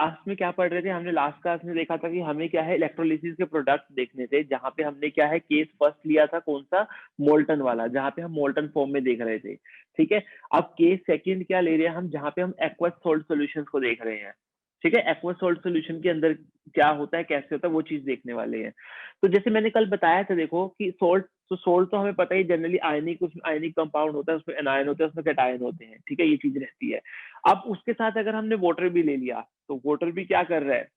Class में क्या पढ़ रहे थे, हमने लास्ट क्लास में देखा था कि हमें क्या है इलेक्ट्रोलिसिस के प्रोडक्ट्स देखने थे, जहाँ पे हमने क्या है केस फर्स्ट लिया था कौन सा, मोल्टन वाला, जहाँ पे हम मोल्टन फॉर्म में देख रहे थे। ठीक है, अब केस सेकंड क्या ले रहे हैं हम, जहाँ पे हम एक्वस सॉल्ट सॉल्यूशंस को देख रहे हैं। ठीक है, एक्वस सॉल्ट सॉल्यूशन के अंदर क्या होता है, कैसे होता है, वो चीज देखने वाले हैं। तो जैसे मैंने कल बताया था, देखो कि सोल्ट तो हमें पता ही जनरली आयनिक, उसमें आयनिक कंपाउंड होता है, उसमें एनायन होता है, उसमें कैटायन होते हैं। ठीक है, ये चीज रहती है। अब उसके साथ अगर हमने वाटर भी ले लिया, तो वाटर भी क्या कर रहा है,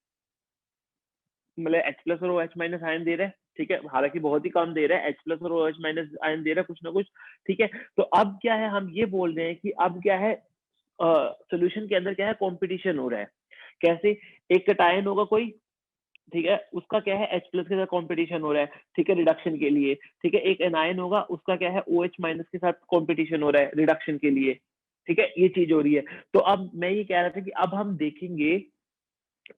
मतलब H प्लस और OH माइनस आयन दे रहा है। ठीक है, हालांकि बहुत ही कम दे रहा है, H प्लस और OH माइनस आयन दे रहा है कुछ ना कुछ। ठीक है, तो अब क्या है, हम ये बोल रहे हैं कि अब क्या है, सोल्यूशन के अंदर क्या है, कंपटीशन हो रहा है। कैसे, एक कैटायन होगा कोई, ठीक है, उसका क्या है H प्लस के साथ कंपटीशन हो रहा है, ठीक है, रिडक्शन के लिए। ठीक है, एक एनायन होगा, उसका क्या है OH माइनस के साथ कंपटीशन हो रहा है रिडक्शन के लिए। ठीक है, ये चीज हो रही है। तो अब मैं ये कह रहा था कि अब हम देखेंगे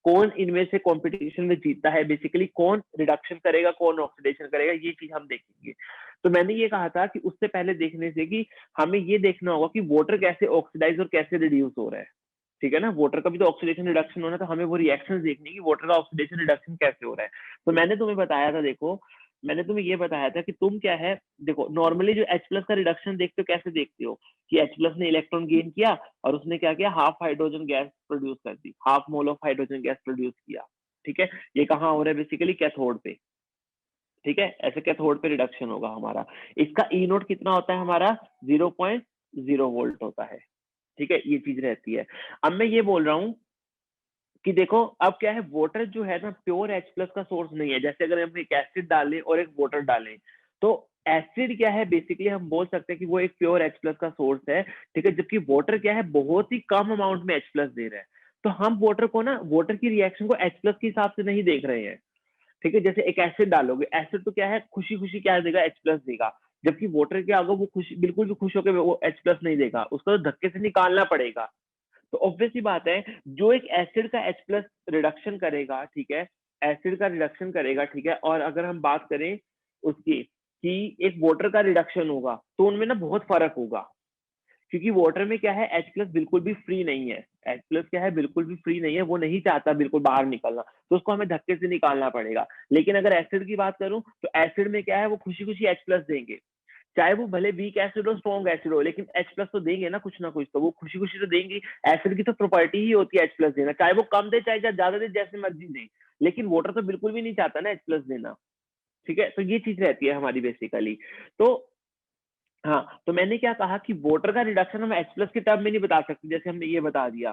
कौन इनमें से कंपटीशन में जीतता है, बेसिकली कौन रिडक्शन करेगा, कौन ऑक्सीडेशन करेगा, ये चीज हम देखेंगे। तो मैंने ये कहा था कि उससे पहले देखने से कि हमें ये देखना होगा कि वाटर कैसे ऑक्सीडाइज और कैसे रिड्यूस हो रहा है। ठीक है ना, वाटर का भी तो ऑक्सीडेशन रिडक्शन होना है, तो हमें वो रिएक्शंस देखनी है कि वाटर का ऑक्सीडेशन रिडक्शन कैसे हो रहा है। तो मैंने तुम्हें बताया था, देखो मैंने तुम्हें ये बताया था कि तुम क्या है, देखो नॉर्मली जो H प्लस का रिडक्शन देखते हो, कैसे देखते हो कि H प्लस ने इलेक्ट्रॉन गेन किया और उसने क्या किया, हाफ हाइड्रोजन गैस प्रोड्यूस कर दी, half mole of hydrogen gas produce किया। ठीक है, ये कहाँ हो रहा है, बेसिकली कैथोड पे। ठीक है, ऐसे कैथोड पे रिडक्शन होगा हमारा। इसका ई नोट कितना होता है हमारा, 0.0 वोल्ट होता है। ठीक है, ये चीज रहती है। अब मैं ये बोल रहा हूँ कि देखो अब क्या है, वाटर जो है ना प्योर H प्लस का सोर्स नहीं है। जैसे अगर हम एक एसिड डालें और एक वाटर डालें, तो एसिड क्या है, बेसिकली हम बोल सकते हैं कि वो एक प्योर H प्लस का सोर्स है। ठीक है, जबकि वाटर क्या है, बहुत ही कम अमाउंट में H प्लस दे रहा है। तो हम वाटर को ना, वाटर की रिएक्शन को H प्लस के हिसाब से नहीं देख रहे हैं। ठीक है, जैसे एक एसिड डालोगे, एसिड तो क्या है, खुशी खुशी क्या देगा, H प्लस देगा। जबकि वाटर क्या होगा, वो खुशी, बिल्कुल भी खुश होकर वो H प्लस नहीं देगा, उसको तो धक्के से निकालना पड़ेगा। तो ऑब्वियस ही बात है, जो एक एसिड का H प्लस रिडक्शन करेगा, ठीक है, एसिड का रिडक्शन करेगा, ठीक है, और अगर हम बात करें उसकी कि एक वाटर का रिडक्शन होगा, तो उनमें ना बहुत फर्क होगा। क्योंकि वाटर में क्या है, H प्लस बिल्कुल भी फ्री नहीं है। H प्लस क्या है, बिल्कुल भी फ्री नहीं है, वो नहीं चाहता बिल्कुल बाहर निकलना, तो उसको हमें धक्के से निकालना पड़ेगा। लेकिन अगर एसिड की बात करूं, तो एसिड में क्या है, वो खुशी खुशी H प्लस देंगे। चाहे वो भले वीक एसिड हो, स्ट्रॉन्ग एसिड हो, लेकिन H प्लस तो देंगे ना, कुछ ना कुछ तो वो खुशी खुशी तो देंगे। एसिड की तो प्रॉपर्टी ही होती है H प्लस देना, चाहे वो कम दे चाहे ज्यादा दे, जैसे मर्जी दे। लेकिन वाटर तो बिल्कुल भी नहीं चाहता ना H प्लस देना। ठीक है, तो ये चीज रहती है हमारी बेसिकली। तो हाँ, तो मैंने क्या कहा कि वाटर का रिडक्शन हम H प्लस के टर्म में नहीं बता सकते, जैसे हमने ये बता दिया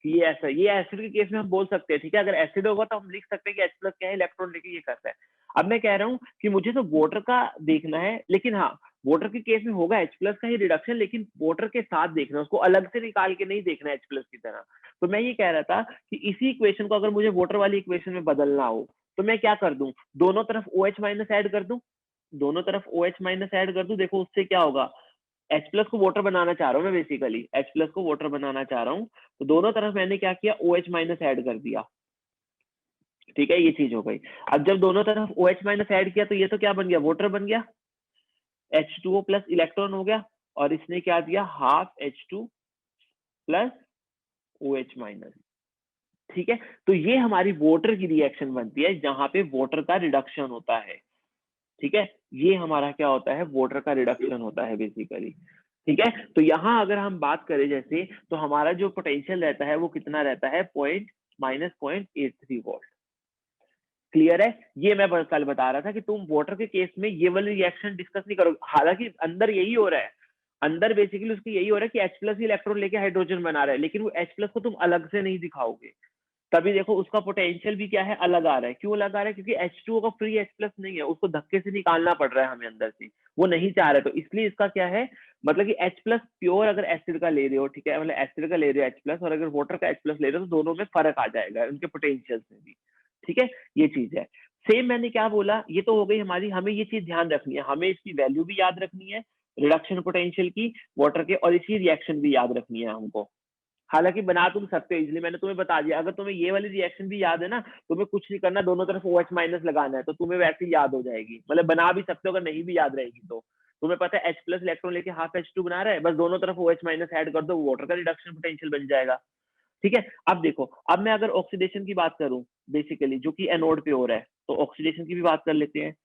कि ये ऐसा, ये एसिड के केस में हम बोल सकते हैं। ठीक है, अगर एसिड होगा तो हम लिख सकते हैं कि H प्लस क्या है, इलेक्ट्रॉन लेके ये करता है। अब मैं कह रहा हूँ कि मुझे तो वाटर का देखना है, लेकिन हाँ, वाटर के केस में होगा H प्लस का ही रिडक्शन, लेकिन वाटर के साथ देखना है, उसको अलग से निकाल के नहीं देखना H प्लस की तरह। तो मैं ये कह रहा था कि इसी इक्वेशन को अगर मुझे वाटर वाली इक्वेशन में बदलना हो, तो मैं क्या कर दूं, दोनों तरफ OH माइनस ऐड कर दूं, दोनों तरफ OH माइनस ऐड कर दूं। देखो उससे क्या होगा, H प्लस को वाटर बनाना चाह रहा हूँ मैं, बेसिकली H प्लस को वाटर बनाना चाह रहा हूँ, तो दोनों तरफ मैंने क्या किया, OH माइनस ऐड कर दिया। ठीक है, ये चीज हो गई। अब जब दोनों तरफ OH माइनस ऐड किया, तो ये तो क्या बन गया, वाटर बन गया, H2O प्लस इलेक्ट्रॉन हो गया, और इसने क्या दिया, half H2 plus OH minus. ठीक है, तो ये हमारी वाटर की रिएक्शन बनती है, जहां पे वाटर का रिडक्शन होता है। ठीक है, ये हमारा क्या होता है, वाटर का रिडक्शन होता है बेसिकली। ठीक है, तो यहाँ अगर हम बात करें जैसे, तो हमारा जो पोटेंशियल रहता है वो कितना रहता है, -0.83 वोल्ट। क्लियर है, ये मैं कल बता रहा था कि तुम वाटर के केस में ये वाली रिएक्शन डिस्कस नहीं करोगे, हालांकि अंदर यही हो रहा है। अंदर बेसिकली उसकी यही हो रहा है कि H प्लस इलेक्ट्रॉन लेके हाइड्रोजन बना रहा है, लेकिन वो H प्लस को तुम अलग से नहीं दिखाओगे। तभी देखो उसका पोटेंशियल भी क्या है, अलग आ रहा है। क्यों अलग आ रहा है, क्योंकि H2O का फ्री H प्लस नहीं है, उसको धक्के से निकालना पड़ रहा है हमें अंदर से, वो नहीं चाह रहे, तो इसलिए इसका क्या है, मतलब कि H प्लस प्योर अगर एसिड का ले रहे हो, ठीक है, मतलब एसिड का ले रहे हो H प्लस, और अगर वाटर का H प्लस ले रहे हो, तो दोनों में फर्क आ जाएगा उनके पोटेंशियल में भी। ठीक है, ये चीज है। सेम मैंने क्या बोला, ये तो हो गई हमारी, हमें ये चीज ध्यान रखनी है, हमें इसकी वैल्यू भी याद रखनी है, रिडक्शन पोटेंशियल की वाटर के, और इसकी रिएक्शन भी याद रखनी है हमको। हालांकि बना तुम सकते हो इजिली, मैंने तुम्हें बता दिया। अगर तुम्हें ये वाली रिएक्शन भी याद है ना, तुम्हें कुछ नहीं करना, दोनों तरफ OH माइनस लगाना है, तो तुम्हें वैसे ही याद हो जाएगी, मतलब बना भी सकते हो अगर नहीं भी याद रहेगी तो। तुम्हें पता है H प्लस इलेक्ट्रॉन लेके हाफ H2 बना रहा है, बस दोनों तरफ OH माइनस ऐड कर दो, वाटर का रिडक्शन पोटेंशियल बन जाएगा। ठीक है। अब देखो, अब मैं अगर ऑक्सीडेशन की बात करूं बेसिकली, जो कि एनोड पे हो रहा है, तो ऑक्सीडेशन की भी बात कर लेते हैं।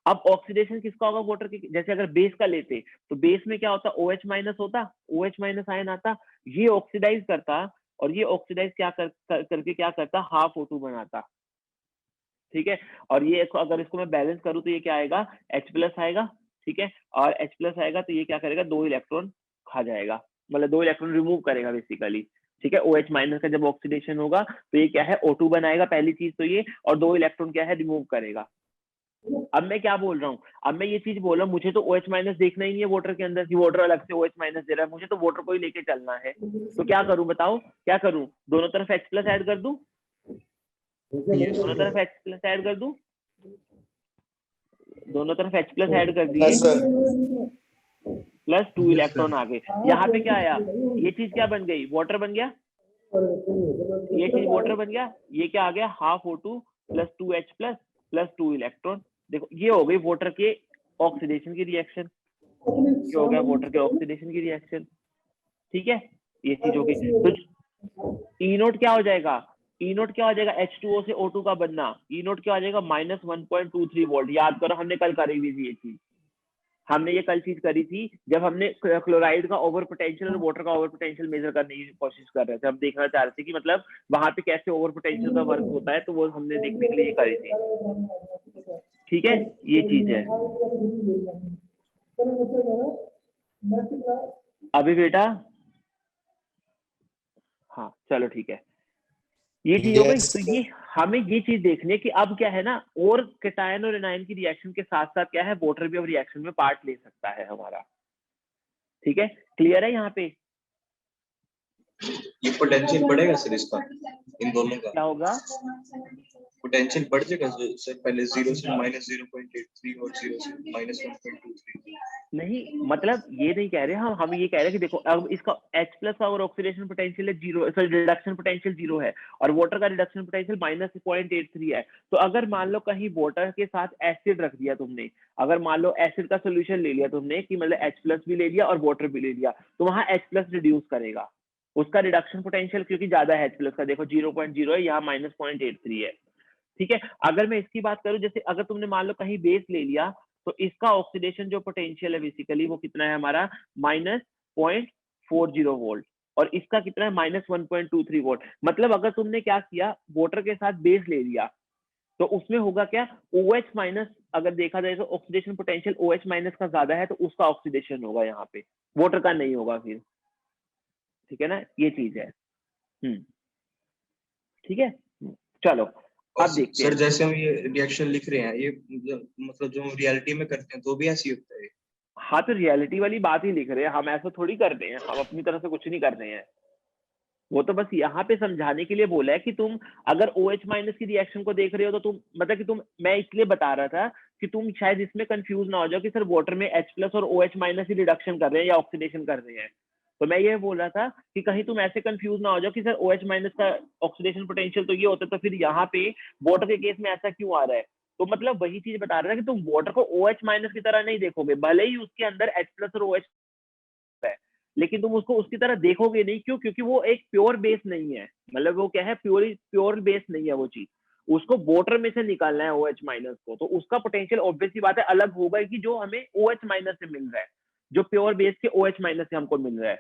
अब ऑक्सीडेशन किसका होगा वाटर के, जैसे अगर बेस का लेते तो बेस में क्या होता, OH माइनस होता, OH माइनस आयन आता, ये ऑक्सीडाइज करता, और ये ऑक्सीडाइज क्या करके क्या करता, हाफ O2 बनाता। ठीक है, और ये अगर इसको मैं बैलेंस करूं तो ये क्या आएगा, H प्लस आएगा। ठीक है, और H प्लस आएगा तो ये क्या करेगा, 2 इलेक्ट्रॉन खा जाएगा, मतलब 2 इलेक्ट्रॉन रिमूव करेगा बेसिकली। ठीक है, OH माइनस का जब ऑक्सीडेशन होगा तो ये क्या है, O2 बनाएगा पहली चीज तो ये, और 2 इलेक्ट्रॉन क्या है, रिमूव करेगा। अब मैं क्या बोल रहा हूँ, अब मैं ये चीज बोल रहा हूँ, मुझे तो OH माइनस देखना ही नहीं है वाटर के अंदर, कि वाटर अलग से OH माइनस दे रहा है, मुझे तो वाटर को ही लेके चलना है। तो क्या करूं बताओ, क्या करूं, दोनों तरफ H प्लस ऐड कर दूं, यस दोनों तरफ H प्लस ऐड कर दूं, दोनों तरफ H प्लस ऐड कर दिए, yes sir plus 2 yes electron sir आ गए। यहाँ पे क्या आया, ये चीज क्या बन गई, वाटर बन गया, ये चीज वाटर बन गया, ये क्या आ गया, half O2 plus 2H plus plus 2 electron. देखो ये हो गई वाटर के ऑक्सीडेशन की रिएक्शन, ये हो गया वाटर के ऑक्सीडेशन की रिएक्शन। ठीक है, ये चीज हो गई। तो ई नोट क्या हो जाएगा, ई नोट क्या हो जाएगा, H2O से O2 का बनना, ई नोट क्या हो जाएगा, -1.23 वोल्ट। याद करो हमने कल करी हुई थी ये चीज, हमने ये कल चीज करी थी जब हमने क्लोराइड का ओवर पोटेंशियल और वाटर का ओवर पोटेंशियल मेजर करने की कोशिश कर रहे थे। हम देखना चाह रहे थे कि मतलब वहां पे कैसे ओवर पोटेंशियल का वर्क होता है, तो वो हमने देखने के लिए ये करी थी। ठीक है, ये चीज है। अभी बेटा, हाँ चलो ठीक है, ये चीज हो गई। यस तो ये हमें ये चीज देखनी है कि अब क्या है ना, और कैटायन और एनायन की रिएक्शन के साथ साथ क्या है, वाटर भी अब रिएक्शन में पार्ट ले सकता है हमारा। ठीक है, क्लियर है यहाँ पे, ये पोटेंशियल बढ़ेगा सर इसका, इन दोनों का क्या होगा, पोटेंशियल बढ़ जाएगा सर, पहले 0 से -0.83 और 0 से -1.23। नहीं मतलब ये नहीं कह रहे हम ये कह रहे हैं कि देखो अब इसका H प्लस का और ऑक्सीडेशन पोटेंशियल है 0, सॉरी रिडक्शन पोटेंशियल 0 है, और वाटर का रिडक्शन पोटेंशियल -0.83 है। तो अगर मान लो कहीं वाटर के साथ एसिड रख दिया तुमने, अगर मान लो एसिड का सोल्यूशन ले लिया तुमने, कि मतलब H प्लस भी ले लिया और वाटर भी ले लिया, तो वहां H प्लस रिड्यूस करेगा, उसका रिडक्शन पोटेंशियल क्योंकि ज्यादा है H प्लस का, देखो 0.0 है, यहाँ -0.83 है। ठीक है, अगर मैं इसकी बात करूं, जैसे अगर तुमने मान लो कहीं बेस ले लिया, तो इसका ऑक्सीडेशन जो पोटेंशियल है बेसिकली वो कितना है हमारा, -0.40 वोल्ट, और इसका कितना है, -1.23 वोल्ट। मतलब अगर तुमने क्या किया, वाटर के साथ बेस ले लिया, तो उसमें होगा क्या, OH माइनस, अगर देखा जाए तो ऑक्सीडेशन पोटेंशियल OH माइनस का ज्यादा है, तो उसका ऑक्सीडेशन होगा यहाँ पे, वाटर का नहीं होगा फिर। ठीक है ना, ये चीज है। ठीक है, चलो और अब देखते सर हैं। जैसे हम ये रिएक्शन लिख रहे हैं, ये मतलब जो हम रियलिटी में करते हैं तो भी ऐसी होता है? हाँ तो रियलिटी वाली बात ही लिख रहे हैं हम, ऐसा थोड़ी कर रहे हैं, हम अपनी तरफ से कुछ नहीं कर रहे हैं। वो तो बस यहाँ पे समझाने के लिए बोला है कि तुम अगर OH माइनस की रिएक्शन को देख रहे हो तो तुम मतलब कि तुम, मैं इसलिए बता रहा था कि तुम शायद इसमें कंफ्यूज ना हो जाओ कि सर वाटर में H प्लस और OH माइनस ही रिडक्शन कर रहे हैं या ऑक्सीडेशन कर रहे हैं। तो मैं ये बोल रहा था कि कहीं तुम ऐसे कंफ्यूज ना हो जाओ कि सर OH माइनस का ऑक्सीडेशन पोटेंशियल तो ये होता है, तो फिर यहाँ पे वाटर के केस में ऐसा क्यों आ रहा है। तो मतलब वही चीज बता रहा था कि तुम वाटर को OH माइनस की तरह नहीं देखोगे, भले ही उसके अंदर H प्लस और OH है, लेकिन तुम उसको उसकी तरह देखोगे नहीं। क्यों, क्योंकि वो एक प्योर बेस नहीं है, मतलब वो क्या है, प्योर बेस नहीं है वो चीज, उसको वाटर में से निकालना है OH माइनस को, तो उसका पोटेंशियल ऑब्वियसली बात है अलग होगा कि जो हमें OH माइनस से मिल रहा है, जो प्योर बेस के OH माइनस से हमको मिल रहा है।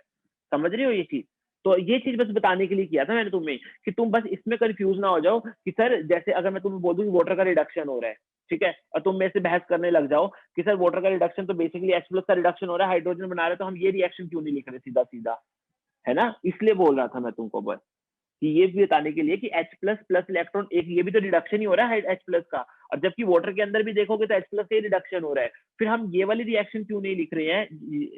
समझ रहे हो ये चीज। तो ये चीज बस बताने के लिए किया था मैंने तुम्हें, कि तुम बस इसमें कंफ्यूज ना हो जाओ कि सर जैसे अगर मैं तुम्हें बोल दूं कि वाटर का रिडक्शन हो रहा है, ठीक है, और तुम मेरे से बहस करने लग जाओ कि सर वाटर का रिडक्शन तो बेसिकली H प्लस का रिडक्शन हो रहा है, हाइड्रोजन बना रहे, तो हम ये रिएक्शन क्यों नहीं लिख रहे सीधा सीधा, है ना। इसलिए बोल रहा था मैं तुमको बस, कि ये भी बताने के लिए कि H प्लस प्लस इलेक्ट्रॉन एक, ये भी तो रिडक्शन ही हो रहा है H प्लस का, और जबकि वाटर के अंदर भी देखोगे तो H प्लस से रिडक्शन हो रहा है, फिर हम ये वाली रिएक्शन क्यों नहीं लिख रहे हैं,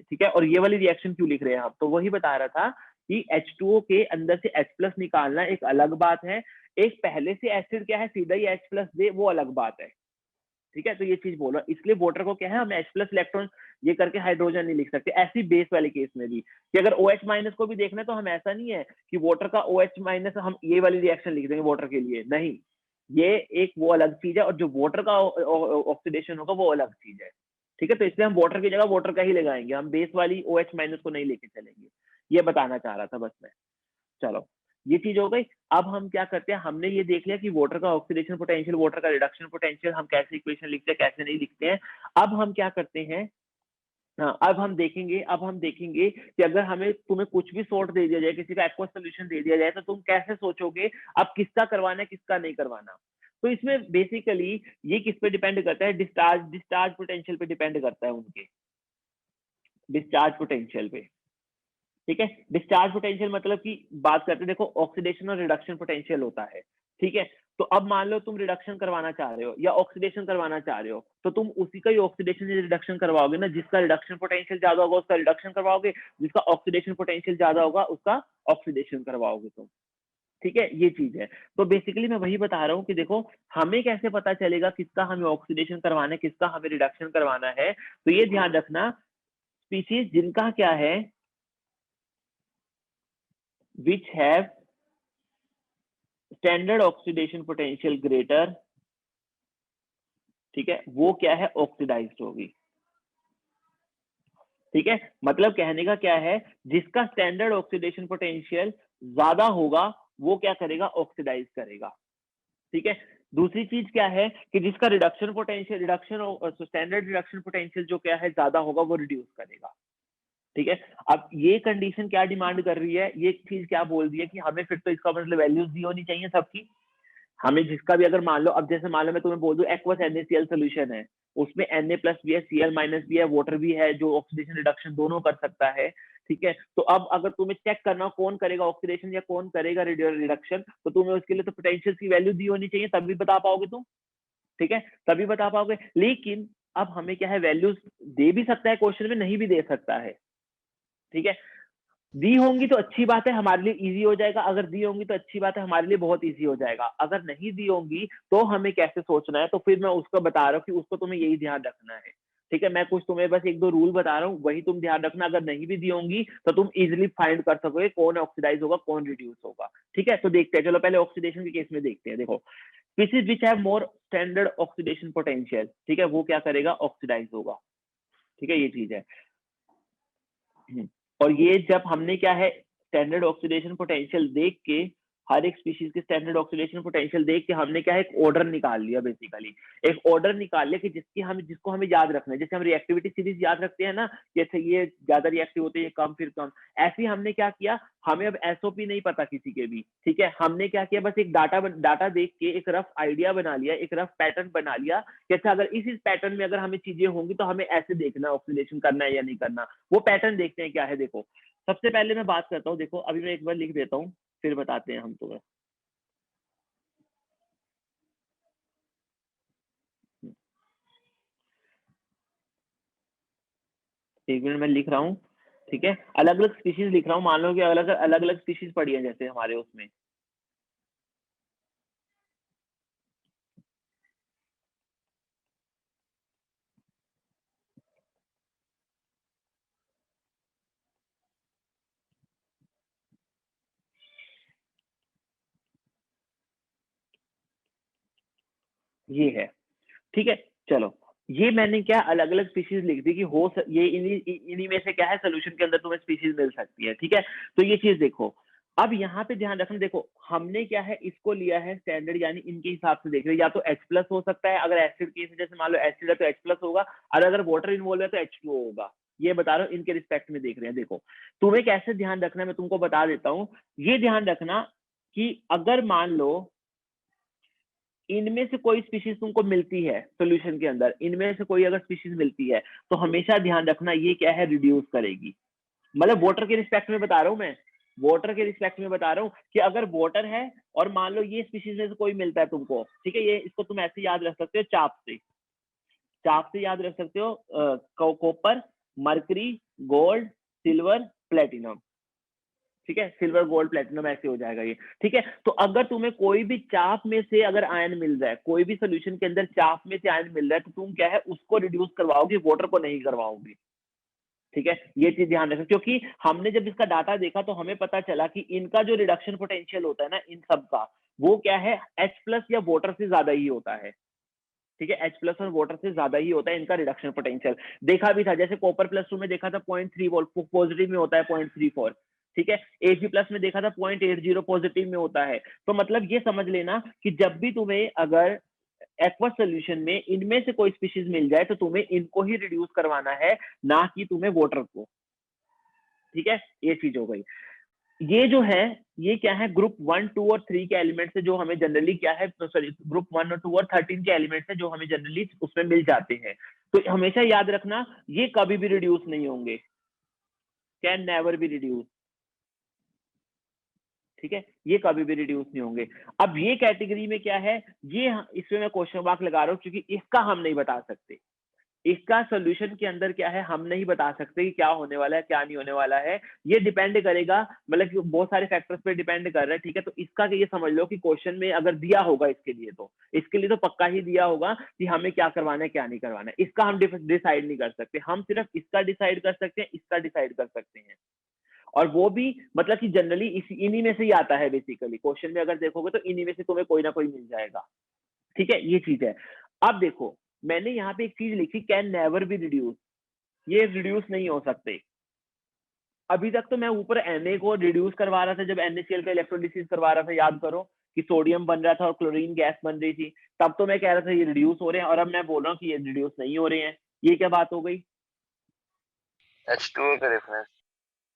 ठीक है, और ये वाली रिएक्शन क्यों लिख रहे हैं हम। तो वही बता रहा था कि H2O के अंदर से H प्लस निकालना एक अलग बात है, एक पहले से एसिड क्या है सीधा ही H प्लस दे, वो अलग बात है। ठीक है, तो ये चीज बोलो, इसलिए वाटर को क्या है, हम H प्लस इलेक्ट्रॉन ये करके हाइड्रोजन नहीं लिख सकते। ऐसी बेस वाले केस में भी कि अगर OH माइनस को भी देखना है तो हम ऐसा नहीं है कि वाटर का OH माइनस हम ये वाली रिएक्शन लिख देंगे वाटर के लिए, नहीं, ये एक वो अलग चीज है, और जो वाटर का ऑक्सीडेशन होगा वो अलग चीज है। ठीक है, तो इसलिए हम वाटर की जगह वाटर का ही लगाएंगे, हम बेस वाली OH माइनस को नहीं लेके चलेंगे। ये बताना चाह रहा था बस मैं। चलो ये चीज हो गई। अब हम क्या करते हैं, हमने ये देख लिया कि वाटर का ऑक्सीडेशन पोटेंशियल, वाटर का रिडक्शन पोटेंशियल हम कैसे इक्वेशन लिखते हैं, कैसे नहीं लिखते हैं। अब हम क्या करते हैं, हाँ, अब हम देखेंगे कि अगर हमें तुम्हें कुछ भी सॉर्ट दे दिया जाए, किसी का एक्वा सोल्यूशन दे दिया जाए, तो तुम कैसे सोचोगे अब किसका करवाना है किसका नहीं करवाना। तो इसमें बेसिकली ये किस पे डिपेंड करता है, डिस्चार्ज पोटेंशियल पे डिपेंड करता है, उनके डिस्चार्ज पोटेंशियल पे। ठीक है, डिस्चार्ज पोटेंशियल मतलब की बात करते हैं, देखो ऑक्सीडेशन और रिडक्शन पोटेंशियल होता है। ठीक है, तो अब मान लो तुम रिडक्शन करवाना चाह रहे हो या ऑक्सीडेशन करवाना चाह रहे हो, तो तुम उसी का ही ऑक्सीडेशन या रिडक्शन करवाओगे ना, जिसका रिडक्शन पोटेंशियल ज्यादा होगा उसका रिडक्शन करवाओगे, जिसका ऑक्सीडेशन पोटेंशियल ज्यादा होगा उसका ऑक्सीडेशन करवाओगे तुम। ठीक है, ये चीज है। तो बेसिकली मैं वही बता रहा हूँ कि देखो हमें कैसे पता चलेगा किसका हमें ऑक्सीडेशन करवाना है, किसका हमें रिडक्शन करवाना है। तो ये ध्यान रखना, स्पीशीज जिनका क्या है, which have standard oxidation potential greater, ठीक है, वो क्या है, ऑक्सीडाइज्ड होगी। ठीक है, मतलब कहने का क्या है, जिसका स्टैंडर्ड ऑक्सीडेशन पोटेंशियल ज्यादा होगा वो क्या करेगा, ऑक्सीडाइज करेगा। ठीक है, दूसरी चीज क्या है कि जिसका reduction potential, standard reduction potential जो क्या है ज्यादा होगा वो रिड्यूस करेगा। ठीक है, अब ये कंडीशन क्या डिमांड कर रही है, ये चीज क्या बोल रही है कि हमें फिर तो इसका मतलब वैल्यूज दी होनी चाहिए सबकी। हमें जिसका भी अगर मान लो, अब जैसे मान लो मैं तुम्हें बोल दूं एक्वस NaCl सोल्यूशन है, उसमें Na प्लस भी है, Cl माइनस भी है, वाटर भी है जो ऑक्सीडेशन रिडक्शन दोनों कर सकता है। ठीक है, तो अब अगर तुम्हें चेक करना कौन करेगा ऑक्सीडेशन या कौन करेगा रिडक्शन, तो तुम्हें उसके लिए तो पोटेंशियल की वैल्यू दी होनी चाहिए, तभी बता पाओगे तुम। ठीक है, तभी बता पाओगे। लेकिन अब हमें क्या है, वैल्यूज दे भी सकता है क्वेश्चन में, नहीं भी दे सकता है। ठीक है, दी होंगी तो अच्छी बात है, हमारे लिए इजी हो जाएगा, अगर दी होंगी तो अच्छी बात है, हमारे लिए बहुत इजी हो जाएगा। अगर नहीं दी होंगी तो हमें कैसे सोचना है, तो फिर मैं उसको बता रहा हूँ कि उसको तुम्हें यही ध्यान रखना है। ठीक है, मैं कुछ तुम्हें बस एक दो रूल बता रहा हूँ, वही तुम ध्यान रखना। अगर नहीं भी दी होंगी तो तुम इजिली फाइंड कर सकोगे कौन ऑक्सीडाइज होगा कौन रिड्यूस होगा। ठीक है, तो देखते हैं, चलो पहले ऑक्सीडेशन के केस में देखते हैं। देखो species which have more standard oxidation potential, ठीक है, वो क्या करेगा, ऑक्सीडाइज होगा। ठीक है, ये चीज है। और ये जब हमने क्या है, स्टैंडर्ड ऑक्सीडेशन पोटेंशियल देख के, हर एक स्पीशीज के स्टैंडर्ड ऑक्सीडेशन पोटेंशियल देख के हमने क्या है, एक ऑर्डर निकाल लिया। बेसिकली एक ऑर्डर निकाल लिया कि जिसको हमें याद रखना है। जैसे हम रिएक्टिविटी सीरीज याद रखते हैं ना, जैसे ये ज्यादा रिएक्टिव होते हैं, ये कम फिर कम, ऐसे ही हमने क्या किया, हमें अब एसओपी नहीं पता किसी के भी। ठीक है, हमने क्या किया, बस एक डाटा देख के एक रफ आइडिया बना लिया, एक रफ पैटर्न बना लिया कि अच्छा अगर इस पैटर्न में अगर हमें चीजें होंगी तो हमें ऐसे देखना है ऑक्सीडेशन करना है या नहीं करना। वो पैटर्न देखते हैं क्या है। देखो सबसे पहले मैं बात करता हूँ, देखो अभी मैं एक बार लिख देता हूँ फिर बताते हैं हम तुम्हें। एक मिनट मैं लिख रहा हूँ। ठीक है, अलग अलग स्पीशीज लिख रहा हूँ, मान लो कि अलग अलग अलग स्पीशीज पड़ी है जैसे हमारे उसमें। ये है, ठीक है, चलो ये मैंने क्या अलग अलग स्पीशीज लिख दी कि ये इन्हीं में से क्या है, सोल्यूशन के अंदर तुम्हें स्पीशीज मिल सकती है। ठीक है, तो ये चीज देखो, अब यहाँ पे ध्यान रखना, देखो हमने क्या है, इसको लिया है स्टैंडर्ड, यानी इनके हिसाब से देख रहे हैं। या तो H+ हो सकता है, अगर एसिड केस में जैसे मान लो एसिड है तो H+ होगा, और अगर वाटर इन्वॉल्व है तो H2O होगा। ये बता रहा हूँ, इनके रिस्पेक्ट में देख रहे हैं। देखो तुम्हें कैसे ध्यान रखना है मैं तुमको बता देता हूँ। ये ध्यान रखना कि अगर मान लो इनमें से कोई स्पीशीज तुमको मिलती है सॉल्यूशन के अंदर, इनमें से कोई अगर स्पीशीज मिलती है तो हमेशा ध्यान रखना ये क्या है, रिड्यूस करेगी। मतलब वाटर के रिस्पेक्ट में बता रहा हूं मैं, वाटर के रिस्पेक्ट में बता रहा हूं कि अगर वाटर है और मान लो ये स्पीशीज में से कोई मिलता है तुमको, ठीक है, ये इसको तुम ऐसे याद रख सकते हो, चाप से याद रख सकते हो, copper, mercury, gold, silver, platinum. ठीक है, सिल्वर गोल्ड प्लेटिनम ऐसे हो जाएगा ये। ठीक है, तो अगर तुम्हें कोई भी चाप में से अगर आयन मिल रहा है, कोई भी सोल्यूशन के अंदर चाप में से आयन मिल रहा है, तो तुम क्या है उसको रिड्यूस करवाओगे, वाटर को नहीं करवाओगे। ठीक है, ये चीज ध्यान रखना, क्योंकि हमने जब इसका डाटा देखा तो हमें पता चला कि इनका जो रिडक्शन पोटेंशियल होता है ना इन सब का, वो क्या है, H+ या वाटर से ज्यादा ही होता है। ठीक है, H+ और वाटर से ज्यादा ही होता है इनका रिडक्शन पोटेंशियल। देखा भी था, जैसे कॉपर +2 में देखा था 0.3 वोल्ट, पॉजिटिव में होता है 0.34। ठीक है, Ag+ में देखा था 0.80 पॉजिटिव में होता है। तो मतलब ये समझ लेना कि जब भी तुम्हें अगर एक्वस सोल्यूशन में इनमें से कोई स्पीशीज मिल जाए तो तुम्हें इनको ही रिड्यूस करवाना है, ना कि तुम्हें वाटर को। ठीक है, ये चीज हो गई। ये जो है ये क्या है, ग्रुप 1, 2 और 3 के एलिमेंट से जो हमें जनरली क्या है, सॉरी ग्रुप 1 और 2 और 13 के एलिमेंट से जो हमें जनरली उसमें मिल जाते हैं। तो हमेशा याद रखना ये कभी भी रिड्यूस नहीं होंगे, कैन नेवर बी रिड्यूस। ठीक है, ये कभी भी रिड्यूस नहीं होंगे। अब ये कैटेगरी में क्या है, ये इसमें मैं क्वेश्चन मार्क लगा रहा हूँ क्योंकि इसका हम नहीं बता सकते, इसका सोल्यूशन के अंदर क्या है हम नहीं बता सकते कि क्या होने वाला है क्या नहीं होने वाला है। ये डिपेंड करेगा, मतलब कि बहुत सारे फैक्टर्स पे डिपेंड कर रहा है। ठीक है, तो इसका ये समझ लो कि क्वेश्चन में अगर दिया होगा इसके लिए तो पक्का ही दिया होगा कि हमें क्या करवाना है क्या नहीं करवाना है। इसका हम डिसाइड नहीं कर सकते, हम सिर्फ इसका डिसाइड कर सकते हैं, इसका डिसाइड कर सकते हैं। और वो भी मतलब कि जनरली इन्हीं में से ही आता है। बेसिकली क्वेश्चन में अगर देखोगे तो इन्हीं में से तुम्हें कोई ना कोई मिल जाएगा। ठीक है, ये चीज है। अब देखो मैंने यहाँ पे एक चीज लिखी, कैन नेवर बी रिड्यूस, ये रिड्यूस नहीं हो सकते। अभी तक तो मैं ऊपर Na को रिड्यूस करवा रहा था, जब NaCl का इलेक्ट्रोलिसिस करवा रहा था, याद करो कि सोडियम बन रहा था और क्लोरीन गैस बन रही थी, तब तो मैं कह रहा था ये रिड्यूस हो रहे हैं, और अब मैं बोल रहा हूँ कि ये रिड्यूस नहीं हो रहे हैं। ये क्या बात हो गई? H2O का रेफरेंस।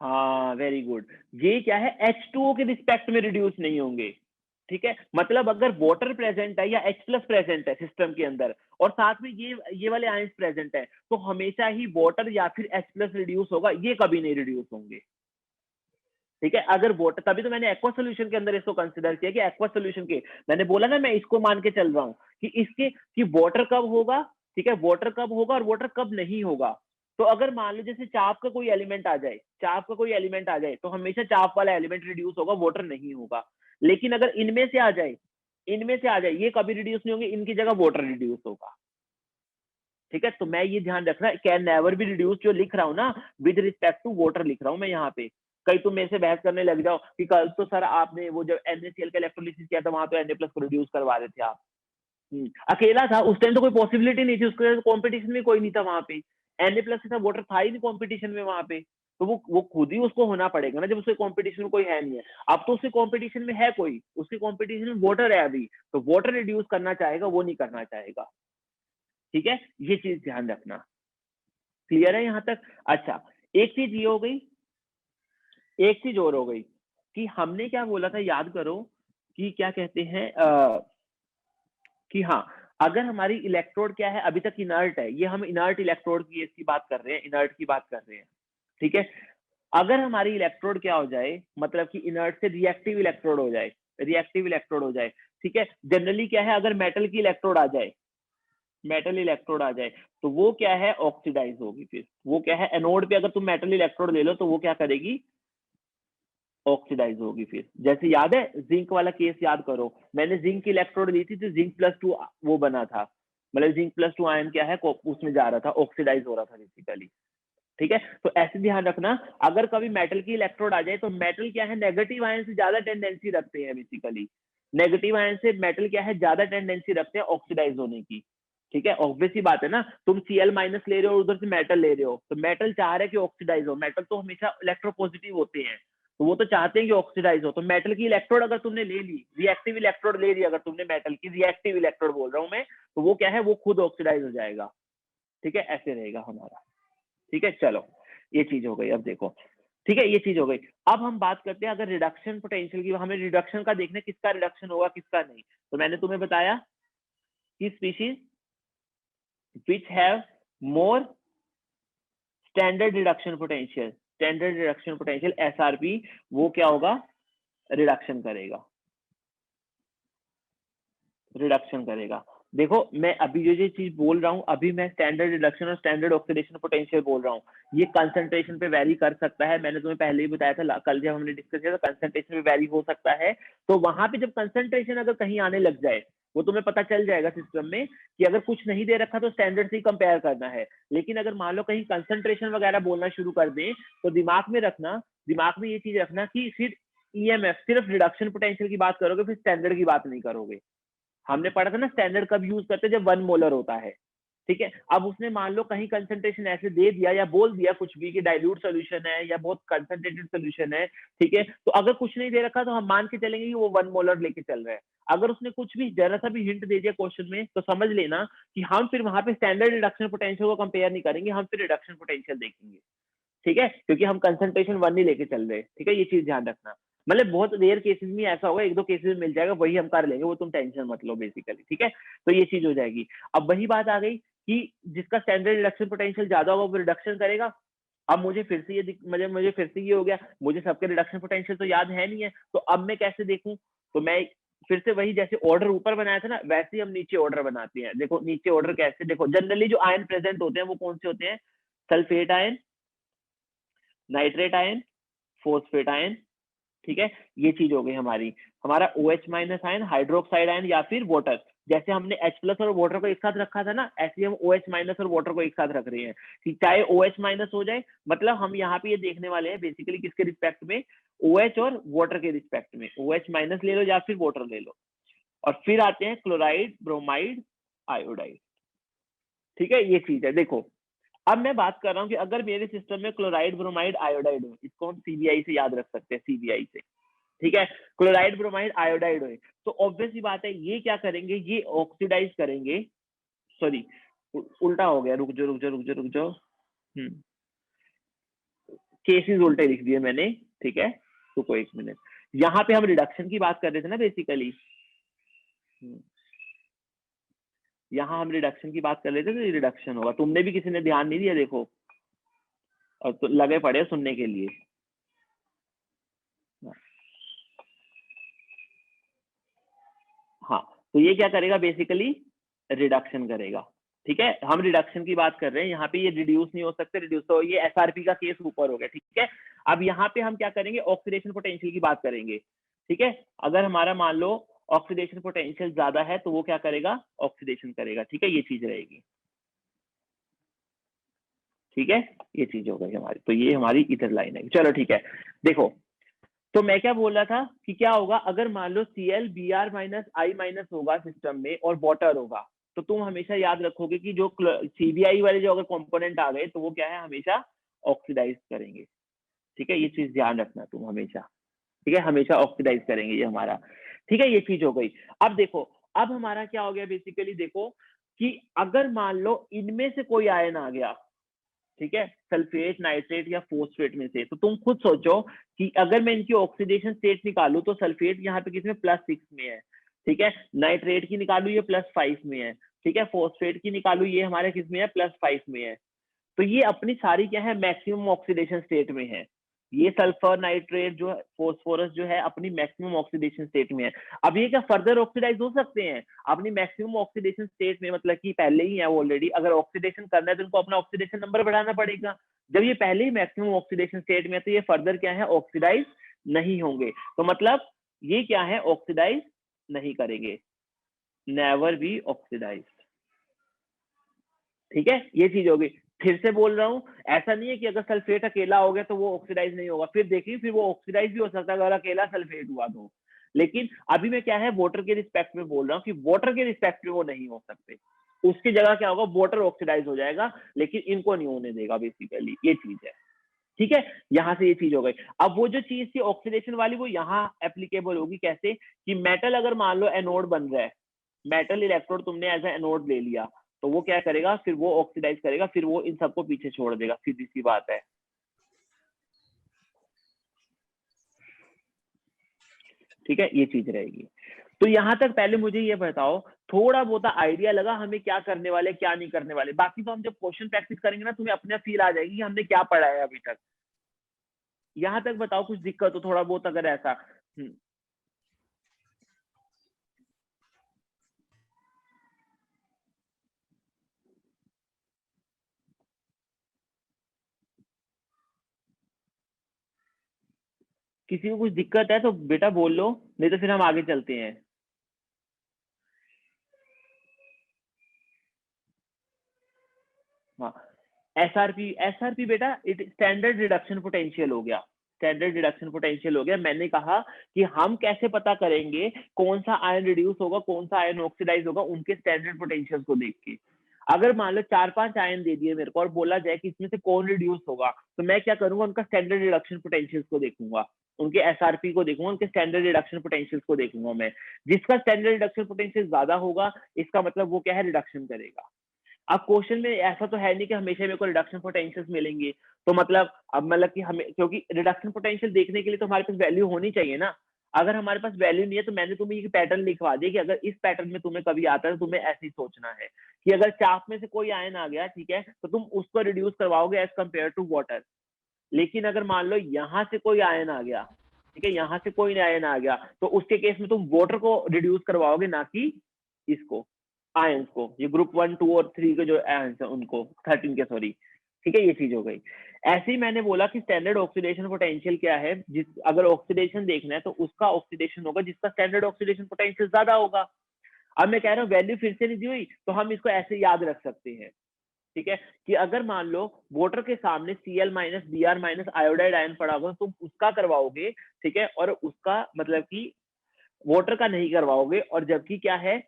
हाँ वेरी गुड, ये क्या है, H2O के रिस्पेक्ट में रिड्यूस नहीं होंगे। ठीक है, मतलब अगर वाटर प्रेजेंट है या H+ प्रेजेंट है सिस्टम के अंदर और साथ में ये वाले आयंस प्रेजेंट है, तो हमेशा ही वाटर या फिर H+ रिड्यूस होगा, ये कभी नहीं रिड्यूस होंगे। ठीक है, अगर वाटर, तभी तो मैंने एक्वा सोल्यूशन के अंदर इसको कंसिडर किया कि एक्वा सोल्यूशन के, मैंने बोला ना मैं इसको मान के चल रहा हूँ कि इसके कि वाटर कब होगा। ठीक है, वाटर कब होगा और वाटर कब नहीं होगा। तो अगर मान लो जैसे चाप का कोई एलिमेंट आ जाए, तो हमेशा चाप वाला एलिमेंट रिड्यूस होगा, वाटर नहीं होगा। लेकिन अगर इनमें से आ जाए, ये कभी रिड्यूस नहीं होंगे, इनकी जगह वाटर रिड्यूस होगा। ठीक है, तो मैं ये ध्यान रखना, कैन नेवर बी रिड्यूस जो लिख रहा हूँ ना, विद रिस्पेक्ट टू वाटर लिख रहा हूँ मैं यहाँ पे। कहीं तुम मेरे से बहस करने लग जाओ कि कल तो सर आपने वो जब NaCl का इलेक्ट्रोलिसिस किया था वहां तो Na+ को रिड्यूस करवा रहे थे आप। अकेला था उस टाइम, तो कोई पॉसिबिलिटी नहीं थी, उसके कॉम्पिटिशन में कोई नहीं था वहां पे। Na+ के साथ वाटर था ही नहीं कॉम्पिटिशन में वहां पे, तो वो खुद ही उसको होना पड़ेगा ना, जब उसके कॉम्पिटिशन में कोई है नहीं है। अब तो उसके कॉम्पिटिशन में है कोई, उसके कॉम्पिटिशन में वाटर है अभी, तो वाटर रिड्यूस करना चाहेगा, वो नहीं करना चाहेगा। ठीक है, ये चीज ध्यान रखना। क्लियर है यहाँ तक? अच्छा, एक चीज ये हो गई, एक चीज और हो गई कि हमने क्या बोला था, याद करो कि क्या कहते हैं कि हाँ, अगर हमारी इलेक्ट्रोड क्या है, अभी तक इनर्ट है, ये हम इनर्ट इलेक्ट्रोड की इसकी बात कर रहे हैं, इनर्ट की बात कर रहे हैं। ठीक है, अगर हमारी इलेक्ट्रोड क्या हो जाए, मतलब कि इनर्ट से रिएक्टिव इलेक्ट्रोड हो जाए, ठीक है, जनरली क्या है, अगर मेटल की इलेक्ट्रोड आ जाए, तो वो क्या है, ऑक्सीडाइज होगी। फिर वो क्या है, एनोड पे अगर तुम मेटल इलेक्ट्रोड ले लो तो वो क्या करेगी, ऑक्सीडाइज होगी। फिर जैसे याद है जिंक वाला केस, याद करो मैंने जिंक की इलेक्ट्रोड ली थी तो Zinc+2 वो बना था, मतलब Zinc+2 आयन क्या है उसमें जा रहा था, ऑक्सीडाइज हो रहा था बेसिकली। ठीक है, तो ऐसे ध्यान रखना, अगर कभी मेटल की इलेक्ट्रोड आ जाए तो मेटल क्या है, नेगेटिव आयन से ज्यादा टेंडेंसी रखते हैं बेसिकली, नेगेटिव आयन से मेटल क्या है, ज्यादा टेंडेंसी रखते हैं ऑक्सीडाइज होने की। ठीक है, ऑब्वियस सी बात है ना, तुम Cl- ले रहे हो, उधर से मेटल ले रहे हो, तो मेटल चाह रहा है कि ऑक्सीडाइज हो, मेटल तो हमेशा इलेक्ट्रोपॉजिटिव होते हैं, तो वो तो चाहते हैं कि ऑक्सीडाइज हो। तो मेटल की इलेक्ट्रोड अगर तुमने ले ली, रिएक्टिव इलेक्ट्रोड ले ली अगर तुमने, मेटल की रिएक्टिव इलेक्ट्रोड बोल रहा हूं मैं, तो वो क्या है, वो खुद ऑक्सीडाइज हो जाएगा। ठीक है, ऐसे रहेगा हमारा। ठीक है, चलो ये चीज हो गई। अब देखो, ठीक है, ये चीज हो गई। अब हम बात करते हैं अगर रिडक्शन पोटेंशियल की, हमें रिडक्शन का देखना किसका रिडक्शन होगा किसका नहीं। तो मैंने तुम्हें बताया कि species which have more standard reduction potential, SRP, वो क्या होगा, रिडक्शन करेगा। देखो मैं अभी जो चीज बोल रहा हूँ, अभी मैं स्टैंडर्ड रिडक्शन और स्टैंडर्ड ऑक्सीडेशन पोटेंशियल बोल रहा हूँ, ये कंसंट्रेशन पे वैरी कर सकता है। मैंने तुम्हें पहले ही बताया था, कल जब हमने डिस्कस किया था, कंसंट्रेशन पे वैरी हो सकता है। तो वहां पे जब कंसंट्रेशन अगर कहीं आने लग जाए, वो तुम्हें पता चल जाएगा सिस्टम में कि अगर कुछ नहीं दे रखा तो स्टैंडर्ड से ही कंपेयर करना है। लेकिन अगर मान लो कहीं कंसंट्रेशन वगैरह बोलना शुरू कर दें, तो दिमाग में ये चीज रखना कि फिर EMF सिर्फ रिडक्शन पोटेंशियल की बात करोगे, फिर स्टैंडर्ड की बात नहीं करोगे। हमने पढ़ा था ना, स्टैंडर्ड कब यूज करते हैं, जब 1 मोलर होता है। ठीक है। अब उसने मान लो कहीं कंसंट्रेशन ऐसे दे दिया या बोल दिया कुछ भी कि डाइल्यूट सोल्यूशन है या बहुत कंसंट्रेटेड सोल्यूशन है, ठीक है, तो अगर कुछ नहीं दे रखा तो हम मान के चलेंगे कि वो 1 मोलर लेके चल रहा है। अगर उसने कुछ भी जरा सा भी हिंट दे दिया क्वेश्चन में तो समझ लेना कि हम फिर वहां पे स्टैंडर्ड रिडक्शन पोटेंशियल को कंपेयर नहीं करेंगे, हम फिर रिडक्शन पोटेंशियल देखेंगे, ठीक है, क्योंकि हम कंसंट्रेशन 1 नहीं लेके चल रहे, ठीक है, ये चीज ध्यान रखना। मतलब बहुत रेयर केसेस में ऐसा होगा, 1-2 केसेस में मिल जाएगा, वही हम कर लेंगे, वो तुम टेंशन मत लो बेसिकली, ठीक है। तो ये चीज हो जाएगी। अब वही बात आ गई कि जिसका स्टैंडर्ड रिडक्शन पोटेंशियल ज्यादा होगा वो रिडक्शन करेगा। अब मुझे फिर से मुझे फिर से ये हो गया, मुझे सबके रिडक्शन पोटेंशियल तो याद है नहीं है, तो अब मैं कैसे देखूं? तो मैं फिर से वही जैसे ऑर्डर ऊपर बनाया था ना, वैसे ही हम नीचे ऑर्डर बनाते हैं। देखो नीचे ऑर्डर कैसे, देखो जनरली जो आयन प्रेजेंट होते हैं वो कौन से होते हैं? Sulphate ion, nitrate ion, phosphate ion, ठीक है, ये चीज हो गई हमारी। हमारा OH minus ion, hydroxide ion या फिर वाटर, जैसे हमने H प्लस और वाटर को एक साथ रखा था ना, ऐसे हम OH माइनस और वाटर को एक साथ रख रहे हैं कि चाहे OH माइनस हो जाए, मतलब हम यहाँ पे ये देखने वाले हैं बेसिकली किसके रिस्पेक्ट में, OH और वाटर के रिस्पेक्ट में, OH माइनस ले लो या फिर वाटर ले लो। और फिर आते हैं क्लोराइड, ब्रोमाइड, आयोडाइड, ठीक है, ये चीज है। देखो अब मैं बात कर रहा हूँ कि अगर मेरे सिस्टम में क्लोराइड, ब्रोमाइड, आयोडाइड हो, इसको हम CBI से याद रख सकते हैं, CBI से, ठीक है, क्लोराइड, ब्रोमाइड, आयोडाइड हो, तो ऑब्वियस ही बात है ये क्या करेंगे, ये ऑक्सीडाइज करेंगे, सॉरी उल्टा हो गया, रुक जाओ, केसेस उल्टे लिख दिए मैंने, ठीक है, रुको एक मिनट। यहाँ पे हम रिडक्शन की बात कर रहे थे ना बेसिकली, यहाँ हम रिडक्शन की बात कर रहे थे, तो रिडक्शन होगा, तुमने भी किसी ने ध्यान नहीं दिया देखो, और तो लगे पड़े सुनने के लिए। हाँ, तो ये क्या करेगा बेसिकली, रिडक्शन करेगा, ठीक है। हम रिडक्शन की बात कर रहे हैं, यहाँ पे ये रिड्यूस नहीं हो सकते, रिड्यूस तो ये SRP का केस ऊपर हो गया, ठीक है। अब यहाँ पे हम क्या करेंगे, ऑक्सीडेशन पोटेंशियल की बात करेंगे, ठीक है। अगर हमारा मान लो ऑक्सीडेशन पोटेंशियल ज्यादा है तो वो क्या करेगा, ऑक्सीडेशन करेगा, ठीक है, ये चीज रहेगी, ठीक है, ये चीज हो गई हमारी। तो ये हमारी इधर लाइन है, चलो ठीक है। देखो तो मैं क्या बोल रहा था कि क्या होगा अगर मान लो Cl Br minus I minus होगा सिस्टम में और वाटर होगा, तो तुम हमेशा याद रखोगे कि जो CBI वाले जो अगर कंपोनेंट आ गए तो वो क्या है, हमेशा ऑक्सीडाइज करेंगे, ठीक है, ये चीज ध्यान रखना तुम हमेशा, ठीक है, हमेशा ऑक्सीडाइज करेंगे ये हमारा, ठीक है, ये चीज हो गई। अब देखो अब हमारा क्या हो गया बेसिकली, देखो कि अगर मान लो इनमें से कोई आयन आ गया, ठीक है, सल्फेट, नाइट्रेट या फोस्फेट में से, तो तुम खुद सोचो कि अगर मैं इनकी ऑक्सीडेशन स्टेट निकालू तो सल्फेट यहाँ पे किसमें, +6 में है, ठीक है, नाइट्रेट की निकालू ये +5 में है, ठीक है, फोस्फेट की निकालू ये हमारे किसमें है, +5 में है। तो ये अपनी सारी क्या है, मैक्सिमम ऑक्सीडेशन स्टेट में है। ये सल्फर, नाइट्रेट जो है, फोस्फोरस जो है अपनी मैक्सिमम ऑक्सीडेशन स्टेट में है। अब ये क्या फर्दर ऑक्सीडाइज हो सकते हैं अपनी मैक्सिमम ऑक्सीडेशन स्टेट में, मतलब कि पहले ही है ऑलरेडी, अगर ऑक्सीडेशन करना है तो इनको अपना ऑक्सीडेशन नंबर बढ़ाना पड़ेगा। जब ये पहले ही मैक्सिमम ऑक्सीडेशन स्टेट में है तो ये फर्दर क्या है, ऑक्सीडाइज नहीं होंगे। तो मतलब ये क्या है, ऑक्सीडाइज नहीं करेंगे, नेवर बी ऑक्सीडाइज, ठीक है, ये चीज होगी। फिर से बोल रहा हूँ, ऐसा नहीं है कि अगर सल्फेट अकेला हो गया तो वो ऑक्सीडाइज नहीं होगा, फिर देखिए फिर वो ऑक्सीडाइज भी हो सकता है अगर अकेला सल्फेट हुआ तो। लेकिन अभी मैं क्या है, वाटर के रिस्पेक्ट में बोल रहा हूँ कि वाटर के रिस्पेक्ट में वो नहीं हो सकते, उसकी जगह क्या होगा, वाटर ऑक्सीडाइज हो जाएगा, लेकिन इनको नहीं होने देगा बेसिकली, ये चीज है, ठीक है। यहाँ से ये चीज हो गई। अब वो जो चीज थी ऑक्सीडेशन वाली वो यहाँ एप्लीकेबल होगी कैसे, कि मेटल अगर मान लो एनोड बन रहा है, मेटल इलेक्ट्रोड तुमने एज एनोड ले लिया, तो वो क्या करेगा, फिर वो ऑक्सीडाइज करेगा, फिर वो इन सबको पीछे छोड़ देगा, सीधी सी बात है, ठीक है, ये चीज रहेगी। तो यहाँ तक पहले मुझे ये बताओ, थोड़ा बहुत आइडिया लगा हमें क्या करने वाले क्या नहीं करने वाले, बाकी तो हम जब क्वेश्चन प्रैक्टिस करेंगे ना तुम्हें अपने फील आ जाएगी कि हमने क्या पढ़ा है अभी तक। यहाँ तक बताओ कुछ दिक्कत हो थोड़ा बहुत अगर ऐसा। किसी को कुछ दिक्कत है तो बेटा बोल लो, नहीं तो फिर हम आगे चलते हैं। हाँ, एसआरपी बेटा स्टैंडर्ड रिडक्शन पोटेंशियल हो गया, स्टैंडर्ड रिडक्शन पोटेंशियल हो गया। मैंने कहा कि हम कैसे पता करेंगे कौन सा आयन रिड्यूस होगा कौन सा आयन ऑक्सीडाइज होगा, उनके स्टैंडर्ड पोटेंशियल को देख के। अगर मान लो 4-5 आयन दे दिए मेरे को और बोला जाए कि इसमें से कौन रिड्यूस होगा, तो मैं क्या करूंगा, उनका स्टैंडर्ड रिडक्शन पोटेंशियल को देखूंगा, उनके एसआरपी को देखूंगा, उनके स्टैंडर्ड रिडक्शन पोटेंशियल को देखूंगा मैं। जिसका स्टैंडर्ड रिडक्शन पोटेंशियल ज्यादा होगा, इसका मतलब वो क्या है, रिडक्शन करेगा। अब क्वेश्चन में ऐसा तो है नहीं कि हमेशा मेरे को रिडक्शन पोटेंशियल्स मिलेंगे, तो मतलब अब मतलब कि हमें, क्योंकि रिडक्शन पोटेंशियल देखने के लिए तो हमारे पास वैल्यू होनी चाहिए ना। अगर हमारे पास वैल्यू नहीं है तो मैंने तुम्हें ये पैटर्न लिखवा दिया कि अगर इस पैटर्न में तुम्हें कभी आता है तो तुम्हें ऐसे ही सोचना है कि अगर चाप में से कोई आयन आ गया, ठीक है, तो तुम उसको रिड्यूस करवाओगे एज कम्पेयर टू वाटर। लेकिन अगर मान लो यहाँ से कोई आयन आ गया, ठीक है, यहाँ से कोई आयन आ गया, तो उसके केस में तुम वाटर को रिड्यूस करवाओगे, ना कि इसको, आयंस को, ये ग्रुप 1, 2 और 3 के जो आयंस है उनको, 13 के, सॉरी, ठीक है, ये चीज हो गई। ऐसे ही मैंने बोला कि स्टैंडर्ड ऑक्सीडेशन पोटेंशियल क्या है, जिस अगर ऑक्सीडेशन देखना है तो उसका ऑक्सीडेशन होगा जिसका स्टैंडर्ड ऑक्सीडेशन पोटेंशियल ज्यादा होगा। अब मैं कह रहा हूँ वैल्यू फिर से नहीं दी हुई, तो हम इसको ऐसे याद रख सकते हैं, ठीक है, कि अगर मान लो वाटर के सामने Cl minus Br minus iodide ion पड़ा होगा, तुम उसका करवाओगे, ठीक है, और उसका मतलब कि वाटर का नहीं करवाओगे। और जबकि क्या है,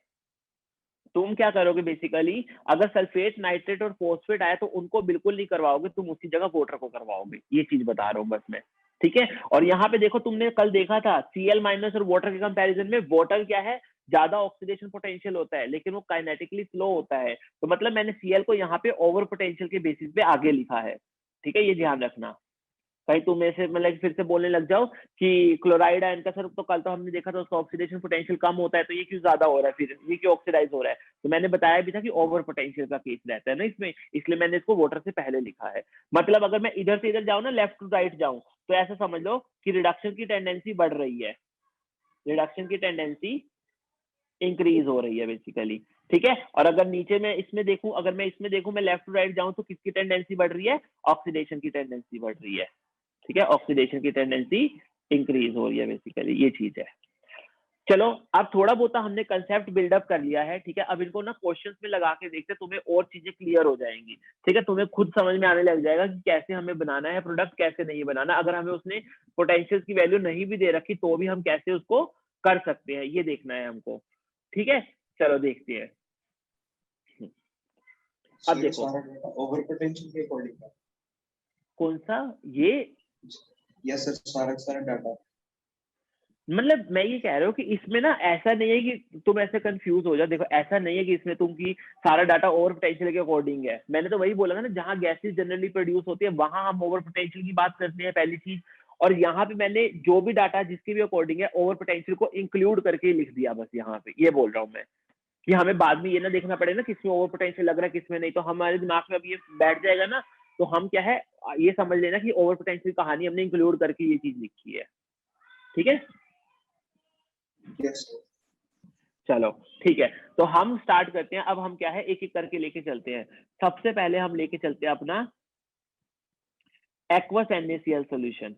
तुम क्या करोगे बेसिकली, अगर सल्फेट, नाइट्रेट और फॉस्फेट आया तो उनको बिल्कुल नहीं करवाओगे, तुम उसकी जगह वाटर को करवाओगे। ये चीज बता रहा हूँ बस मैं, ठीक है। और यहाँ पे देखो, तुमने कल देखा था Cl माइनस और वाटर के कंपैरिजन में वाटर क्या है, ज्यादा ऑक्सीडेशन पोटेंशियल होता है, लेकिन वो काइनेटिकली स्लो होता है। तो मतलब मैंने Cl को यहाँ पे ओवर पोटेंशियल के बेसिस पे आगे लिखा है, ठीक है, ये ध्यान रखना। कहीं तुम ऐसे मतलब फिर से बोलने लग जाओ कि क्लोराइड आयन का सर, तो कल तो हमने देखा था उसका ऑक्सीडेशन पोटेंशियल कम होता है, तो ये क्यों ज्यादा हो रहा है, फिर ये क्यों ऑक्सीडाइज हो रहा है। तो मैंने बताया भी था कि ओवर पोटेंशियल का केस रहता है ना इसमें, इसलिए मैंने इसको वाटर से पहले लिखा है। मतलब अगर मैं इधर से इधर जाऊं ना, लेफ्ट टू राइट जाऊं, तो ऐसा समझ लो कि रिडक्शन की टेंडेंसी बढ़ रही है, रिडक्शन की टेंडेंसी इंक्रीज हो रही है बेसिकली, ठीक है। और अगर नीचे में इसमें देखूं, अगर मैं इसमें देखूं, मैं लेफ्ट टू राइट जाऊं, तो किसकी टेंडेंसी बढ़ रही है, ऑक्सीडेशन की टेंडेंसी बढ़ रही है, ठीक है, ऑक्सीडेशन की टेंडेंसी इंक्रीज हो रही है बेसिकली, ये चीज है। चलो, अब थोड़ा बहुत हमने कंसेप्ट बिल्डअप कर लिया है, ठीक है। अब इनको ना क्वेश्चंस में लगा के देखते, तुम्हें और चीजें क्लियर हो जाएंगी, ठीक है, तुम्हें खुद समझ में आने लग जाएगा कि कैसे हमें बनाना है प्रोडक्ट, कैसे नहीं बनाना। अगर हमें उसने पोटेंशियल की वैल्यू नहीं भी दे रखी तो भी हम कैसे उसको कर सकते हैं, ये देखना है हमको, ठीक है। चलो देखते हैं। अब देखो ओवर पोटेंशियल के अकॉर्डिंग कौन सा ये, यस सर, सारा डाटा, मतलब मैं ये कह रहा हूँ कि इसमें ना ऐसा नहीं है कि तुम ऐसे कंफ्यूज हो जाओ। देखो, ऐसा नहीं है कि इसमें तुम की सारा डाटा ओवर पोटेंशियल के अकॉर्डिंग है। मैंने तो वही बोला था ना, जहाँ गैसेस जनरली प्रोड्यूस होती है वहां हम ओवर पोटेंशियल की बात करते हैं, पहली चीज। और यहाँ पे मैंने जो भी डाटा जिसके भी अकॉर्डिंग है, ओवर पोटेंशियल को इंक्लूड करके लिख दिया बस। यहाँ पे ये बोल रहा हूँ मैं कि हमें बाद में ये ना देखना पड़े ना किसमें ओवर पोटेंशियल लग रहा है किसमें नहीं, तो हमारे दिमाग में अब ये बैठ जाएगा ना, तो हम क्या है, ये समझ लेना कि ओवर पोटेंशियल कहानी हमने इंक्लूड करके ये चीज लिखी है, ठीक है। यस चलो ठीक है, तो हम स्टार्ट करते हैं। अब हम क्या है, एक एक करके लेके चलते हैं। सबसे पहले हम लेके चलते हैं अपना aqueous NaCl solution,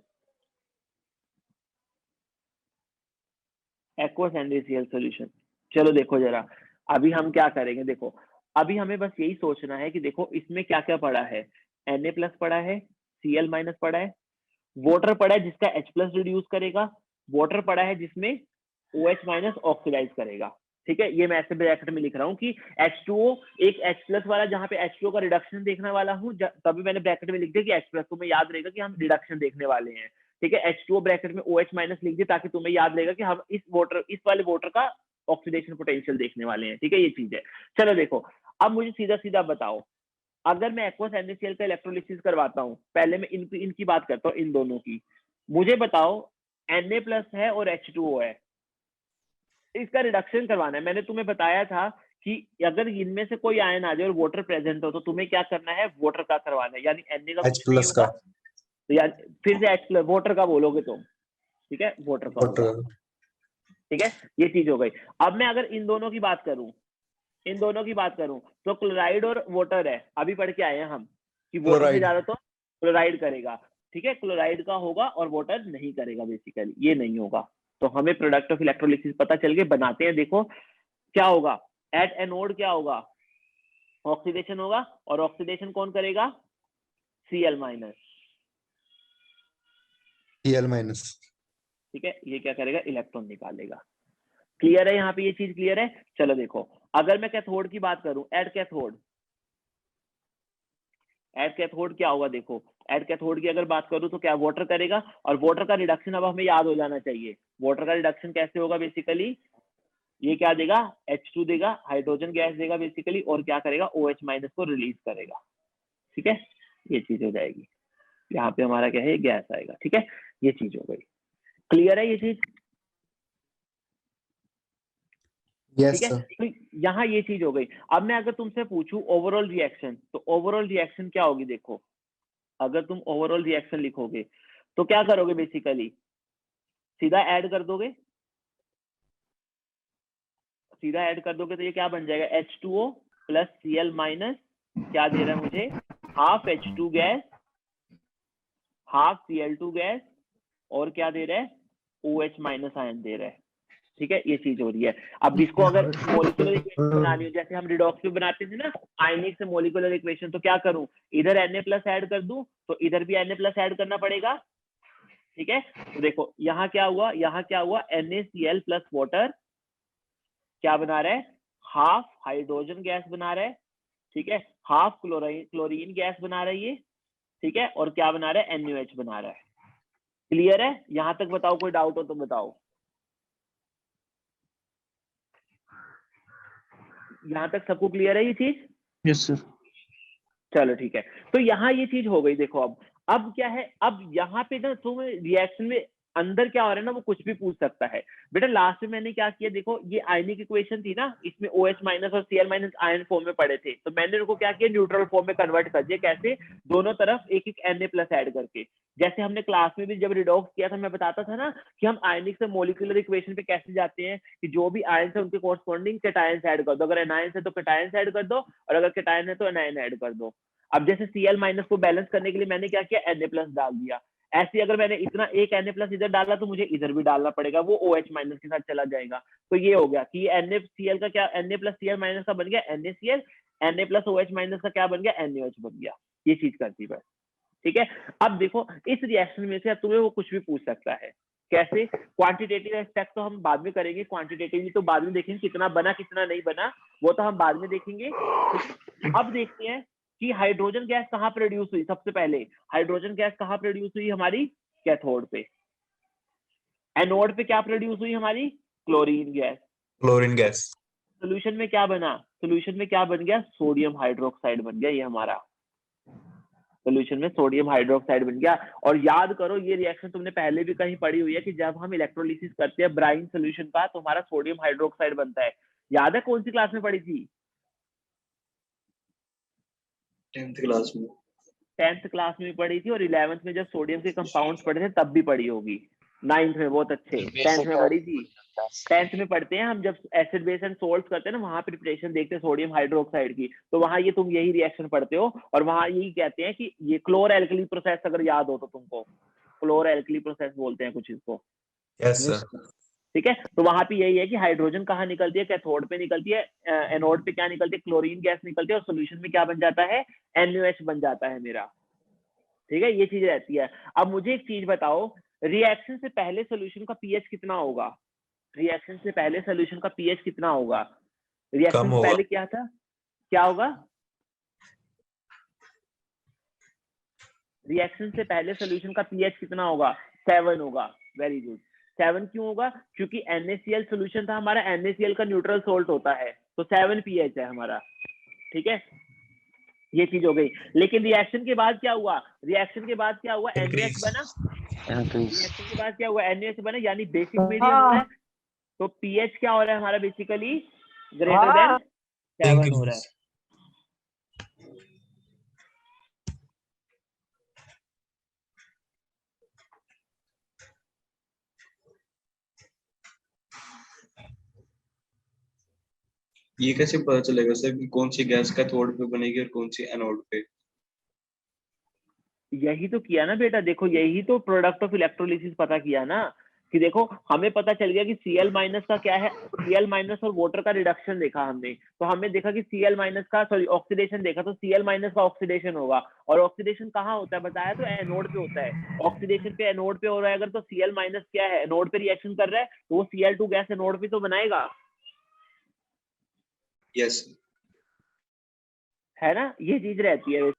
aqueous NaCl solution. चलो देखो जरा, अभी हम क्या करेंगे, देखो अभी हमें बस यही सोचना है कि देखो इसमें क्या क्या पड़ा है। Na+ पड़ा है, Cl- पड़ा है, वाटर पड़ा है जिसका H+ रिड्यूस करेगा, वाटर पड़ा है जिसमें OH- ऑक्सीडाइज करेगा, ठीक है। ये मैं ऐसे ब्रैकेट में लिख रहा हूँ कि H2O एक H+ वाला, जहाँ पे H2O का रिडक्शन देखने वाला हूँ, तभी मैंने ब्रैकेट में लिख दिया कि H+, तुम्हें याद रहेगा कि हम रिडक्शन देखने वाले हैं, ठीक है। H2O ब्रैकेट में OH- लिख दिया ताकि तुम्हें याद रहेगा कि हम इस वाले वाटर का ऑक्सीडेशन पोटेंशियल देखने वाले हैं, ठीक है, ये चीज है। चलो देखो, अब मुझे सीधा सीधा बताओ, अगर मैं एक्वस NaCl का इलेक्ट्रोलिसिस करवाता हूँ, पहले मैं इनकी बात करता हूँ, इन दोनों की। मुझे बताओ, Na+ है और H2O है, इसका रिडक्शन करवाना है। मैंने तुम्हें बताया था कि अगर इनमें से कोई आयन आ जाए और वाटर प्रेजेंट हो, तो तुम्हें क्या करना है, वाटर का करवाना है, यानी Na का कुछ नहीं H+ होगा, का, तो यार फिर से H+, वाटर का बोलोगे तुम, ठीक है, वाटर का होगा, वाटर, ठीक है, ये चीज हो गई। अब मैं अगर इन दोनों की बात करूं, इन दोनों की बात करूं, तो क्लोराइड और वाटर है, अभी पढ़ के आए हैं हम कि वाटर से क्लोराइड, ज्यादा तो क्लोराइड करेगा, ठीक है, क्लोराइड का होगा और वाटर नहीं करेगा बेसिकली, ये नहीं होगा। तो हमें प्रोडक्ट ऑफ इलेक्ट्रोलिसिस पता चल गए, बनाते हैं। देखो क्या होगा, एट एनोड क्या होगा, ऑक्सीडेशन होगा, और ऑक्सीडेशन कौन करेगा, Cl-, Cl-, ठीक है, ये क्या करेगा, इलेक्ट्रॉन निकालेगा। क्लियर है यहाँ पे, ये चीज क्लियर है। चलो देखो, अगर मैं कैथोड की बात करूं, एट कैथोड, एट कैथोड क्या होगा, देखो एट कैथोड की अगर बात करूं तो क्या वाटर करेगा, और वाटर का रिडक्शन अब हमें याद हो जाना चाहिए। वाटर का रिडक्शन कैसे होगा, बेसिकली ये क्या देगा, H2 देगा, हाइड्रोजन गैस देगा बेसिकली, और क्या करेगा, OH माइनस को रिलीज करेगा। ठीक है, ये चीज हो जाएगी, यहाँ पे हमारा क्या है, गैस आएगा। ठीक है, ये चीज हो गई, क्लियर है ये चीज। ठीक यस है, सर। तो यहाँ ये चीज हो गई। अब मैं अगर तुमसे पूछूं ओवरऑल रिएक्शन, तो ओवरऑल रिएक्शन क्या होगी, देखो अगर तुम ओवरऑल रिएक्शन लिखोगे तो क्या करोगे, बेसिकली सीधा ऐड कर दोगे, सीधा ऐड कर दोगे तो ये क्या बन जाएगा, H2O प्लस Cl माइनस, क्या दे रहा है मुझे, half H2 gas, half Cl2 gas, और क्या दे रहा है, OH माइनस आयन दे रहा है। ठीक है, ये चीज हो रही है। अब इसको अगर मोलिकुलर इक्वेशन बनानी हो, जैसे हम रिडॉक्स में बनाते थे ना आयनिक से मोलिकुलर इक्वेशन, तो क्या करूं, इधर Na प्लस ऐड कर दूं तो इधर भी Na प्लस ऐड करना पड़ेगा। ठीक है, तो देखो यहाँ क्या हुआ, यहाँ क्या हुआ, NaCl प्लस वाटर क्या बना रहा है, हाफ हाइड्रोजन गैस बना रहा है। ठीक है, हाफ क्लोरीन गैस बना रहा है ये। ठीक है, और क्या बना रहा है, NaOH बना रहा है। क्लियर है, यहाँ तक बताओ, कोई डाउट हो तो बताओ, यहाँ तक सबको क्लियर है ये चीज। Yes sir. चलो ठीक है, तो यहाँ ये चीज हो गई। देखो अब क्या है, अब यहाँ पे ना तुम रिएक्शन में अंदर क्या हो रहा है ना, वो कुछ भी पूछ सकता है। बेटा लास्ट में मैंने क्या किया, देखो ये आयनिक इक्वेशन थी ना, इसमें OH माइनस और Cl माइनस आयन फॉर्म में पड़े थे, तो मैंने उनको क्या किया, न्यूट्रल फॉर्म में कन्वर्ट कर दिया। कैसे, दोनों तरफ एक एक Na प्लस ऐड करके। जैसे हमने क्लास में भी जब रिडॉक्स किया था, मैं बताता था ना कि हम आयनिक से मोलिकुलर इक्वेशन पे कैसे जाते हैं, कि जो भी आयन है उनके कॉरस्पॉन्डिंग कैटायंस ऐड कर दो, अगर एनायंस है तो कैटायंस ऐड कर दो, और अगर कैटायन है तो एनायन ऐड कर दो। अब जैसे Cl माइनस को बैलेंस करने के लिए मैंने क्या किया, Na प्लस डाल दिया। ऐसे अगर मैंने इतना एक Na प्लस इधर डाला तो मुझे इधर भी डालना पड़ेगा, वो OH माइनस के साथ चला जाएगा। तो ये हो गया कि NaCl का क्या, Na प्लस Cl माइनस का बन गया NaCl, Na plus OH minus का क्या बन गया, NaOH बन गया। ये चीज करती है। ठीक है, अब देखो इस रिएक्शन में से तुम्हें वो कुछ भी पूछ सकता है। कैसे, क्वांटिटेटिव एस्पेक्ट तो हम बाद में करेंगे, क्वांटिटेटिवली तो बाद में देखेंगे कितना बना कितना नहीं बना, वो तो हम बाद में देखेंगे। अब देखते हैं कि हाइड्रोजन गैस कहाँ प्रोड्यूस हुई। सबसे पहले हाइड्रोजन गैस कहाँ प्रोड्यूस हुई, हमारी कैथोड पे। एनोड पे क्या प्रोड्यूस हुई, हमारी chlorine gas. Chlorine gas. Solution में क्या बना, सोल्यूशन में क्या बन गया, सोडियम हाइड्रोक्साइड बन गया। ये हमारा सोल्यूशन में सोडियम हाइड्रोक्साइड बन गया। और याद करो ये रिएक्शन तुमने पहले भी कहीं पढ़ी हुई है कि जब हम इलेक्ट्रोलिसिस करते हैं ब्राइन सोल्यूशन का तो हमारा सोडियम हाइड्रोक्साइड बनता है। याद है कौन सी क्लास में पढ़ी थी, 10th क्लास में। 10th क्लास में पढ़ी थी, और 11th में जब सोडियम के कंपाउंड्स पढ़े थे तब भी पढ़ी होगी। 9th में बहुत अच्छे, 10th में पढ़ी थी। 10th में पढ़ते हैं हम, जब एसिड बेस एंड सोल्ट करते हैं ना, वहां प्रिपरेशन देखते हैं सोडियम हाइड्रोक्साइड की, तो वहां ये तुम यही रिएक्शन पढ़ते हो, और वहां यही कहते हैं कि ये क्लोर एल्कली प्रोसेस, अगर याद हो तो तुमको क्लोर एल्कली प्रोसेस बोलते हैं कुछ इसको। Yes sir. ठीक है, तो वहां पे यही है कि हाइड्रोजन कहाँ निकलती है, कैथोड पे निकलती है, एनोड पे क्या निकलती है, क्लोरीन गैस निकलती है, और सोल्यूशन में क्या बन जाता है, NaOH बन जाता है मेरा। ठीक है, ये चीज रहती है। अब मुझे एक चीज बताओ, रिएक्शन से पहले सोल्यूशन का पीएच कितना होगा, रिएक्शन से पहले सोल्यूशन का पीएच कितना होगा, रिएक्शन कम से होगा। पहले क्या था, क्या होगा, रिएक्शन से पहले सोल्यूशन का पीएच कितना होगा, 7 होगा। वेरी गुड, 7 क्यों होगा, क्योंकि NaCl सोल्यूशन था हमारा, NaCl का न्यूट्रल सोल्ट होता है, तो 7 पीएच है हमारा। ठीक है, ये चीज हो गई। लेकिन रिएक्शन के बाद क्या हुआ, रिएक्शन के बाद क्या हुआ, NaOH बना। रिएक्शन के बाद क्या हुआ, NaOH बना, यानी बेसिक मीडियम हो रहा है, तो पीएच क्या हो रहा है हमारा, बेसिकली ग्रेटर देन 7 हो रहा है। ये कैसे पता चलेगा सर कि कौन सी गैस कैथोड पे बनेगी और कौन सी एनोड पे? यही तो किया ना बेटा, देखो यही तो प्रोडक्ट ऑफ इलेक्ट्रोलिसिस पता किया ना, कि देखो हमें पता चल गया कि Cl माइनस का क्या है, Cl माइनस और वाटर का रिडक्शन देखा हमने, तो हमने देखा कि Cl माइनस का, सॉरी ऑक्सीडेशन देखा, तो Cl माइनस का ऑक्सीडेशन होगा। और ऑक्सीडेशन कहाँ होता है बताया, तो एनोड पे होता है। ऑक्सीडेशन पे एनोड पे हो रहा है अगर, तो Cl माइनस क्या है, एनोड पे रिएक्शन कर रहा है, तो वो Cl2 गैस एनोड पे तो बनाएगा, यस। है ना, ये चीज रहती है।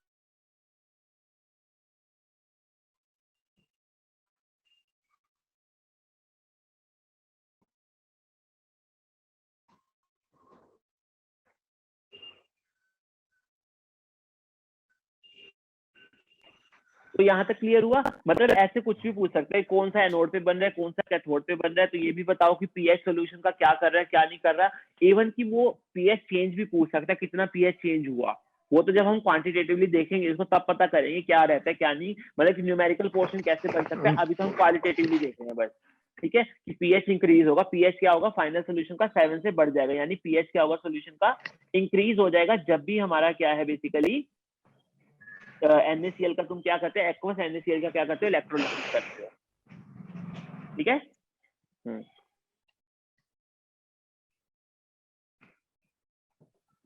तो यहाँ तक क्लियर हुआ। मतलब ऐसे कुछ भी पूछ सकते हैं, कौन सा एनोड पे बन रहा है, कौन सा कैथोड पे बन रहा है, तो ये भी बताओ कि पीएच सोल्यूशन का क्या कर रहा है, क्या नहीं कर रहा। इवन कि वो पीएच चेंज भी पूछ सकता है, कितना पीएच चेंज हुआ। वो तो जब हम क्वांटिटेटिवली देखेंगे इसको तब पता करेंगे क्या रहता है क्या नहीं, मतलब कि न्यूमेरिकल पोर्शन कैसे बन सकता है। अभी तो हम क्वालिटेटिवली देखेंगे बस, ठीक है, कि पीएच इंक्रीज होगा। पीएच क्या होगा, फाइनल सोल्यूशन का 7 से बढ़ जाएगा, यानी पीएच क्या होगा, सोल्यूशन का इंक्रीज हो जाएगा जब भी हमारा क्या है बेसिकली NaCl का तुम क्या करते हो, एक्वस NaCl का क्या करते हो, इलेक्ट्रोलिसिस करते हो। ठीक है।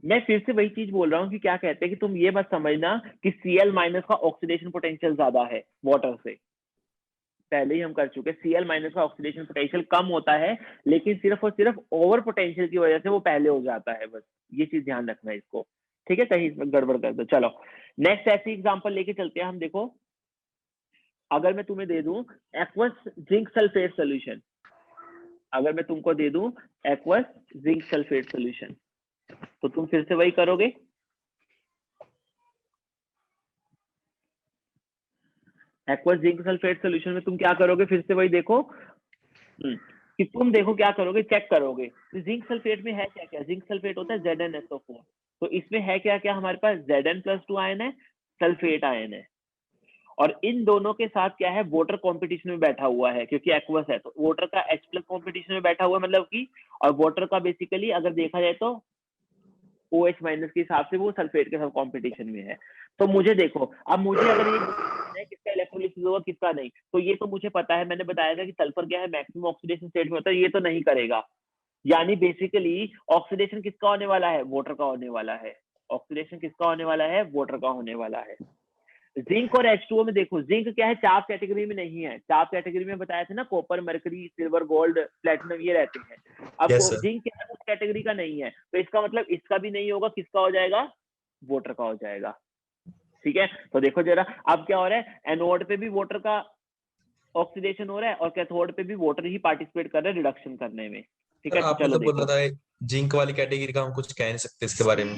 मैं फिर से वही चीज बोल रहा हूँ कि क्या कहते हैं कि तुम ये मत समझना कि Cl- का ऑक्सीडेशन पोटेंशियल ज्यादा है वाटर से। पहले ही हम कर चुके, Cl- का ऑक्सीडेशन पोटेंशियल कम होता है, लेकिन सिर्फ और सिर्फ ओवर पोटेंशियल की वजह से वो पहले हो जाता है। बस ये चीज ध्यान रखना है इसको, ठीक है, कहीं इसमें गड़बड़ कर दो। चलो नेक्स्ट ऐसी एग्जांपल लेके चलते हैं हम। देखो अगर मैं तुम्हें दे दूं एक्वस जिंक सल्फेट सोल्यूशन, अगर मैं तुमको दे दूं एक्वस जिंक सल्फेट सोल्यूशन, तो तुम फिर से वही करोगे। एक्वस जिंक सल्फेट सोल्यूशन में तुम क्या करोगे, फिर से वही देखो कि तुम देखो क्या करोगे, चेक करोगे जिंक सल्फेट में है क्या क्या। जिंक सल्फेट होता है ZnSO4, तो इसमें है क्या क्या, हमारे पास Zn+2 आयन है, सल्फेट आयन है, और इन दोनों के साथ क्या है, वाटर कंपटीशन में बैठा हुआ है, क्योंकि एक्वस है तो वाटर का H+ कंपटीशन में बैठा हुआ है, मतलब कि, और वाटर का बेसिकली अगर देखा जाए तो OH- के हिसाब से वो सल्फेट के साथ कंपटीशन में है। तो मुझे देखो, अब मुझे अगर ये है किसका इलेक्ट्रोलिसिस होगा किसका नहीं, तो ये तो मुझे पता है, मैंने बताया था कि सल्फर क्या है, मैक्सिमम ऑक्सीडेशन स्टेट में होता है, ये तो नहीं करेगा। यानी बेसिकली ऑक्सीडेशन किसका होने वाला है, वाटर का होने वाला है। ऑक्सीडेशन किसका होने वाला है, वाटर का होने वाला है। जिंक और H2O में देखो, जिंक क्या है, चाप कैटेगरी में नहीं है। चाप कैटेगरी में बताया था ना, copper, mercury, silver, gold, platinum ये रहते हैं। अब यस सर। जिंक क्या है, उस कैटेगरी का नहीं है, तो इसका मतलब इसका भी नहीं होगा, किसका हो जाएगा, वाटर का हो जाएगा। ठीक है, तो देखो जरा अब क्या हो रहा है, एनोड पे भी वाटर का ऑक्सीडेशन हो रहा है और कैथोड पे भी वाटर ही पार्टिसिपेट कर रहा है रिडक्शन करने में। ठीक सर है, तो आप चलो मतलब बोल देखो। रहा था जिंक वाली कैटेगरी का हम कुछ कह नहीं सकते इसके बारे में।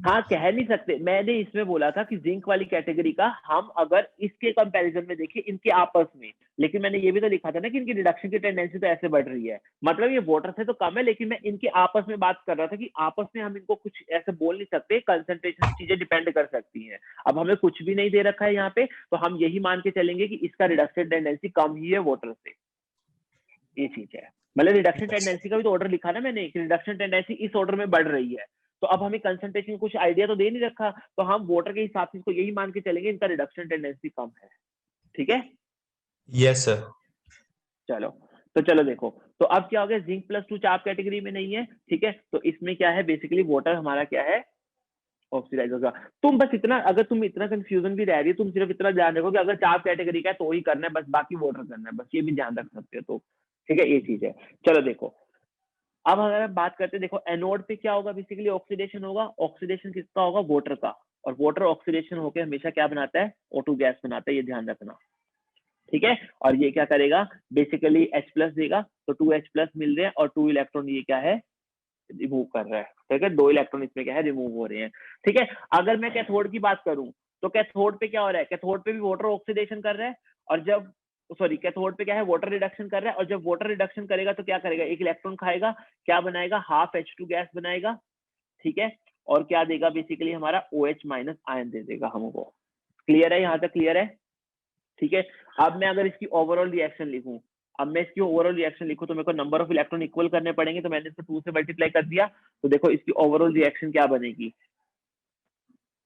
हाँ कह नहीं सकते, मैंने इसमें बोला था कि जिंक वाली कैटेगरी का हम अगर इसके कंपैरिजन में देखें इनके आपस में, लेकिन मैंने ये भी तो लिखा था ना कि इनकी रिडक्शन की टेंडेंसी तो ऐसे बढ़ रही है, मतलब ये वाटर से तो कम है, लेकिन मैं इनके आपस में बात कर रहा था कि आपस में हम इनको कुछ ऐसे बोल नहीं सकते, कंसंट्रेशन चीजें डिपेंड कर सकती हैं। अब हमें कुछ भी नहीं दे रखा है यहाँ पे, तो हम यही मान के चलेंगे कि इसका रिडक्शन टेंडेंसी कम ही है वाटर से, ये चीज है। मतलब रिडक्शन टेंडेंसी का भी तो ऑर्डर लिखा ना मैंने कि रिडक्शन टेंडेंसी इस ऑर्डर में बढ़ रही है, तो अब हमें कंसंट्रेशन कुछ आइडिया तो दे नहीं रखा, तो हम वाटर के हिसाब से इसको यही मान के चलेंगे इनका रिडक्शन टेंडेंसी कम है। ठीक है, यस सर। चलो, तो चलो देखो, तो अब क्या हो गया, जिंक+2 चाप कैटेगरी में नहीं है। ठीक है, तो इसमें क्या है बेसिकली वाटर हमारा क्या है, ऑक्सीडाइज होगा। तुम बस इतना, अगर तुम इतना कंफ्यूजन भी रह रही है, तुम सिर्फ इतना ध्यान रखो कि अगर चाप कैटेगरी का है तो ही करना है बस, बाकी वाटर करना है बस, ये भी ध्यान रख सकते हो तो। ठीक है, ये चीज है। चलो देखो, अब अगर हम बात करते हैं, देखो एनोड पे क्या होगा, बेसिकली ऑक्सीडेशन होगा। ऑक्सीडेशन किसका होगा, वाटर का, और वाटर ऑक्सीडेशन होकर हमेशा क्या बनाता है, O2 गैस बनाता है, ये ध्यान रखना। ठीक है, और ये क्या करेगा, बेसिकली H+ देगा, तो 2H+ मिल रहे हैं और 2 इलेक्ट्रॉन ये क्या है, रिमूव कर रहा है। ठीक है, 2 इलेक्ट्रॉन इसमें क्या है, रिमूव हो रहे हैं। ठीक है, अगर मैं कैथोड की बात करूं, तो कैथोड पे क्या हो रहा है, कैथोड पे भी वाटर ऑक्सीडेशन कर रहा है, और जब, सॉरी, कैथोड पे क्या है, वाटर रिडक्शन कर रहा है, और जब वाटर रिडक्शन करेगा तो क्या करेगा, एक इलेक्ट्रॉन खाएगा, क्या बनाएगा, हाफ H2 गैस बनाएगा। ठीक है, और क्या देगा, बेसिकली हमारा OH- आयन दे देगा हमको। क्लियर है, यहाँ तक क्लियर है। ठीक है, अब मैं अगर इसकी ओवरऑल रिएक्शन लिखूं, अब मैं इसकी ओवरऑल रिएक्शन लिखूं तो मेरे को नंबर ऑफ इलेक्ट्रॉन इक्वल करने पड़ेंगे, तो मैंने इसको 2 से मल्टीप्लाई कर दिया, तो देखो इसकी ओवरऑल रिएक्शन क्या बनेगी।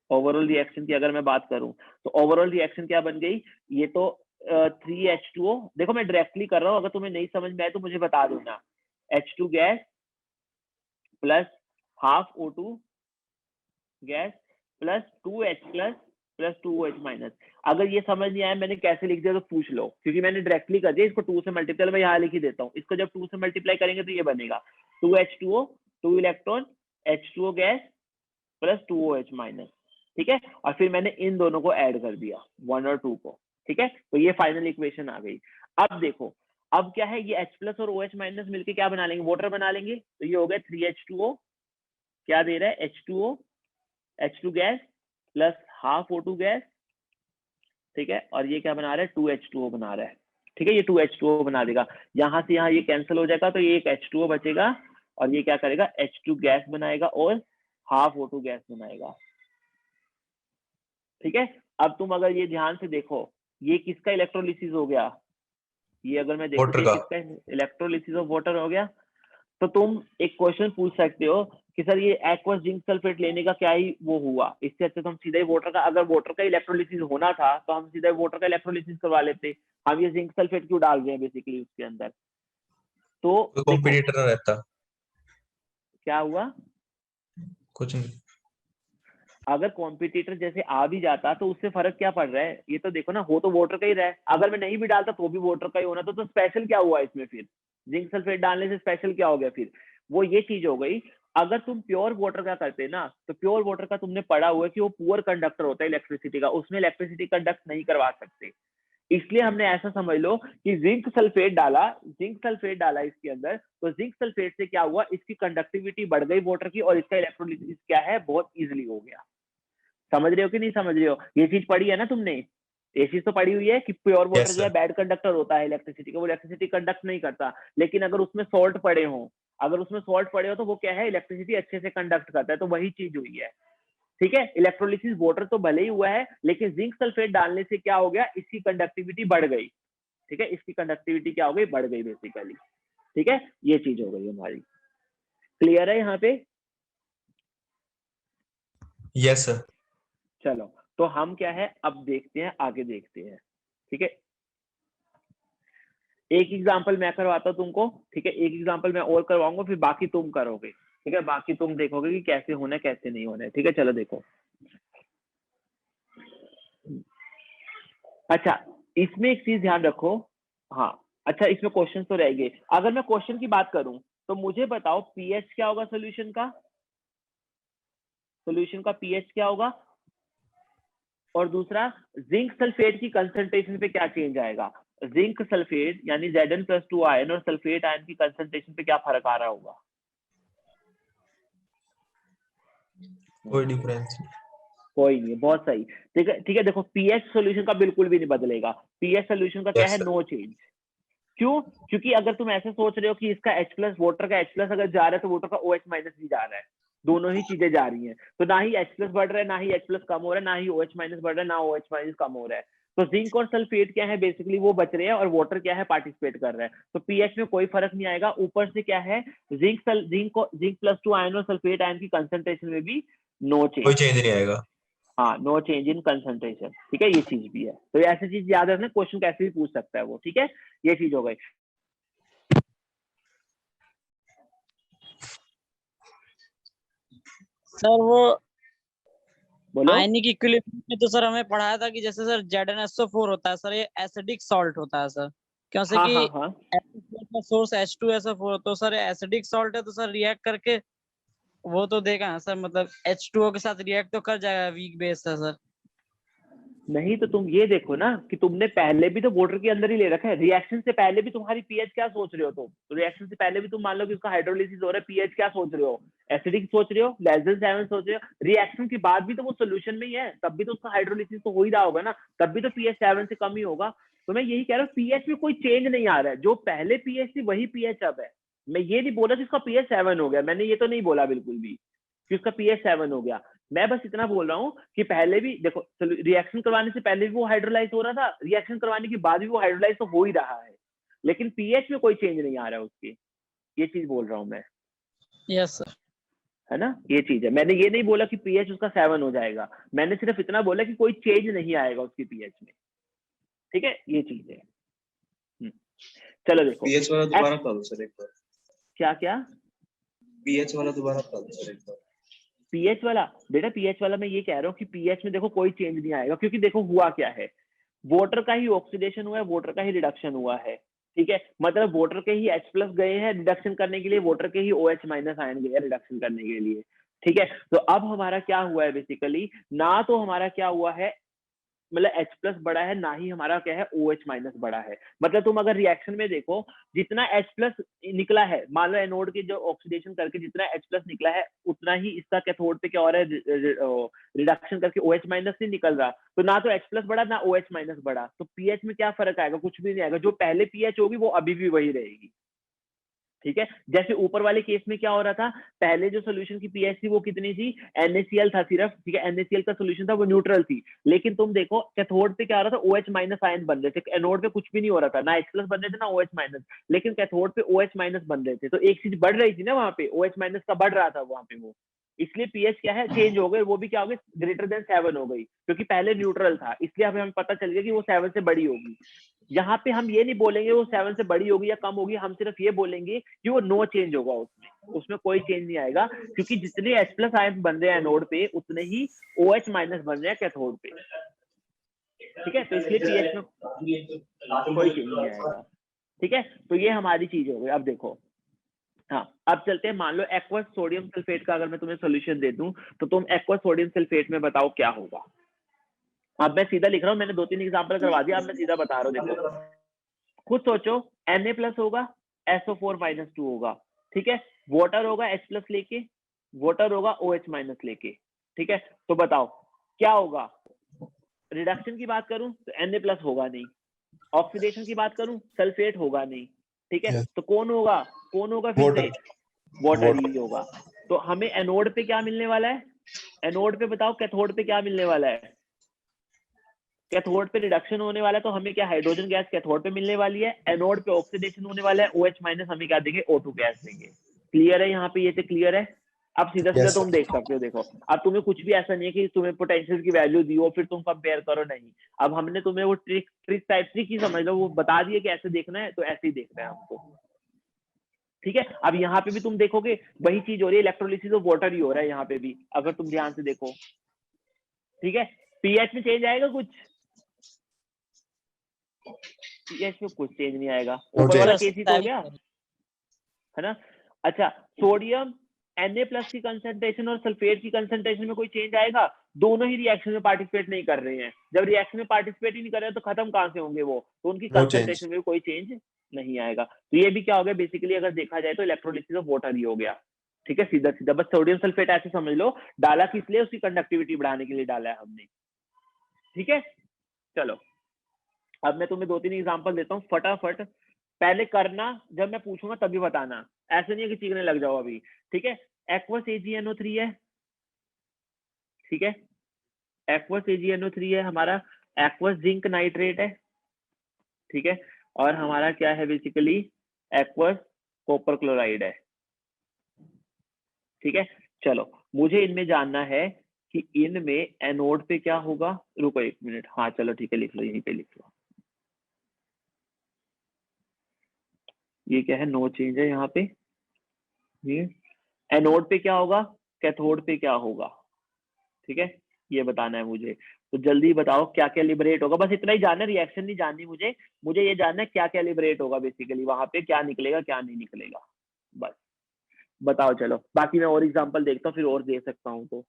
ओवरऑल रिएक्शन की अगर मैं बात करूं, तो ओवरऑल रिएक्शन क्या बन गई, ये तो 3H2O, देखो मैं डायरेक्टली कर रहा हूं, अगर तुम्हें नहीं समझ में आए तो मुझे बता देना। H2 gas plus half O2 gas plus 2H+ plus 2OH-। अगर ये समझ नहीं आया मैंने कैसे लिख दिया तो पूछ लो, क्योंकि मैंने डायरेक्टली कर दिया, इसको 2 से मल्टीप्लाई, मैं यहाँ लिख ही देता हूँ, इसको जब 2 से मल्टीप्लाई करेंगे तो ये बनेगा 2H2O, 2 electron, H2O gas plus 2OH-। ठीक है, और फिर मैंने इन दोनों को ऐड कर दिया 1 और 2 को। ठीक है, तो ये फाइनल इक्वेशन आ गई। अब देखो, अब क्या है, ये H+ और OH- मिलके क्या बना लेंगे, वाटर बना लेंगे, तो ये हो गया 3H2O, क्या दे रहा है, H2O, H2 gas plus half O2 gas ठीक है, और ये क्या बना रहा है, 2H2O बना रहा है, ठीक है, ये 2H2O बना देगा, यहाँ से यहाँ ये कैंसिल हो जाएगा, तो ये एक H2O बचेगा, और ये क्या करेगा, H2 गैस बनाएगा और हाफ O2 गैस बनाएगा, ठीक है। अब तुम अगर ये ध्यान से देखो, ये किसका इलेक्ट्रोलिसिस हो गया, ये अगर मैं देखूं तो वाटर ये का। किसका इलेक्ट्रोलिसिस ऑफ वाटर हो गया। तो तुम एक क्वेश्चन पूछ सकते हो कि सर ये एक्वस जिंक सल्फेट लेने का क्या ही वो हुआ, इससे अच्छा तो हम सीधा ही वाटर का, अगर वाटर का इलेक्ट्रोलिसिस होना था तो हम सीधा वाटर का इलेक्ट्रोलिसिस करवा लेते, हम ये जिंक सल्फेट क्यों डाल रहे हैं बेसिकली उसके अंदर। तो कोई देखो कॉम्पिटिटर ना रहता। क्या हुआ, कुछ नहीं। अगर कॉम्पिटिटर जैसे आ भी जाता तो उससे फर्क क्या पड़ रहा है, ये तो देखो ना, हो तो वोटर का ही रहा है, अगर मैं नहीं भी डालता तो भी वोटर का ही होना, तो स्पेशल क्या हुआ इसमें फिर, जिंक सल्फेट डालने से स्पेशल क्या हो गया फिर, वो ये चीज हो गई। अगर तुम प्योर वाटर का करते ना, तो प्योर वाटर का तुमने पढ़ा हुआ है कि वो पुअर कंडक्टर होता है इलेक्ट्रिसिटी का, उसमें इलेक्ट्रिसिटी कंडक्ट नहीं करवा सकते, इसलिए हमने ऐसा समझ लो कि जिंक सल्फेट डाला इसके अंदर, तो जिंक सल्फेट से क्या हुआ, इसकी कंडक्टिविटी बढ़ गई वाटर की, और इसका इलेक्ट्रोलिसिस क्या है, बहुत इजिली हो गया। समझ रहे हो कि नहीं समझ रहे हो, ये चीज पढ़ी है ना तुमने, ये चीज तो पढ़ी हुई है कि प्योर वाटर यस जो है सर। बैड कंडक्टर होता है इलेक्ट्रिसिटी का, वो इलेक्ट्रिसिटी कंडक्ट नहीं करता, लेकिन अगर उसमें सॉल्ट पड़े हो, तो वो क्या है, इलेक्ट्रिसिटी अच्छे से कंडक्ट करता है, तो वही चीज हुई है, ठीक है। इलेक्ट्रोलिसिस वाटर तो भले ही हुआ है, लेकिन जिंक सल्फेट डालने से क्या हो गया, इसकी कंडक्टिविटी बढ़ गई, ठीक है, इसकी कंडक्टिविटी क्या हो गई, बढ़ गई बेसिकली, ठीक है, ये चीज हो गई हमारी। क्लियर है यहाँ पे, यस सर। चलो तो हम क्या है अब देखते हैं, आगे देखते हैं, ठीक है। एक एग्जांपल मैं करवाता हूं तुमको, ठीक है, एक एग्जांपल मैं और करवाऊंगा, फिर बाकी तुम करोगे, ठीक है, बाकी तुम देखोगे कि कैसे होना है कैसे नहीं होना है, ठीक है। चलो देखो, अच्छा इसमें एक चीज ध्यान रखो, हाँ अच्छा इसमें क्वेश्चन तो रह गए, अगर मैं क्वेश्चन की बात करूं तो मुझे बताओ पीएच क्या होगा, सोल्यूशन का पीएच क्या होगा, और दूसरा जिंक सल्फेट की कंसंट्रेशन पे क्या चेंज आएगा, जिंक सल्फेट यानी Zn+2 आयन और सल्फेट आयन की कंसंट्रेशन पे क्या फर्क आ रहा होगा, कोई डिफरेंस नहीं। कोई नहीं, बहुत सही, ठीक है, ठीक है। देखो पीएच सॉल्यूशन का बिल्कुल भी नहीं बदलेगा, पीएच सॉल्यूशन का क्या यस है, सर। No change. क्यों, क्योंकि अगर तुम ऐसे सोच रहे हो कि इसका H प्लस वाटर का H प्लस अगर जा रहा है तो वाटर का OH माइनस भी जा रहा है, दोनों ही चीजें जा रही हैं, तो ना ही H प्लस बढ़ रहा है ना ही H प्लस कम हो रहा है, ना ही OH माइनस बढ़ रहा है ना OH माइनस कम हो रहा है। तो जिंक और सल्फेट क्या है, बेसिकली वो बच रहे हैं, और वाटर क्या है, पार्टिसिपेट कर रहा है, तो पीएच में कोई फर्क नहीं आएगा। ऊपर से क्या है, जिंक+2 आयन और सल्फेट आयन की कंसंट्रेशन में भी नो कोई चेंज, चेंज नहीं आएगा। हाँ नो चेंज इन कंसंट्रेशन, ठीक है, ये चीज भी है, तो ऐसी चीज याद रखना, क्वेश्चन कैसे भी पूछ सकता है वो, ठीक है, ये चीज हो गई। सर वो बोलो, आयनिक इक्विलिब्रियम में तो सर हमें पढ़ाया था कि जैसे सर ZnSO4 होता है सर, ये एसिडिक सॉल्ट होता है सर, क्योंकि हाँ कि हाँ हाँ, का सोर्स H2SO4, तो सर एसिडिक सॉल्ट है, तो सर रिएक्ट करके वो तो देगा ना सर, मतलब H2O के साथ रिएक्ट तो कर जाएगा, वीक बेस है सर। नहीं तो तुम ये देखो ना कि तुमने पहले भी तो वाटर के अंदर ही ले रखा है, रिएक्शन से पहले भी तुम्हारी पीएच क्या सोच रहे हो तुम, तो रिएक्शन से पहले भी तुम मान लो कि उसका हाइड्रोलिसिस हो रहा है, पीएच क्या सोच रहे हो, एसिडिक सोच रहे हो, लेस देन 7 सोच रहे हो, रिएक्शन के बाद भी तो वो सोल्यूशन में ही है, तब भी तो उसका हाइड्रोलिसिस तो हो ही रहा होगा ना, तब भी तो पीएच 7 से कम ही होगा। तो मैं यही कह रहा हूँ, पीएच में कोई चेंज नहीं आ रहा है, जो पहले पीएच थी वही पीएच अब है। मैं ये नहीं बोला कि उसका पीएच 7 हो गया, मैंने ये तो नहीं बोला बिल्कुल भी कि उसका पीएच 7 हो गया, मैं बस इतना बोल रहा हूँ कि पहले भी देखो, रिएक्शन करवाने से पहले भी वो हाइड्रोलाइज हो रहा था, रिएक्शन करवाने के बाद भी वो हाइड्रोलाइज तो हो ही रहा है, लेकिन पीएच में कोई चेंज नहीं आ रहा है उसकी, ये चीज बोल रहा हूँ मैं, यस सर। है ना, ये चीज है। मैंने ये नहीं बोला कि पीएच उसका 7 हो जाएगा, मैंने सिर्फ इतना बोला कि कोई चेंज नहीं आएगा उसकी पीएच में, ठीक है, ये चीज है। चलो देखो, पीएच वाला दोबारा बता दो सर एक बार। क्या क्या, पीएच वाला दोबारा बता दो सर एक बार। पीएच वाला, बेटा पीएच वाला मैं ये कह रहा हूँ कि पीएच में देखो कोई चेंज नहीं आएगा, क्योंकि देखो हुआ क्या है, वाटर का ही ऑक्सीडेशन हुआ है, वाटर का ही रिडक्शन हुआ है, ठीक है, मतलब वाटर के ही H प्लस गए हैं रिडक्शन करने के लिए, वाटर के ही OH माइनस आयन गए हैं रिडक्शन करने के लिए, ठीक है। तो अब हमारा क्या हुआ है बेसिकली, ना तो हमारा क्या हुआ है मतलब H प्लस बड़ा है, ना ही हमारा क्या है OH माइनस बड़ा है। मतलब तुम अगर रिएक्शन में देखो, जितना H प्लस निकला है, मान लो एनोड के जो ऑक्सीडेशन करके जितना H प्लस निकला है, उतना ही इसका कैथोड पे क्या हो रहा है, रिडक्शन करके OH माइनस नहीं निकल रहा। तो ना तो H प्लस बड़ा, ना OH माइनस बड़ा, तो पीएच में क्या फर्क आएगा? कुछ भी नहीं आएगा। जो पहले पीएच होगी वो अभी भी वही रहेगी। ठीक है, जैसे ऊपर वाले केस में क्या हो रहा था, पहले जो सोल्यूशन की पीएच थी वो कितनी थी, NaCl था सिर्फ। ठीक है, NaCl का सोल्यूशन था, वो न्यूट्रल थी। लेकिन तुम देखो कैथोड पे क्या हो रहा था, OH माइनस आयन बन रहे थे। एनोड पे कुछ भी नहीं हो रहा था, ना H प्लस बन रहे थे, ना OH माइनस। लेकिन कैथोड पे OH माइनस बन रहे थे, तो एक चीज बढ़ रही थी ना वहां पे, OH माइनस का बढ़ रहा था वहां पे वो, इसलिए पीएच क्या है, चेंज हो गई। वो भी क्या हो गई, ग्रेटर देन 7 हो गई, क्योंकि पहले न्यूट्रल था, इसलिए हमें पता चल गया कि वो 7 से बड़ी होगी। यहाँ पे हम ये नहीं बोलेंगे वो 7 से बड़ी होगी या कम होगी, हम सिर्फ ये बोलेंगे कि वो नो चेंज होगा, उसमें कोई चेंज नहीं आएगा, क्योंकि जितने H प्लस आयन बन रहे हैं एनोड पे, उतने ही OH माइनस बन रहे हैं कैथोड पे। ठीक है, तो इसलिए पीएच में कोई चेंज नहीं आएगा। ठीक है, तो ये हमारी चीज हो गई। अब देखो, हाँ, अब चलते हैं, मान लो एक्वस सोडियम सल्फेट का अगर मैं तुम्हें सोल्यूशन दे दूं, तो तुम एक्वस सोडियम सल्फेट में बताओ क्या होगा। अब मैं सीधा लिख रहा हूँ, मैंने 2-3 एग्जाम्पल करवा दिया, अब मैं सीधा बता रहा हूँ। देखो, खुद सोचो, Na प्लस होगा, SO4 माइनस 2 होगा। ठीक है, वाटर होगा H प्लस लेके, वाटर होगा OH माइनस लेके। ठीक है, तो बताओ क्या होगा। रिडक्शन की बात करूं तो Na प्लस होगा नहीं, ऑक्सीडेशन की बात करूं सल्फेट होगा नहीं। ठीक है, Yes. तो कौन होगा, कौन होगा फिर Water. से, वाटर Water. ही होगा। तो हमें एनोड पे क्या मिलने वाला है, एनोड पे बताओ कैथोड पे क्या मिलने वाला है। कैथोड पे रिडक्शन होने वाला है, तो हमें क्या हाइड्रोजन गैस कैथोड पे मिलने वाली है। एनोड पे ऑक्सीडेशन होने वाला है, OH माइनस हमें क्या देंगे, O2 गैस देंगे। क्लियर है यहाँ पे, ये से क्लियर है। अब सीधा सीधा Yes, sir. तुम देख सकते हो। देखो, अब तुम्हें कुछ भी ऐसा नहीं है कि तुम्हें पोटेंशियल की वैल्यू दी हो फिर तुम कंपेयर करो, नहीं। अब हमने तुम्हें वो ट्रिक टाइप थ्री की समझ लो, वो बता दिए कि ऐसे देखना है, तो ऐसे ही देखना है हमको। ठीक है, अब यहाँ पे भी तुम देखोगे वही चीज हो रही है, इलेक्ट्रोलिसिस ऑफ वाटर ही हो रहा है यहाँ पे भी, अगर तुम ध्यान से देखो। ठीक है, पीएच में चेंज आएगा कुछ, पीएच में कुछ चेंज नहीं आएगा। ऊपर वाला केस ही तो हो गया, है ना। अच्छा, सोडियम Na प्लस की कंसंट्रेशन और सल्फेट की कंसंट्रेशन में कोई चेंज आएगा? दोनों ही रिएक्शन में पार्टिसिपेट नहीं कर रहे हैं। जब रिएक्शन में पार्टिसिपेट ही नहीं कर रहे हैं तो खत्म कहां से होंगे वो, तो उनकी No change. कंसंट्रेशन में कोई चेंज नहीं आएगा। तो ये भी क्या हो गया, बेसिकली अगर देखा जाए तो इलेक्ट्रोलिसिस ऑफ वाटर ही हो गया। ठीक है, सीधा सीधा बस सोडियम सल्फेट ऐसे समझ लो, डाला किस लिए, उसकी कंडक्टिविटी बढ़ाने के लिए डाला है हमने। ठीक है, चलो अब मैं तुम्हें 2-3 एग्जांपल देता हूँ फटाफट। पहले करना, जब मैं पूछूंगा तभी बताना, ऐसे नहीं है कि चीखने लग जाओ अभी। ठीक है, एक्वस AgNO3 है। ठीक है, एक्वस AgNO3 है हमारा, एक्वस जिंक नाइट्रेट है। ठीक है, और हमारा क्या है बेसिकली, एक्वस कॉपर क्लोराइड है। ठीक है, चलो मुझे इनमें जानना है कि इनमें एनोड पे क्या होगा। रुको 1 मिनट, हाँ चलो ठीक है, लिख लो, यहीं पे लिख लो। ये क्या है, नो चेंज है यहाँ पे। ये एनोड पे क्या होगा, कैथोड पे क्या होगा। ठीक है, ये बताना है मुझे। तो जल्दी बताओ क्या क्या लिबरेट होगा, बस इतना ही जानना है, रिएक्शन नहीं जाननी मुझे। मुझे ये जानना है क्या क्या लिबरेट होगा, बेसिकली वहां पे क्या निकलेगा क्या नहीं निकलेगा, बस बताओ। चलो बाकी मैं और एग्जांपल देखता हूँ, फिर और दे सकता हूँ, तो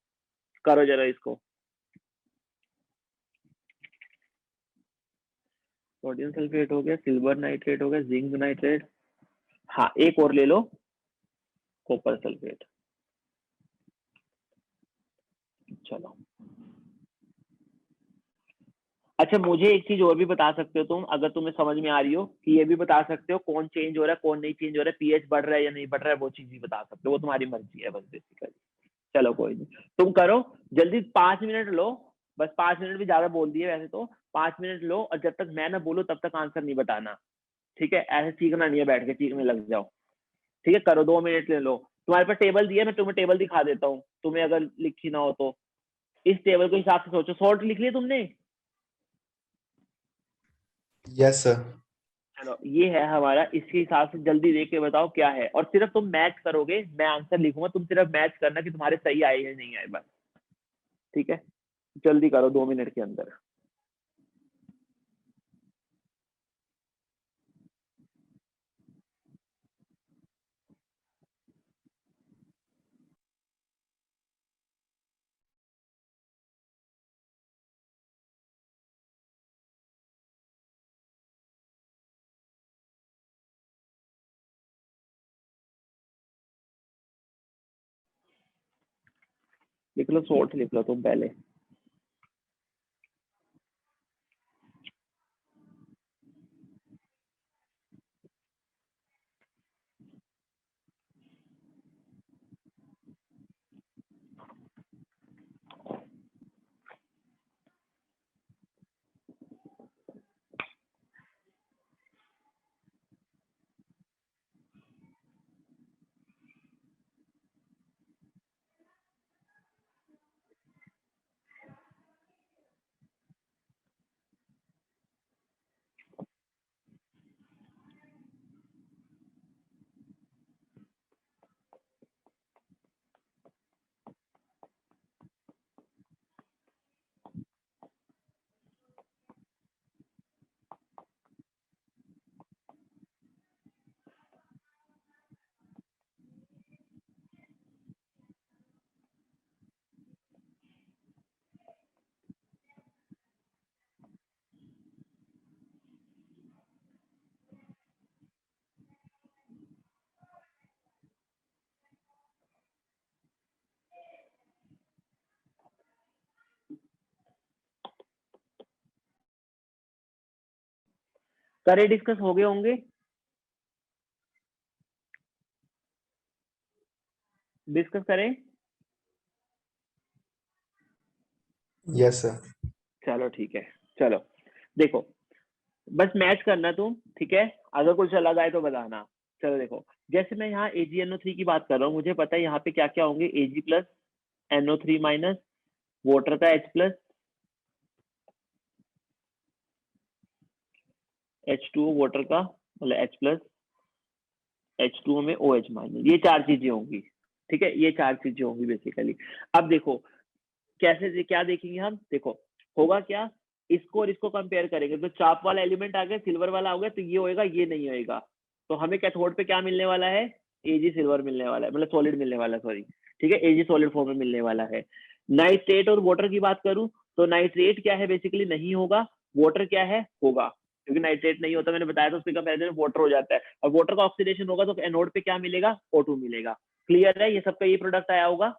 करो जरा इसको। सोडियम सल्फेट हो गया, सिल्वर नाइट्रेट हो गया, जिंक नाइट्रेट, हाँ एक और ले लो, कॉपर सल्फेट। चलो अच्छा, मुझे एक चीज और भी बता सकते हो तुम, अगर तुम्हें समझ में आ रही हो, कि ये भी बता सकते हो कौन चेंज हो रहा है कौन नहीं चेंज हो रहा है, पीएच बढ़ रहा है या नहीं बढ़ रहा है, वो चीज भी बता सकते हो, वो तुम्हारी मर्जी है बस बेसिकली। चलो कोई नहीं, तुम करो जल्दी, 5 मिनट लो, बस 5 मिनट भी ज्यादा बोल दिए वैसे तो। 5 मिनट लो, और जब तक मैं ना बोलूं तब तक आंसर नहीं बताना। ठीक है, ऐसे चीखना नहीं है, बैठ के चीखने लग जाओ। ठीक है, करो, 2 मिनट ले लो। तुम्हारे पास टेबल दिया, मैं तुम्हें टेबल दिखा देता हूँ, तुम्हें अगर लिखी ना हो तो। इस टेबल के हिसाब से सोचो, सॉल्ट लिख लिया तुमने? Yes, sir. चलो ये है हमारा, इसके हिसाब से जल्दी देख के बताओ क्या है, और सिर्फ तुम मैच करोगे, मैं आंसर लिखूंगा, तुम सिर्फ मैच करना कि तुम्हारे सही आए या नहीं आए, बस। ठीक है, जल्दी करो 2 मिनट के अंदर। लिख लो, सोर्स लिख लो तुम पहले। करे डिस्कस हो गए होंगे? डिस्कस करें? Yes sir. चलो ठीक है। चलो देखो, बस मैच करना तुम, ठीक है? अगर कुछ अलग आए तो बताना। चलो देखो, जैसे मैं यहाँ AgNO3 की बात कर रहा हूँ, मुझे पता है यहाँ पे क्या क्या होंगे, Ag plus NO3 minus water का H प्लस H2O वाटर का, मतलब H प्लस H2O में OH माइनस, ये चार चीजें होंगी। ठीक है, ये चार चीजें होंगी बेसिकली। अब देखो कैसे, क्या देखेंगे हम, देखो होगा क्या, इसको और इसको कंपेयर करेंगे तो चाप वाला एलिमेंट आ गया, सिल्वर वाला हो गया, तो ये होएगा, ये नहीं होएगा। तो हमें कैथोड पे क्या मिलने वाला है, Ag सिल्वर मिलने वाला है, मतलब सॉलिड मिलने वाला है, सॉरी, ठीक है, Ag सॉलिड फॉर्म में मिलने वाला है। नाइट्रेट और वाटर की बात करूं तो नाइट्रेट क्या है, बेसिकली नहीं होगा, वाटर क्या है, होगा, क्योंकि नाइट्रेट नहीं होता, मैंने बताया था, उसके कंपैरिजन में वाटर हो जाता है, और वाटर का ऑक्सीडेशन होगा तो एनोड पे क्या मिलेगा, O2 मिलेगा। क्लियर है, ये सबका ये प्रोडक्ट आया होगा।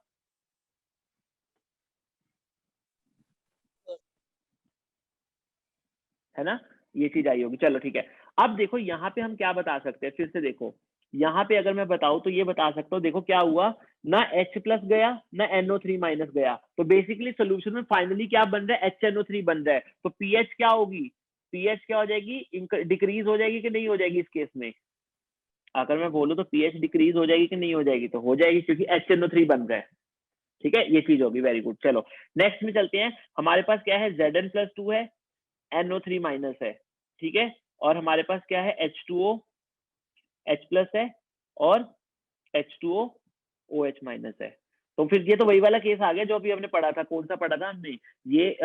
है ना, ये चीज आई होगी। चलो ठीक है, अब देखो यहाँ पे हम क्या बता सकते हैं, फिर से देखो, यहाँ पे अगर मैं बताऊं तो ये बता सकता हूँ, देखो क्या हुआ ना, H प्लस गया ना NO3 माइनस गया, तो बेसिकली सोल्यूशन में फाइनली क्या बन रहा है, HNO3 बन रहा है। तो पीएच क्या होगी, पीएच क्या हो जाएगी, डिक्रीज हो जाएगी कि नहीं हो जाएगी इस केस में? अगर मैं बोलूँ तो पीएच डिक्रीज हो जाएगी कि नहीं हो जाएगी, तो हो जाएगी, क्योंकि HNO3 बन रहा है। ठीक है, ये चीज होगी, वेरी गुड। चलो नेक्स्ट में चलते हैं, हमारे पास क्या है, Zn+2 है, NO3 माइनस है, ठीक है, और हमारे पास क्या है, H2O H प्लस है और H2O OH माइनस है। तो फिर ये तो वही वाला केस आ गया जो अभी हमने पढ़ा था, कौन सा पढ़ा था हमने, ये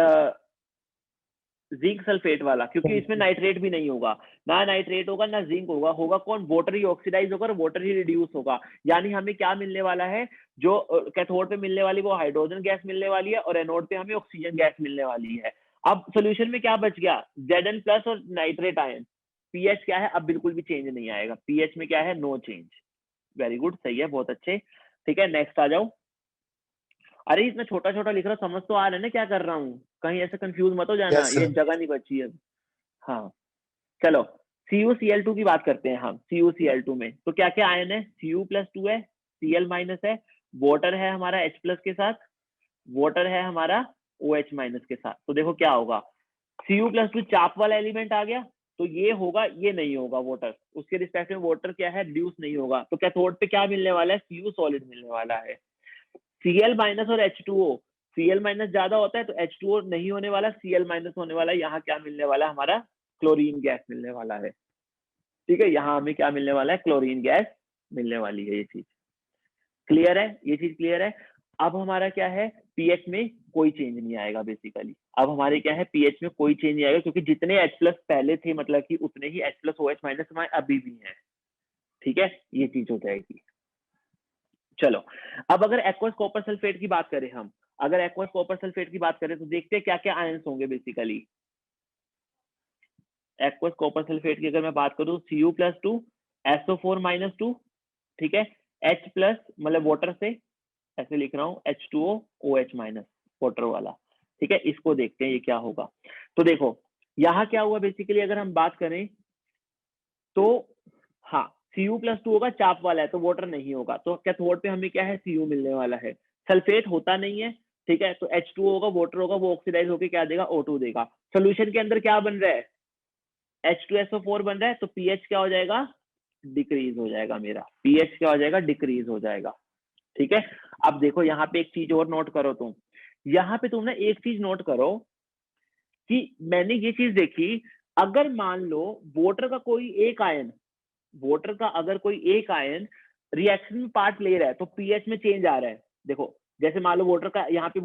जिंक सल्फेट वाला, क्योंकि इसमें नाइट्रेट भी नहीं होगा, ना नाइट्रेट होगा ना जिंक होगा, होगा कौन, वाटर ही ऑक्सीडाइज होगा और वाटर ही रिड्यूस होगा। यानी हमें क्या मिलने वाला है, जो कैथोड पे मिलने वाली वो हाइड्रोजन गैस मिलने वाली है, और एनोड पे हमें ऑक्सीजन गैस मिलने वाली है। अब सोल्यूशन में क्या बच गया, Zn प्लस और नाइट्रेट आयन। पीएच क्या है, अब बिल्कुल भी चेंज नहीं आएगा, पीएच में क्या है, नो चेंज। वेरी गुड, सही है, बहुत अच्छे। ठीक है, नेक्स्ट आ जाओ। अरे इतना छोटा छोटा लिख रहा, समझ तो आ रहा है ना क्या कर रहा हूँ, कहीं ऐसे कंफ्यूज मत हो जाना, Yes, ये sir. जगह नहीं बची है। हाँ चलो, CuCl2 की बात करते हैं हम। CuCl2 में तो क्या क्या आयन है, Cu+2 है, Cl माइनस है, वाटर है हमारा H प्लस के साथ, वाटर है हमारा OH माइनस के साथ। तो देखो क्या होगा, Cu+2 चाप वाला एलिमेंट आ गया, तो ये होगा, ये नहीं होगा वाटर, उसके रिस्पेक्ट में वाटर क्या है, रिड्यूस नहीं होगा। तो कैथोड पे क्या मिलने वाला है, Cu सॉलिड मिलने वाला है। Cl माइनस और H2O, Cl माइनस ज्यादा होता है तो H2O नहीं होने वाला, Cl माइनस होने वाला है। यहाँ क्या मिलने वाला है, हमारा क्लोरीन गैस मिलने वाला है। ठीक है, यहाँ हमें क्या मिलने वाला है, क्लोरीन गैस मिलने वाली है। ये चीज क्लियर है, ये चीज क्लियर है। अब हमारा क्या है, पीएच में कोई चेंज नहीं आएगा बेसिकली। अब हमारे क्या है, पीएच में कोई चेंज नहीं आएगा, क्योंकि जितने H प्लस पहले थे, मतलब कि उतने ही H प्लस OH माइनस हमारे अभी भी हैं। ठीक है, ये चीज हो जाएगी। चलो, अब अगर एक्वस कॉपर सल्फेट की बात करें हम, अगर एक्वस कॉपर सल्फेट की बात करें तो देखते हैं क्या क्या आयंस होंगे बेसिकली। एक्वस कॉपर सल्फेट की अगर मैं बात करूं, Cu+2 SO4 -2, ठीक है, H प्लस मतलब वाटर से, ऐसे लिख रहा हूँ H2O OH माइनस वाटर वाला, ठीक है। इसको देखते हैं ये क्या होगा। तो देखो यहाँ क्या हुआ बेसिकली, अगर हम बात करें तो हाँ Cu+2 होगा, चाप वाला है तो वाटर नहीं होगा, तो कैथोड पे हमें क्या है Cu मिलने वाला है। सल्फेट होता नहीं है, ठीक है, तो H2O होगा, वाटर होगा, वो ऑक्सीडाइज होके क्या देगा, O2 देगा। सोल्यूशन के अंदर क्या बन रहा है, H2SO4 बन रहा है, तो pH क्या हो जाएगा, डिक्रीज हो जाएगा मेरा, pH क्या हो जाएगा, डिक्रीज हो जाएगा, ठीक है। अब देखो यहाँ पे एक चीज और नोट करो तुम, यहाँ पे तुम ना एक चीज नोट करो कि मैंने ये चीज देखी, अगर मान लो वाटर का कोई एक आयन, वाटर का अगर कोई एक आयन रिएक्शन में पार्ट ले रहा है तो पीएच में चेंज आ रहा है। देखो जैसे मान लो वाटर का यहाँ पे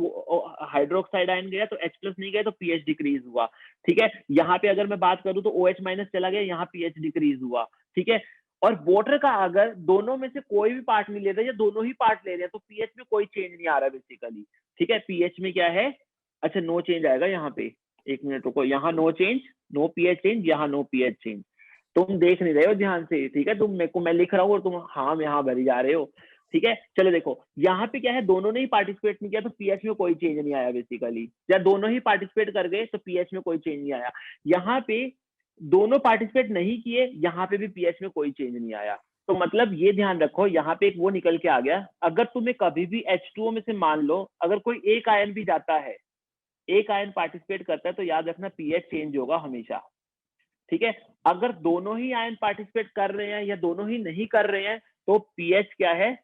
हाइड्रोक्साइड आयन गया तो H+ नहीं गया तो पीएच डिक्रीज हुआ, ठीक है। यहाँ पे अगर मैं बात करूं तो OH माइनस चला गया, यहाँ पीएच डिक्रीज हुआ, ठीक है। और वाटर का अगर दोनों में से कोई भी पार्ट नहीं ले रहा या दोनों ही पार्ट ले रहे हैं तो पीएच में कोई चेंज नहीं आ रहा बेसिकली, ठीक है। पीएच में क्या है, अच्छा नो चेंज आएगा यहाँ पे, एक मिनट रुको, यहाँ no change, no pH change, यहाँ नो पीएच चेंज। तुम देख नहीं रहे हो ध्यान से, ठीक है, तुम मेरे को मैं लिख रहा हूँ और तुम हाँ में हाँ भरी जा रहे हो, ठीक है। चलो देखो यहाँ पे क्या है, दोनों ने ही पार्टिसिपेट नहीं किया तो पीएच में कोई चेंज नहीं आया बेसिकली, या दोनों ही पार्टिसिपेट कर गए तो पीएच में कोई चेंज नहीं आया। यहाँ पे दोनों पार्टिसिपेट नहीं किए, यहाँ पे भी पीएच में कोई चेंज नहीं आया। तो मतलब ये ध्यान रखो, यहाँ पे एक वो निकल के आ गया, अगर तुम्हें कभी भी H2O में से मान लो अगर कोई एक आयन भी जाता है, एक आयन पार्टिसिपेट करता है, तो याद रखना पीएच चेंज होगा हमेशा, ठीक है। अगर दोनों ही आयन पार्टिसिपेट कर रहे हैं या दोनों ही नहीं कर रहे हैं तो पीएच क्या है,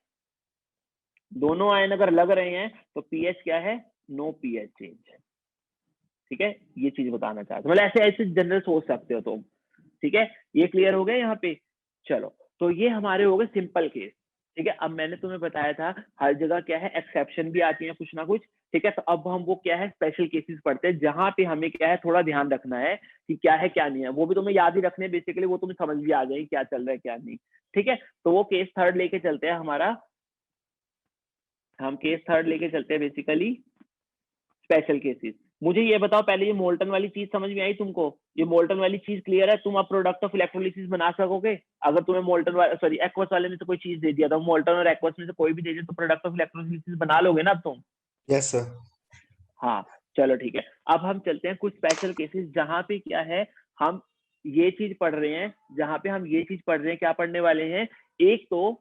दोनों आयन अगर लग रहे हैं तो पीएच क्या है, नो पीएच चेंज, ठीक है। ये चीज बताना चाहते, मतलब ऐसे ऐसे जनरल सोच सकते हो तुम, ठीक है। ये क्लियर हो गया यहाँ पे। चलो तो ये हमारे हो गए सिंपल केस, ठीक है। अब मैंने तुम्हें बताया था हर जगह क्या है एक्सेप्शन भी आती है कुछ ना कुछ, ठीक है। तो अब हम वो क्या है स्पेशल केसेस पढ़ते हैं जहां पे हमें क्या है थोड़ा ध्यान रखना है कि क्या है क्या नहीं है, वो भी तुम्हें याद ही रखने बेसिकली, वो तुम्हें समझ भी आ जाएगी क्या चल रहा है क्या नहीं, ठीक है। तो वो केस थर्ड लेके चलते हैं हमारा, हम केस थर्ड लेके चलते हैं बेसिकली स्पेशल केसेस। मुझे ये बताओ पहले, ये मोल्टन वाली चीज समझ में आई तुमको, ये मोल्टन वाली चीज क्लियर है, तुम अब प्रोडक्ट ऑफ इलेक्ट्रोलिसिस बना सकोगे? अगर तुम्हें मोल्टन वाला सॉरी एक्वस वाले ने तो कोई चीज दे दिया था, मोल्टन और एक्वस में से कोई भी दे दिया तो प्रोडक्ट ऑफ इलेक्ट्रोलिसिस बना लोगे ना अब तुम? Yes, sir. हाँ चलो ठीक है। अब हम चलते हैं कुछ स्पेशल केसेस जहां पे क्या है, हम ये चीज पढ़ रहे हैं, जहां पे हम ये चीज पढ़ रहे हैं, क्या पढ़ने वाले हैं, एक तो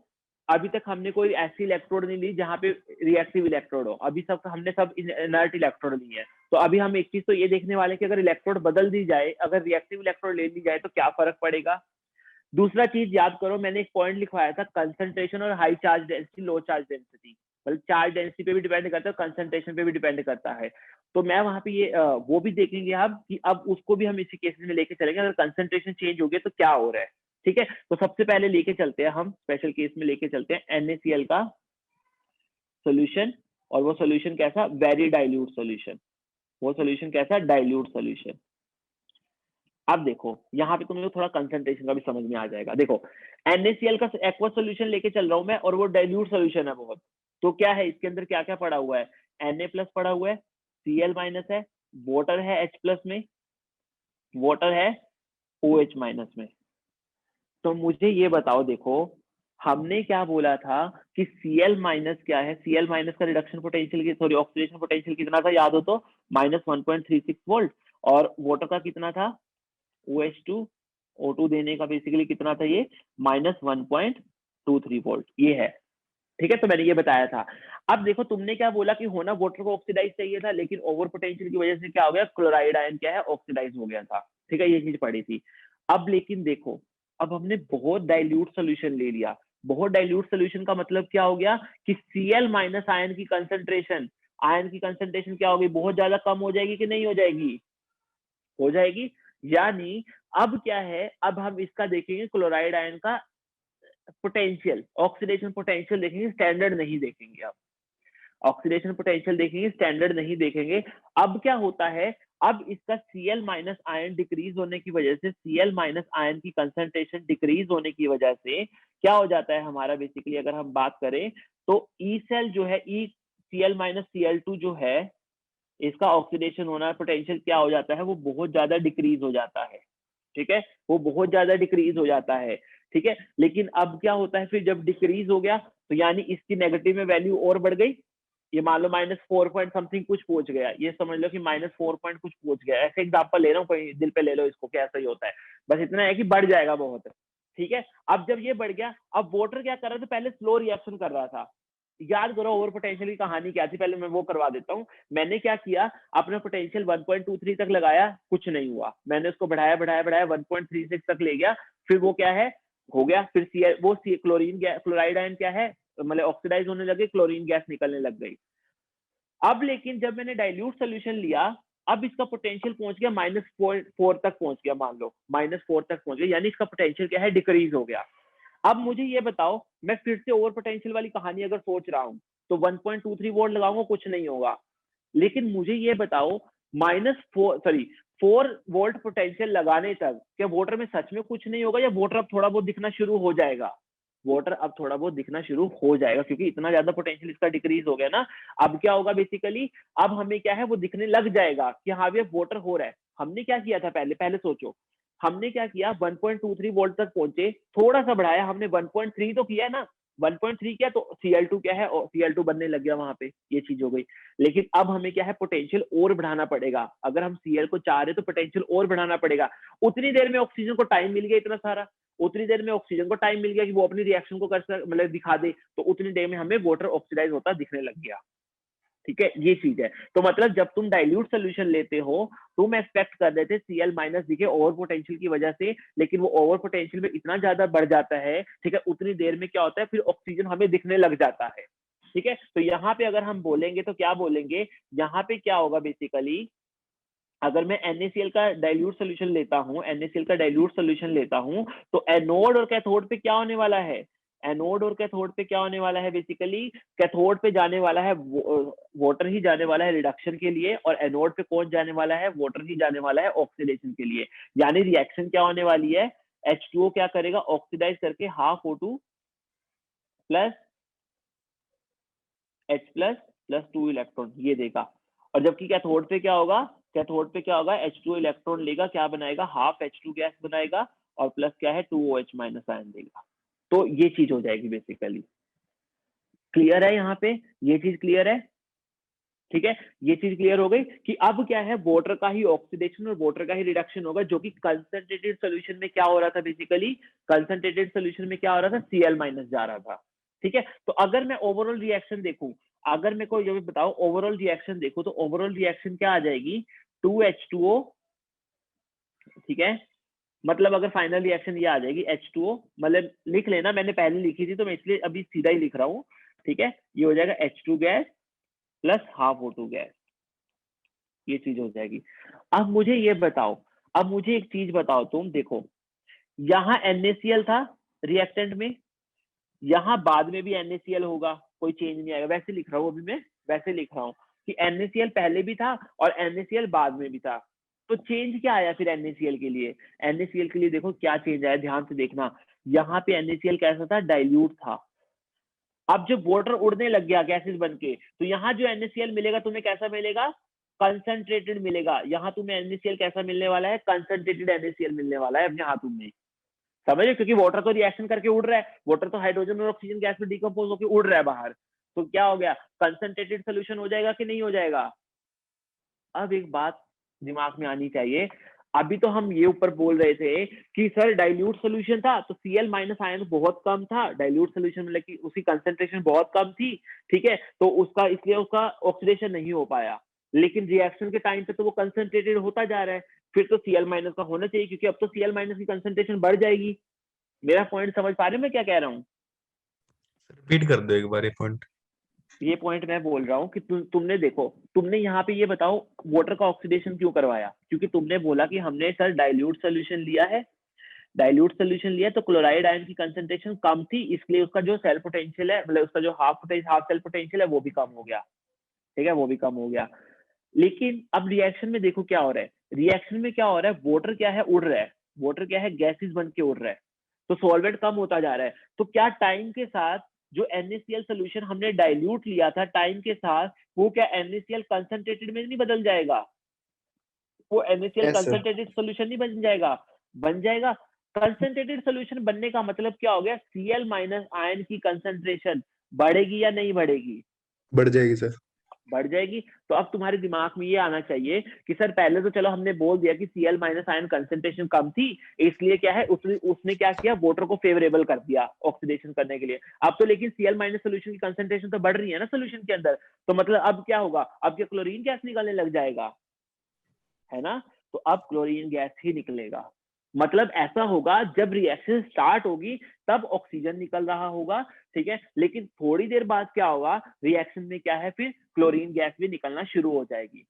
अभी तक हमने कोई ऐसी इलेक्ट्रोड नहीं ली जहां पे रिएक्टिव इलेक्ट्रोड हो, अभी सब हमने सब इनर्ट इलेक्ट्रोड ली है। तो अभी हम एक चीज तो ये देखने वाले कि अगर इलेक्ट्रोड बदल दी जाए, अगर रिएक्टिव इलेक्ट्रोड ले ली जाए तो क्या फर्क पड़ेगा। दूसरा चीज याद करो, मैंने एक पॉइंट लिखवाया था, कंसंट्रेशन और हाई चार्ज डेंसिटी लो चार्ज डेंसिटी, मतलब चार्ज डेंसिटी पे भी डिपेंड करता है, कंसंट्रेशन पे भी डिपेंड करता है। तो मैं वहां पे ये वो भी देखेंगे हम कि अब उसको भी हम इसी केसेस में लेके चलेंगे, अगर कंसंट्रेशन चेंज हो गया तो क्या हो रहा है, ठीक है। तो सबसे पहले लेके चलते हैं हम स्पेशल केस में लेके चलते हैं NaCl का सोल्यूशन, और वो सोल्यूशन कैसा, वेरी डाइल्यूट सोल्यूशन, वो सोल्यूशन कैसा, डाइल्यूट सोल्यूशन। अब देखो यहाँ पे तुम्हें थोड़ा कंसंट्रेशन का भी समझ में आ जाएगा। देखो NaCl का एक्वस सोल्यूशन लेके चल रहा हूं मैं, और वो डाइल्यूट सोल्यूशन है बहुत, तो क्या है इसके अंदर क्या क्या पड़ा हुआ है, Na+ पड़ा हुआ है, Cl- है, वाटर है H+ में, वाटर है OH- में। तो मुझे ये बताओ, देखो हमने क्या बोला था कि Cl- क्या है, Cl- का रिडक्शन पोटेंशियल की सॉरी ऑक्सीडेशन पोटेंशियल कितना था, याद हो तो -1.36 वोल्ट, और वाटर का कितना था OH2 O2 देने का बेसिकली कितना था ये -1.23 वोल्ट, ये है, ठीक है। तो मैंने ये बताया था। अब देखो तुमने क्या बोला कि होना वाटर को ऑक्सीडाइज चाहिए था, लेकिन ओवर पोटेंशियल की वजह से क्या हो गया, क्लोराइड आयन क्या है ऑक्सीडाइज हो गया था, ठीक है, ये चीज पड़ी थी। अब लेकिन देखो अब हमने बहुत डाइल्यूट सोल्यूशन ले लिया, बहुत डाइल्यूट सोल्यूशन का मतलब क्या हो गया कि Cl- आयन की कंसंट्रेशन क्या होगी, बहुत ज्यादा कम हो जाएगी कि नहीं हो जाएगी, हो जाएगी। यानी अब क्या है, अब हम इसका देखेंगे क्लोराइड आयन का पोटेंशियल, ऑक्सीडेशन पोटेंशियल देखेंगे, स्टैंडर्ड नहीं देखेंगे। अब ऑक्सीडेशन पोटेंशियल देखेंगे, स्टैंडर्ड नहीं देखेंगे। अब क्या होता है, अब इसका Cl- आयन डिक्रीज होने की वजह से, Cl- आयन की कंसंट्रेशन डिक्रीज होने की वजह से क्या हो जाता है हमारा, बेसिकली अगर हम बात करें तो ई सेल जो है, Cl- Cl2 जो है, इसका ऑक्सीडेशन होना पोटेंशियल क्या हो जाता है, वो बहुत ज्यादा डिक्रीज हो जाता है, ठीक है, वो बहुत ज्यादा डिक्रीज हो जाता है, ठीक है। लेकिन अब क्या होता है फिर जब डिक्रीज हो गया तो यानी इसकी नेगेटिव में वैल्यू और बढ़ गई, ये मान लो -4 पॉइंट समथिंग कुछ पहुंच गया, ये समझ लो कि -4 पॉइंट कुछ पहुंच गया, ऐसे एग्जांपल ले रहा हूँ, कोई दिल पे ले लो इसको, कैसा ही होता है, बस इतना है कि बढ़ जाएगा बहुत। ठीक है, अब जब ये बढ़ गया, अब वाटर क्या कर रहा था, पहले स्लो रिएक्शन कर रहा था। याद करो ओवर पोटेंशियल की कहानी क्या थी, पहले मैं वो करवा देता हूँ। मैंने क्या किया, अपना पोटेंशियल 1.23 तक लगाया, कुछ नहीं हुआ, मैंने उसको बढ़ाया बढ़ाया बढ़ाया 1.36 तक ले गया, फिर वो क्या है हो गया, फिर वो क्लोरीन गैस, क्लोराइड आयन क्या है, मतलब ऑक्सीडाइज होने लगे, क्लोरीन गैस निकलने लग गई। अब लेकिन जब मैंने डाइल्यूट सोल्यूशन लिया, अब इसका पोटेंशियल पहुंच गया -4 तक पहुंच गया, मान लो -4 तक पहुंच गया, यानी इसका पोटेंशियल क्या है, डिक्रीज हो गया। अब मुझे ये बताओ, मैं फिर से ओवर पोटेंशियल वाली कहानी अगर सोच रहा हूं तो 1.23 वोल्ट लगाऊंगा, कुछ नहीं होगा। लेकिन मुझे ये बताओ, -4 वोल्ट पोटेंशियल लगाने तक क्या वाटर में सच में कुछ नहीं होगा, या वाटर अब थोड़ा बहुत दिखना शुरू हो जाएगा? वाटर अब थोड़ा बहुत दिखना शुरू हो जाएगा, क्योंकि इतना ज्यादा पोटेंशियल इसका डिक्रीज हो गया ना। अब क्या होगा बेसिकली, अब हमें क्या है, वो दिखने लग जाएगा कि हाँ भी अब वाटर हो रहा है। हमने क्या किया था, पहले सोचो, हमने क्या किया, 1.23 वोल्ट तक पहुंचे, थोड़ा सा बढ़ाया हमने, 1.3 तो किया ना, 1.3 किया तो Cl2 क्या है, और Cl2 बनने लग गया वहां पे, ये चीज हो गई। लेकिन अब हमें क्या है, पोटेंशियल और बढ़ाना पड़ेगा। अगर हम Cl को चाह रहे तो पोटेंशियल और बढ़ाना पड़ेगा। उतनी देर में ऑक्सीजन को टाइम मिल गया इतना सारा, उतनी देर में ऑक्सीजन को टाइम मिल गया कि वो अपनी रिएक्शन को मतलब दिखा दे, तो उतनी देर में हमें वाटर ऑक्सीडाइज होता दिखने लग गया। ठीक है, ये चीज है। तो मतलब जब तुम डाइल्यूट सोल्यूशन लेते हो, तुम एक्सपेक्ट कर रहे थे Cl माइनस दिखे ओवर पोटेंशियल की वजह से, लेकिन वो ओवर पोटेंशियल में इतना ज्यादा बढ़ जाता है, ठीक है, उतनी देर में क्या होता है, फिर ऑक्सीजन हमें दिखने लग जाता है। ठीक है, तो यहाँ पे अगर हम बोलेंगे तो क्या बोलेंगे, यहाँ पे क्या होगा बेसिकली, अगर मैं NaCl का डाइल्यूट सोल्यूशन लेता हूँ, NaCl का डाइल्यूट सोल्यूशन लेता हूँ, तो एनोड और कैथोड पे क्या होने वाला है, एनोड और कैथोड पे क्या होने वाला है, बेसिकली कैथोड पे जाने वाला है वाटर ही जाने वाला है रिडक्शन के लिए, और एनोड पे कौन जाने वाला है, वाटर ही जाने वाला है ऑक्सीडेशन के लिए। यानी रिएक्शन क्या होने वाली है, H2O क्या करेगा, ऑक्सीडाइज करके half O2 plus H plus 2 electron ये देगा। और जबकि कैथोड पे क्या होगा, कैथोड पे क्या होगा, H2 इलेक्ट्रॉन लेगा, क्या बनाएगा, हाफ H2 गैस बनाएगा, और प्लस क्या है, 2OH माइनस आयन देगा। तो ये चीज हो जाएगी बेसिकली। क्लियर है यहाँ पे, ये चीज क्लियर है? ठीक है, ये चीज क्लियर हो गई कि अब क्या है, वाटर का ही ऑक्सीडेशन और वाटर का ही रिडक्शन होगा, जो कि कंसंट्रेटेड सोल्यूशन में क्या हो रहा था, बेसिकली कंसंट्रेटेड सोल्यूशन में क्या हो रहा था, Cl माइनस जा रहा था। ठीक है, तो अगर मैं ओवरऑल रिएक्शन देखूं, अगर मेरे को ये बताओ ओवरऑल रिएक्शन देखो, तो ओवरऑल रिएक्शन क्या आ जाएगी, 2H2O, ठीक है, मतलब अगर फाइनल रिएक्शन ये आ जाएगी H2O, मतलब लिख लेना, मैंने पहले लिखी थी तो मैं इसलिए अभी सीधा ही लिख रहा हूँ। ठीक है, ये हो जाएगा H2 gas plus half O2 gas, ये चीज हो जाएगी। अब मुझे ये बताओ, अब मुझे एक चीज बताओ, तुम देखो, यहाँ NaCl था रिएक्टेंट में, यहाँ बाद में भी NaCl होगा, कोई चेंज नहीं आएगा, वैसे लिख रहा हूँ अभी मैं, वैसे लिख रहा हूँ कि NaCl पहले भी था और NaCl बाद में भी था। तो चेंज क्या आया फिर NaCl के लिए, NaCl के लिए देखो क्या चेंज आया, ध्यान से देखना। यहाँ पे NaCl कैसा था, डाइल्यूट था। अब जब वाटर उड़ने लग गया गैसेस बनके, तो यहाँ जो NaCl मिलेगा तुम्हें कैसा मिलेगा, कंसंट्रेटेड मिलेगा। यहाँ तुम्हें NaCl कैसा मिलने वाला है, कंसंट्रेटेड NaCl मिलने वाला है अपने हाथों में, समझे? क्योंकि वाटर तो रिएक्शन करके उड़ रहा है, वाटर तो हाइड्रोजन और ऑक्सीजन गैस में डिकम्पोज होकर उड़ रहा है बाहर, तो क्या हो गया, कंसंट्रेटेड सोल्यूशन हो जाएगा कि नहीं हो जाएगा? अब एक बात दिमाग में आनी चाहिए, अभी तो हम ये ऊपर बोल रहे थे कि सर डाइल्यूट सोल्यूशन था तो Cl माइनस आयन बहुत कम था, डाइल्यूट सोल्यूशन मतलब कि उसकी कंसंट्रेशन बहुत कम थी, ठीक है, तो उसका इसलिए उसका ऑक्सीडेशन नहीं हो पाया। लेकिन रिएक्शन के टाइम पे तो वो कंसंट्रेटेड होता जा रहा है, फिर तो Cl माइनस का होना चाहिए, क्योंकि अब तो Cl माइनस की कंसंट्रेशन बढ़ जाएगी। मेरा पॉइंट समझ पा रहे हो मैं क्या कह रहा हूँ? रिपीट कर दो एक बार ये पॉइंट। ये पॉइंट मैं बोल रहा हूँ कि तुमने देखो, तुमने यहाँ पे ये बताओ वाटर का ऑक्सीडेशन क्यों करवाया, क्योंकि तुमने बोला कि हमने सर डाइल्यूट सोल्यूशन लिया है, डाइल्यूट सोल्यूशन लिया तो क्लोराइड आयन की कंसंट्रेशन कम थी, इसलिए उसका जो सेल पोटेंशियल है, मतलब उसका जो हाफ सेल पोटेंशियल है वो भी कम हो गया। ठीक है, वो भी कम हो गया। लेकिन अब रिएक्शन में देखो क्या हो रहा है, रिएक्शन में क्या हो रहा है, वाटर क्या है, उड़ रहा है, वाटर क्या है, गैसेस बन के उड़ रहा है, तो सॉल्वेंट कम होता जा रहा है। तो क्या टाइम के साथ जो NaCl सोल्यूशन हमने डाइल्यूट लिया था, टाइम के साथ वो क्या NaCl कंसंट्रेटेड में नहीं बदल जाएगा, वो NaCl yes sir. Concentrated solution नहीं बन जाएगा? बन जाएगा। कंसंट्रेटेड सोल्यूशन बनने का मतलब क्या हो गया, Cl माइनस आयन की कंसंट्रेशन बढ़ेगी या नहीं बढ़ेगी? बढ़ जाएगी सर। बढ़ जाएगी। तो अब तुम्हारे दिमाग में ये आना चाहिए कि सर पहले तो चलो हमने बोल दिया कि Cl माइनस आयन कंसंट्रेशन कम थी, इसलिए क्या है उसने क्या किया, वाटर को फेवरेबल कर दिया ऑक्सीडेशन करने के लिए। अब तो लेकिन Cl माइनस सोल्यूशन की कंसंट्रेशन तो बढ़ रही है ना सोल्यूशन के अंदर, तो मतलब अब क्या होगा, अब क्या क्लोरीन गैस निकलने लग जाएगा, है ना? तो अब क्लोरीन गैस ही निकलेगा। मतलब ऐसा होगा जब रिएक्शन स्टार्ट होगी तब ऑक्सीजन निकल रहा होगा, ठीक है, लेकिन थोड़ी देर बाद क्या होगा, रिएक्शन में क्या है, फिर क्लोरीन गैस भी निकलना शुरू हो जाएगी।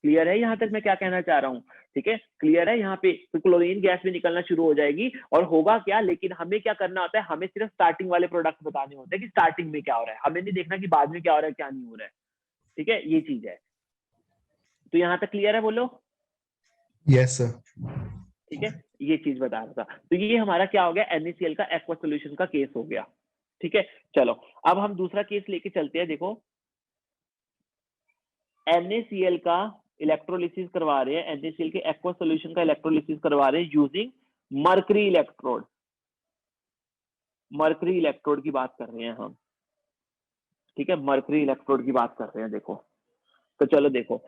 क्लियर है यहाँ तक मैं क्या कहना चाह रहा हूँ? ठीक है, क्लियर है यहाँ पे? तो क्लोरीन गैस भी निकलना शुरू हो जाएगी और होगा क्या, लेकिन हमें क्या करना होता है, हमें सिर्फ स्टार्टिंग वाले प्रोडक्ट बताने होते हैं कि स्टार्टिंग में क्या हो रहा है, हमें नहीं देखना कि बाद में क्या हो रहा है क्या नहीं हो रहा है। ठीक है, ये चीज है। तो यहाँ तक क्लियर है, बोलो। Yes sir. ठीक है, ये चीज बता रहा था। तो ये हमारा क्या हो गया, NaCl का एक्वा सोल्यूशन का केस हो गया। ठीक है, चलो अब हम दूसरा केस लेके चलते हैं। देखो NaCl का इलेक्ट्रोलिसिस करवा रहे हैं, NaCl के एक्वा सोल्यूशन का इलेक्ट्रोलिसिस करवा रहे हैं using mercury electrode. Mercury electrode की बात कर रहे हैं हम, ठीक है, मर्करी इलेक्ट्रोड की बात कर रहे हैं। देखो तो चलो देखो,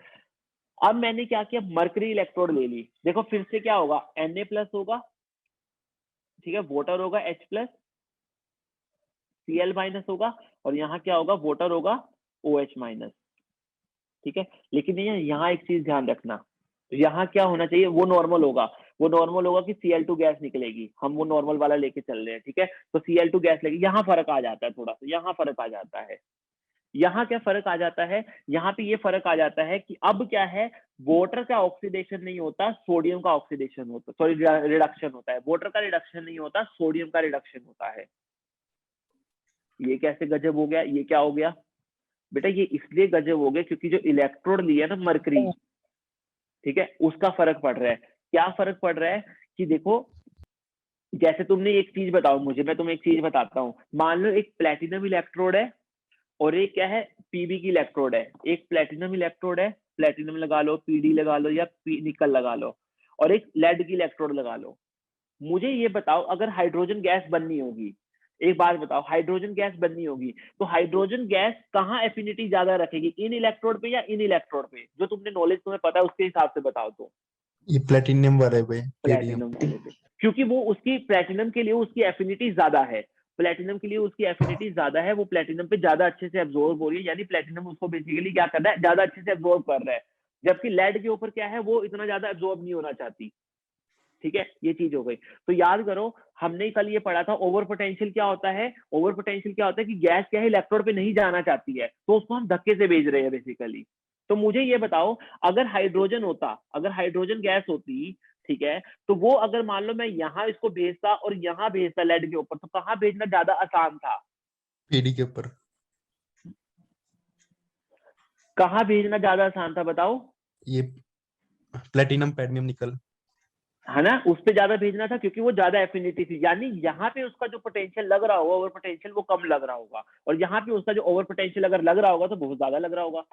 अब मैंने क्या किया, मर्करी इलेक्ट्रोड ले ली। देखो फिर से क्या होगा, Na प्लस होगा, ठीक है, वाटर होगा H प्लस, Cl माइनस होगा, और यहाँ क्या होगा, वाटर होगा OH माइनस। ठीक है, लेकिन यहाँ एक चीज ध्यान रखना, तो यहाँ क्या होना चाहिए, वो नॉर्मल होगा, वो नॉर्मल होगा कि Cl2 गैस निकलेगी, हम वो नॉर्मल वाला लेके चल रहे हैं। ठीक है, तो Cl2 गैस लेगी, यहाँ फर्क आ जाता है थोड़ा सा, यहाँ फर्क आ जाता है। यहाँ क्या फर्क आ जाता है, यहाँ पे ये फर्क आ जाता है कि अब क्या है, वाटर का ऑक्सीडेशन नहीं होता, सोडियम का ऑक्सीडेशन होता, सॉरी रिडक्शन होता है। वाटर का रिडक्शन नहीं होता, सोडियम का रिडक्शन होता है। ये कैसे गजब हो गया, ये क्या हो गया बेटा, ये इसलिए गजब हो गया क्योंकि जो इलेक्ट्रोड लिया ना मरकरी, ठीक है, उसका फर्क पड़ रहा है। क्या फर्क पड़ रहा है कि देखो, जैसे तुमने एक चीज बताओ मुझे, मैं तुम्हें एक चीज बताता हूँ। मान लो एक प्लेटिनम इलेक्ट्रोड है और एक क्या है, पीबी की इलेक्ट्रोड है। एक प्लेटिनम इलेक्ट्रोड है, प्लेटिनम लगा लो, पीडी लगा लो, या निकल लगा लो, और एक लेड की इलेक्ट्रोड लगा लो। मुझे ये बताओ, अगर हाइड्रोजन गैस बननी होगी, एक बात बताओ, हाइड्रोजन गैस बननी होगी तो हाइड्रोजन गैस कहाँ एफिनिटी ज्यादा रखेगी, इन इलेक्ट्रोड पे या इन इलेक्ट्रोड पे? जो तुमने नॉलेज तुम्हें पता है उसके हिसाब से बताओ। तो ये प्लेटिनियम वाला है भाई, प्लेटिनम वाले पे, क्योंकि वो उसकी प्लेटिनम के लिए उसकी एफिनिटी ज्यादा है, प्लेटिनम के लिए उसकी एफिनिटी ज्यादा है, वो प्लेटिनम पे ज्यादा अच्छे से एब्जॉर्ब हो रही है, यानी प्लेटिनम उसको बेसिकली क्या कर रहा है, ज्यादा अच्छे से एब्जॉर्ब कर रहा है। जबकि लेड के ऊपर क्या है, वो इतना ज्यादा एब्जॉर्ब नहीं होना चाहती। ठीक है, ये चीज हो गई। तो याद करो, हमने कल ये पढ़ा था, ओवर पोटेंशियल क्या होता है। ओवर पोटेंशियल क्या होता है कि गैस क्या है, इलेक्ट्रोड पे नहीं जाना चाहती है, तो उसको हम धक्के से भेज रहे हैं बेसिकली। तो मुझे ये बताओ, अगर हाइड्रोजन होता, अगर हाइड्रोजन गैस होती, ठीक है, तो वो अगर मान लो मैं यहाँ इसको भेजता और यहाँ भेजता लेड के ऊपर, तो कहाँ भेजना ज्यादा आसान था? पीडी के ऊपर। कहाँ भेजना ज्यादा आसान था बताओ? ये प्लेटिनम पैडमियम निकल, है ना, उस पे ज्यादा भेजना था क्योंकि वो ज्यादा एफिनिटी थी। यानी यहाँ पे उसका जो पोटेंशियल लग रहा होगा, ओवर पोटेंशियल, वो कम लग रहा होगा, और यहाँ पे उसका जो ओवर पोटेंशियल अगर लग रहा होगा तो बहुत ज्यादा लग रहा होगा।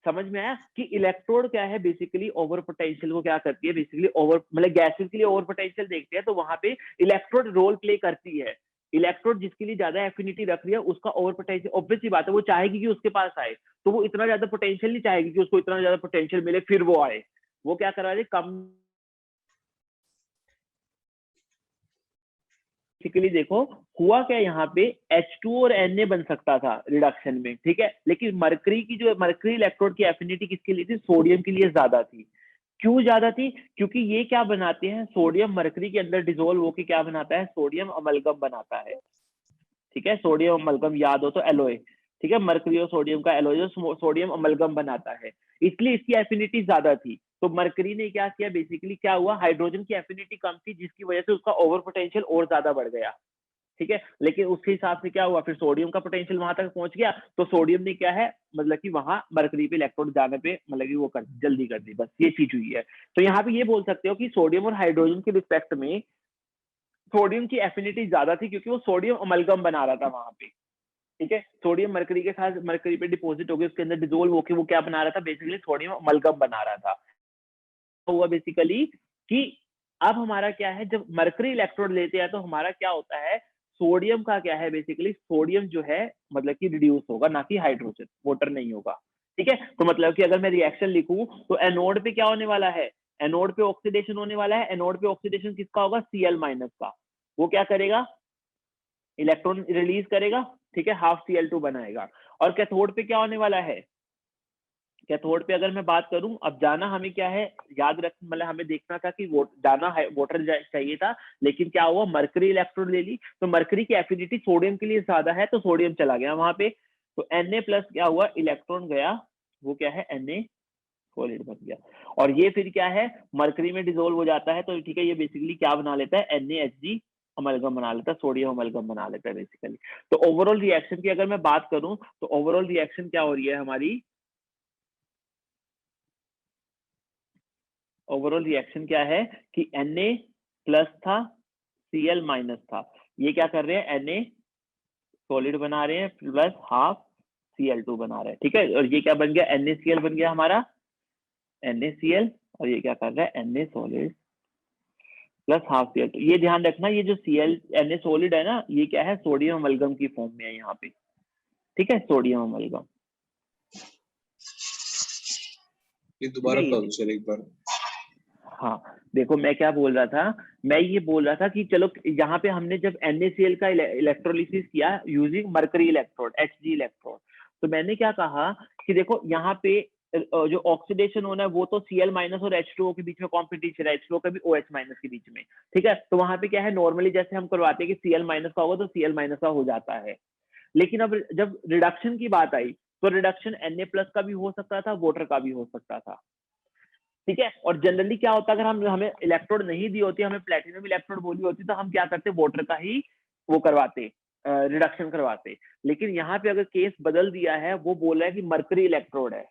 समझ में आया कि इलेक्ट्रोड क्या है, बेसिकली ओवर पोटेंशियल को क्या करती है, बेसिकली ओवर, मतलब गैसेस के लिए ओवर पोटेंशियल देखते हैं तो वहां पे इलेक्ट्रोड रोल प्ले करती है। इलेक्ट्रोड जिसके लिए ज्यादा एफिनिटी रख रही है उसका ओवर पोटेंशियल, ऑब्वियस सी बात है, वो चाहेगी कि उसके पास आए, तो वो इतना ज्यादा पोटेंशियल नहीं चाहेगी कि उसको इतना ज्यादा पोटेंशियल मिले फिर वो आए। वो क्या करा रही है, कम। बेसिकली देखो हुआ क्या, यहाँ पे H2 और Na बन सकता था रिडक्शन में, ठीक है, लेकिन मरकरी की जो मरकरी इलेक्ट्रोड की एफिनिटी किसके लिए थी, सोडियम के लिए ज्यादा थी। क्यों ज्यादा थी? क्योंकि ये क्या बनाते हैं, सोडियम मरकरी के अंदर डिसोल्व होकर क्या बनाता है, सोडियम अमलगम बनाता है। ठीक है, सोडियम अमलगम याद हो तो एलोय, ठीक है, मरकरी और सोडियम का एलोय जो सोडियम अमलगम बनाता है, इसलिए इसकी एफिनिटी ज्यादा थी। तो मरकरी ने क्या किया, बेसिकली क्या हुआ, हाइड्रोजन की एफिनिटी कम थी जिसकी वजह से उसका ओवर पोटेंशियल और ज्यादा बढ़ गया। ठीक है, लेकिन उसके हिसाब से क्या हुआ, फिर सोडियम का पोटेंशियल वहां तक पहुंच गया, तो सोडियम ने क्या है, मतलब कि वहां मरकरी पे इलेक्ट्रोड जाने पे मतलब कि वो कर जल्दी कर दी, बस ये चीज हुई है। तो यहाँ पे ये बोल सकते हो कि सोडियम और हाइड्रोजन के रिस्पेक्ट में सोडियम की एफिनिटी ज्यादा थी क्योंकि वो सोडियम अमलगम बना रहा था वहां पे। ठीक है, सोडियम मरकरी के साथ मरकरी पे डिपॉजिट हो गया, उसके अंदर डिसोल्व होकर वो क्या बना रहा था, बेसिकली सोडियम अमलगम बना रहा था। हुआ बेसिकली कि अब हमारा क्या है, जब मरकरी इलेक्ट्रोड लेते हैं तो हमारा क्या होता है, सोडियम का क्या है बेसिकली, सोडियम जो है मतलब कि रिड्यूस होगा, ना कि हाइड्रोजन, वाटर नहीं होगा। ठीक है, तो मतलब कि अगर मैं रिएक्शन लिखूं तो एनोड पे क्या होने वाला है, एनोड पे ऑक्सीडेशन होने वाला है। एनोड पे ऑक्सीडेशन किसका होगा, Cl माइनस का। वो क्या करेगा, इलेक्ट्रॉन रिलीज करेगा, ठीक है, हाफ Cl2 बनाएगा। और कैथोड पे क्या होने वाला है, कैथोड पे अगर मैं बात करूं, अब जाना हमें क्या है, याद रख, मतलब हमें देखना था कि जाना वाटर चाहिए था, लेकिन क्या हुआ, मरकरी इलेक्ट्रोड ले ली, तो मरकरी की एफिनिटी सोडियम के लिए ज्यादा है, तो सोडियम चला गया वहां पे। तो Na प्लस क्या हुआ, इलेक्ट्रॉन गया, वो क्या है, Na सॉलिड बन गया। और ये फिर क्या है, मरकरी में डिसोल्व हो जाता है, तो ठीक है, ये बेसिकली क्या बना लेता है, NaHg अमलगम बना लेता है, सोडियम अमलगम बना लेता है बेसिकली। तो ओवरऑल रिएक्शन की अगर मैं बात करूं तो ओवरऑल रिएक्शन क्या हो रही है हमारी, ओवरऑल रिएक्शन क्या है कि Na प्लस था, Cl माइनस था, ये क्या कर रहे हैं, Na सॉलिड बना रहे हैं प्लस हाफ Cl2 बना रहे हैं। ठीक है, और ये क्या बन गया, NaCl बन गया हमारा, NaCl, और ये क्या कर रहा है, Na solid plus half Cl2। ये ध्यान रखना, ये जो Na सॉलिड है ना, ये क्या है, सोडियम अमलगम की फॉर्म में है यहाँ पे। ठीक है, सोडियम अमलगम। ये दोबारा पढ़ो सर एक बार। हाँ देखो, मैं क्या बोल रहा था, मैं ये बोल रहा था कि चलो यहाँ पे हमने जब NaCl का इलेक्ट्रोलिसिस किया using mercury electrode, Hg electrode, तो मैंने क्या कहा कि देखो यहाँ पे जो ऑक्सीडेशन होना है वो तो Cl माइनस और H2O के बीच में कॉम्पिटिशन है, H2O का भी OH माइनस के बीच में। ठीक है, तो वहां पे क्या है, नॉर्मली जैसे हम करवाते हैं कि Cl माइनस का होगा तो Cl माइनस का हो जाता है। लेकिन अब जब रिडक्शन की बात आई तो रिडक्शन Na प्लस का भी हो सकता था, वाटर का भी हो सकता था। ठीक है, और जनरली क्या होता है, अगर हम हमें इलेक्ट्रोड नहीं दी होती, हमें प्लेटिनम इलेक्ट्रोड बोली होती, तो हम क्या करते, वाटर का ही वो करवाते, रिडक्शन करवाते। लेकिन यहाँ पे अगर केस बदल दिया है, वो बोल रहा है कि मरकरी इलेक्ट्रोड है,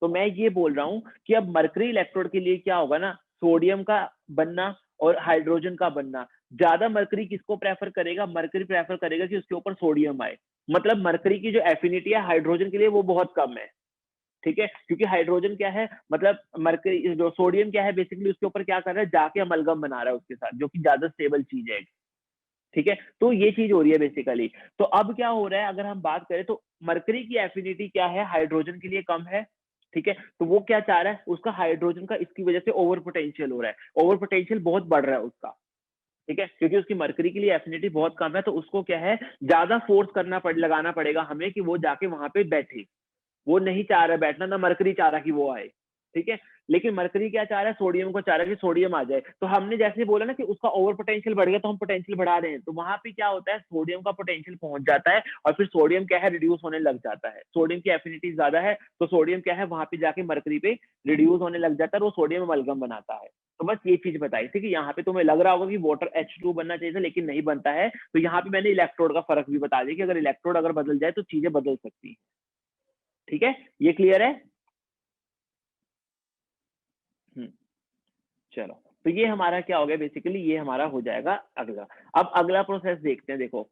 तो मैं ये बोल रहा हूँ कि अब मरकरी इलेक्ट्रोड के लिए क्या होगा ना, सोडियम का बनना और हाइड्रोजन का बनना, ज्यादा मरकरी किसको प्रेफर करेगा, मरकरी प्रेफर करेगा कि उसके ऊपर सोडियम आए। मतलब मरकरी की जो एफिनिटी है हाइड्रोजन के लिए वो बहुत कम है। ठीक है, क्योंकि हाइड्रोजन क्या है, मतलब मरकरी जो सोडियम क्या है बेसिकली उसके ऊपर क्या कर रहा है, जाके अमलगम बना रहा है उसके साथ, जो कि ज्यादा स्टेबल चीज है। ठीक है, तो ये चीज हो रही है बेसिकली। तो अब क्या हो रहा है, अगर हम बात करें तो मरकरी की एफिनिटी क्या है, हाइड्रोजन के लिए कम है। ठीक है, तो वो क्या चाह रहा है, उसका हाइड्रोजन का इसकी वजह से ओवर पोटेंशियल हो रहा है, ओवर पोटेंशियल बहुत बढ़ रहा है उसका। ठीक है, क्योंकि उसकी मरकरी के लिए एफिनिटी बहुत कम है, तो उसको क्या है, ज्यादा फोर्स लगाना पड़ेगा हमें कि वो जाके वहां पे बैठे। वो नहीं चाह रहा बैठना, ना मरकरी चाह रहा कि वो आए। ठीक है, लेकिन मरकरी क्या चाह रहा है, सोडियम को चाह रहा है कि सोडियम आ जाए। तो हमने जैसे बोला ना कि उसका ओवर पोटेंशियल बढ़ गया, तो हम पोटेंशियल बढ़ा रहे हैं, तो वहां पे क्या होता है, सोडियम का पोटेंशियल पहुंच जाता है, और फिर सोडियम क्या है, रिड्यूस होने लग जाता है। सोडियम की एफिनिटी ज्यादा है, तो सोडियम क्या है, वहां पे जाके मरकरी पे रिड्यूस होने लग जाता है, और वो सोडियम अमलगम बनाता है। तो बस ये चीज बताई थी कि यहाँ पे तुम्हें लग रहा होगा कि वाटर H2 बनना चाहिए था, लेकिन नहीं बनता है। तो यहाँ पे मैंने इलेक्ट्रोड का फर्क भी बता दिया कि अगर इलेक्ट्रोड अगर बदल जाए तो चीजें बदल सकती है। ठीक है, ये क्लियर है। चलो, तो ये हमारा क्या हो गया बेसिकली, ये हमारा हो जाएगा अगला। अब अगला प्रोसेस देखते हैं। देखो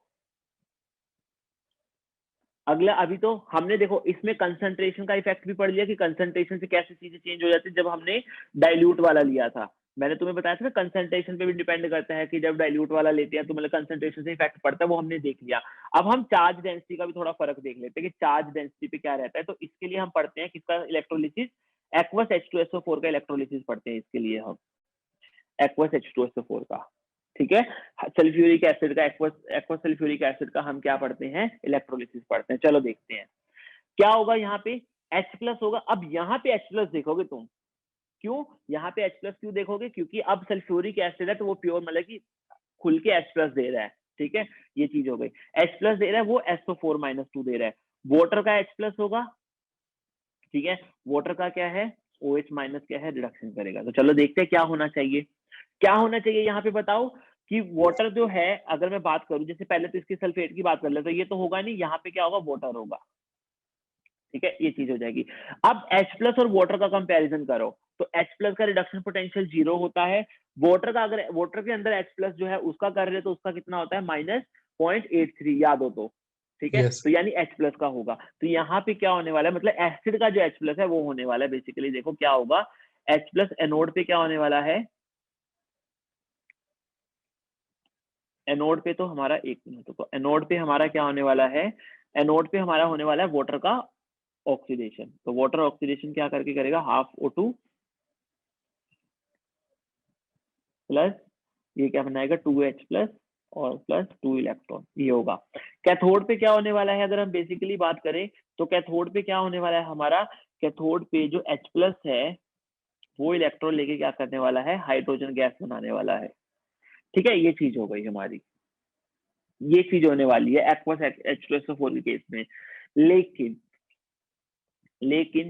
अगला, अभी तो हमने देखो इसमें कंसंट्रेशन का इफेक्ट भी पढ़ लिया कि कंसंट्रेशन से कैसे चीजें चेंज हो जाती है जब हमने डाइल्यूट वाला लिया था। मैंने तुम्हें बताया था ना, कंसंट्रेशन पे भी डिपेंड करता है कि जब डाइल्यूट वाला लेते हैं तो मतलब कंसंट्रेशन से इफेक्ट पड़ता है, वो हमने देख लिया। अब हम चार्ज डेंसिटी का भी थोड़ा फर्क देख लेते हैं कि चार्ज डेंसिटी पे क्या रहता है। तो इसके लिए हम पढ़ते हैं किसका इलेक्ट्रोलिसिस, एक्वस H2SO4 का इलेक्ट्रोलिसिस पढ़ते हैं इसके लिए हम, एक्वस H2SO4 का। ठीक है, सल्फ्यूरिक एसिड का, एक्वस सल्फ्यूरिक एसिड का हम क्या पढ़ते हैं, इलेक्ट्रोलिसिस पढ़ते हैं। चलो देखते हैं क्या होगा। यहाँ पे H प्लस होगा। अब यहाँ पे H प्लस देखोगे तुम, क्यों यहाँ पे H प्लस क्यों देखोगे, क्योंकि अब सल्फ्यूरिक एसिड है तो वो प्योर मतलब कि खुल के H प्लस दे रहा है। ठीक है, ये चीज हो गई। H प्लस दे रहा है, वो SO4-2 दे रहा है। वाटर का H प्लस होगा। ठीक है, वाटर का क्या है, OH माइनस क्या है, रिडक्शन करेगा। तो चलो देखते हैं क्या होना चाहिए। क्या होना चाहिए यहाँ पे बताओ कि वाटर जो है, अगर मैं बात करूं, जैसे पहले तो इसकी सल्फेट की बात कर ले, तो ये तो होगा नहीं, यहाँ पे क्या होगा, वाटर होगा। ठीक है, ये चीज हो जाएगी। अब H प्लस और वाटर का कंपैरिजन करो, तो H प्लस का रिडक्शन पोटेंशियल 0 होता है। वाटर का, अगर वाटर के अंदर H प्लस जो है उसका कर रहे तो उसका कितना होता है, -0.83, याद हो तो। ठीक है, यस तो यानी H प्लस का होगा। तो यहाँ पे क्या होने वाला है, मतलब एसिड का जो H प्लस है वो होने वाला है बेसिकली। देखो क्या होगा, H प्लस एनोड पे क्या होने वाला है, एनोड पे तो हमारा एक मिनट, तो एनोड पे हमारा क्या होने वाला है, एनोड पे हमारा होने वाला है वाटर का ऑक्सीडेशन। तो वाटर ऑक्सीडेशन क्या करके करेगा, हाफ O2 प्लस ये क्या बनाएगा 2H प्लस और प्लस 2 इलेक्ट्रॉन, ये होगा। कैथोड पे क्या होने वाला है, अगर हम बेसिकली बात करें तो कैथोड पे क्या होने वाला है हमारा, कैथोड पे जो H प्लस है वो इलेक्ट्रॉन लेके क्या करने वाला है, हाइड्रोजन गैस बनाने वाला है। ठीक है, ये चीज हो गई हमारी, ये चीज होने वाली है एक्वस H2SO4 के केस में। लेकिन